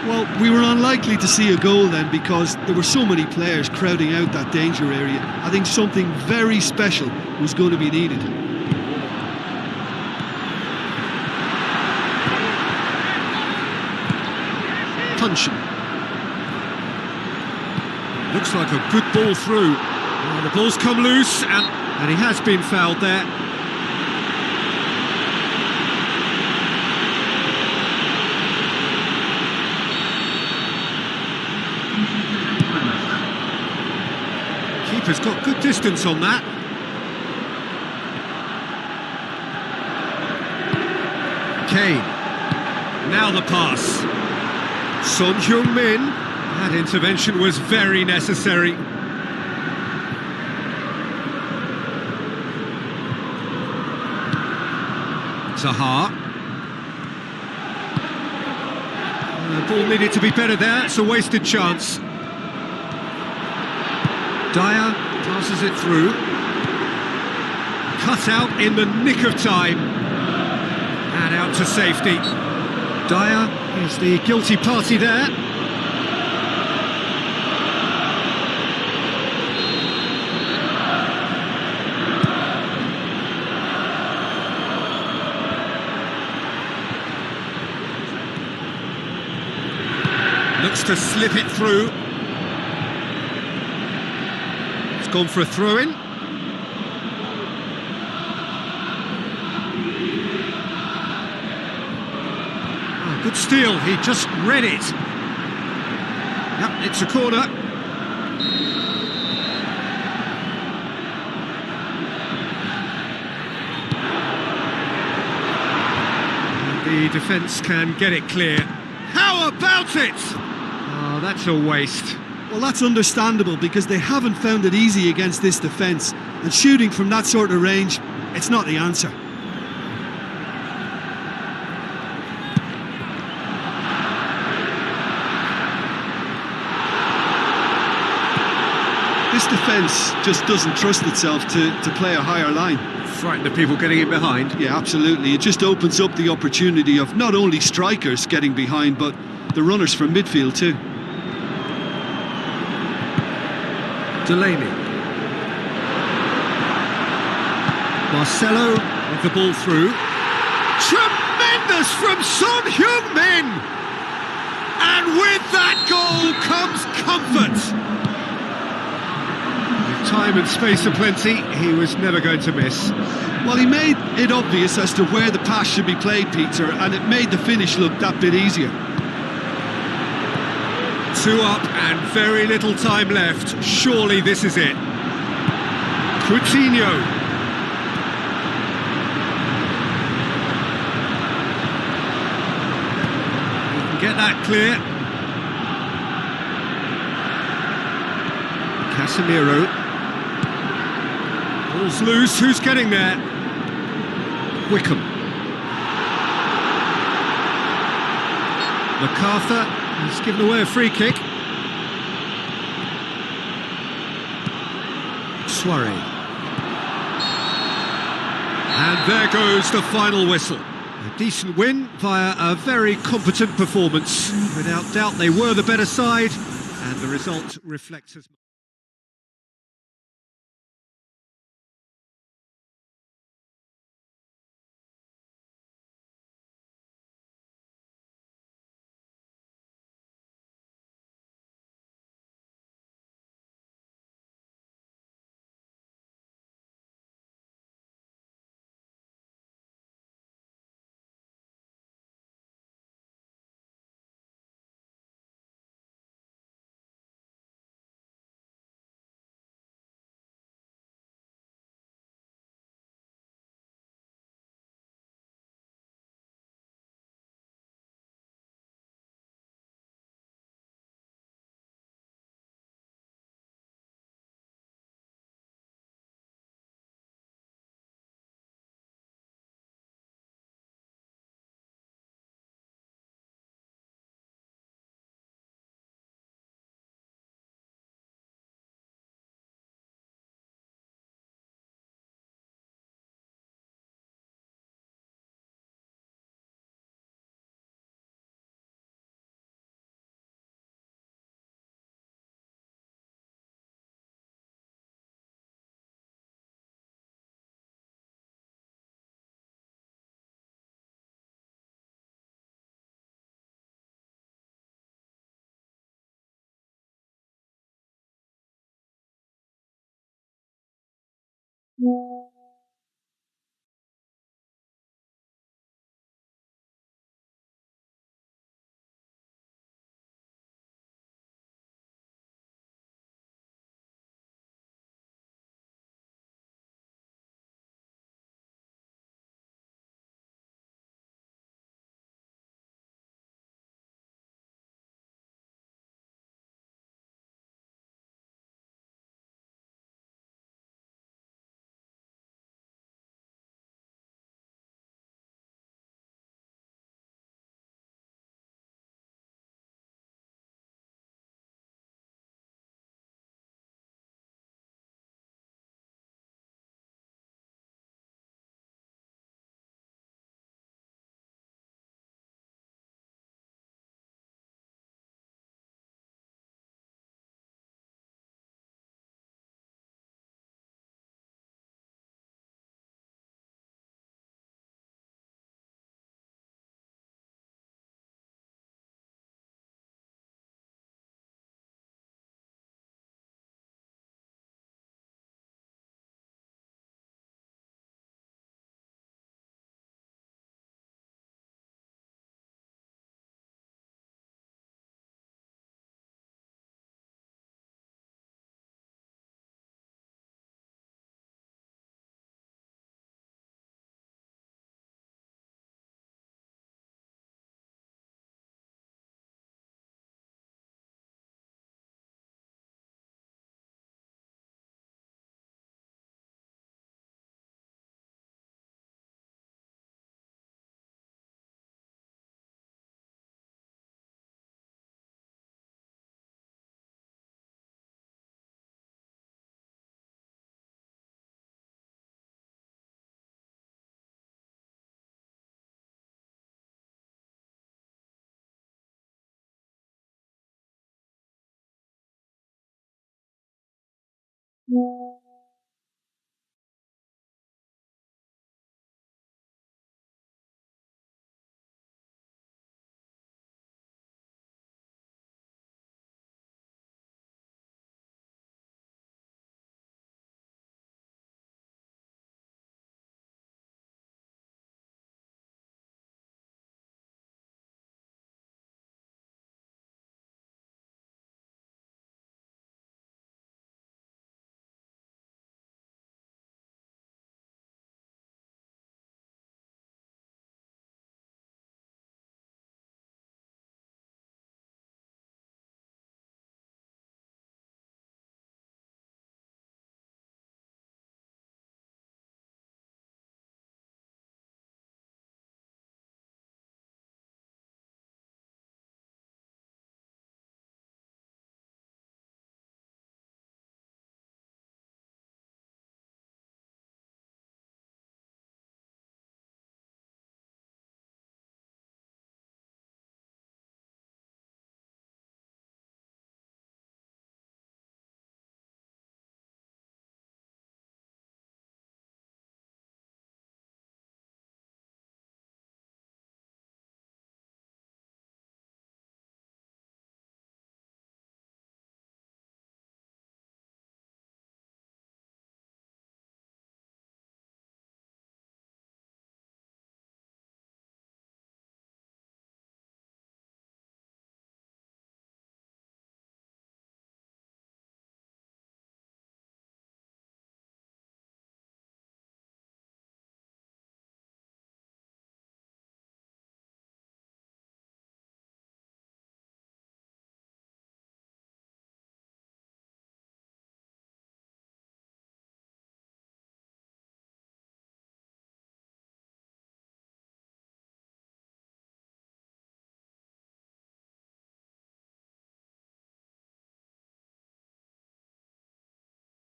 Well, we were unlikely to see a goal then because there were so many players crowding out that danger area. I think something very special was going to be needed. Tunchen. Looks like a good ball through. Oh, the ball's come loose, and he has been fouled there. Keeper's got good distance on that. Kane. Now the pass. Son Heung-min. That intervention was very necessary. Zaha. The ball needed to be better there. It's a wasted chance. Dyer passes it through. Cut out in the nick of time. And out to safety. Dyer is the guilty party there. Looks to slip it through. Gone for a throw-in. Oh, good steal, he just read it. Yep, it's a corner. And the defence can get it clear. How about it? Oh, that's a waste. Well, that's understandable because they haven't found it easy against this defence, and shooting from that sort of range, it's not the answer. This defence just doesn't trust itself to play a higher line. Frightened of people getting in behind. Yeah, absolutely. It just opens up the opportunity of not only strikers getting behind, but the runners from midfield too. Delaney. Marcelo with the ball through. Tremendous from Son Heung-min! And with that goal comes comfort. With time and space aplenty, he was never going to miss. Well, he made it obvious as to where the pass should be played, Peter, and it made the finish look that bit easier. 2 up and very little time left. Surely this is it. Coutinho. He can get that clear. Casemiro. Ball's loose. Who's getting there? Wickham. MacArthur. He's given away a free kick. Suarez. And there goes the final whistle. A decent win via a very competent performance. Without doubt, they were the better side, and the result reflects as much.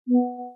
you.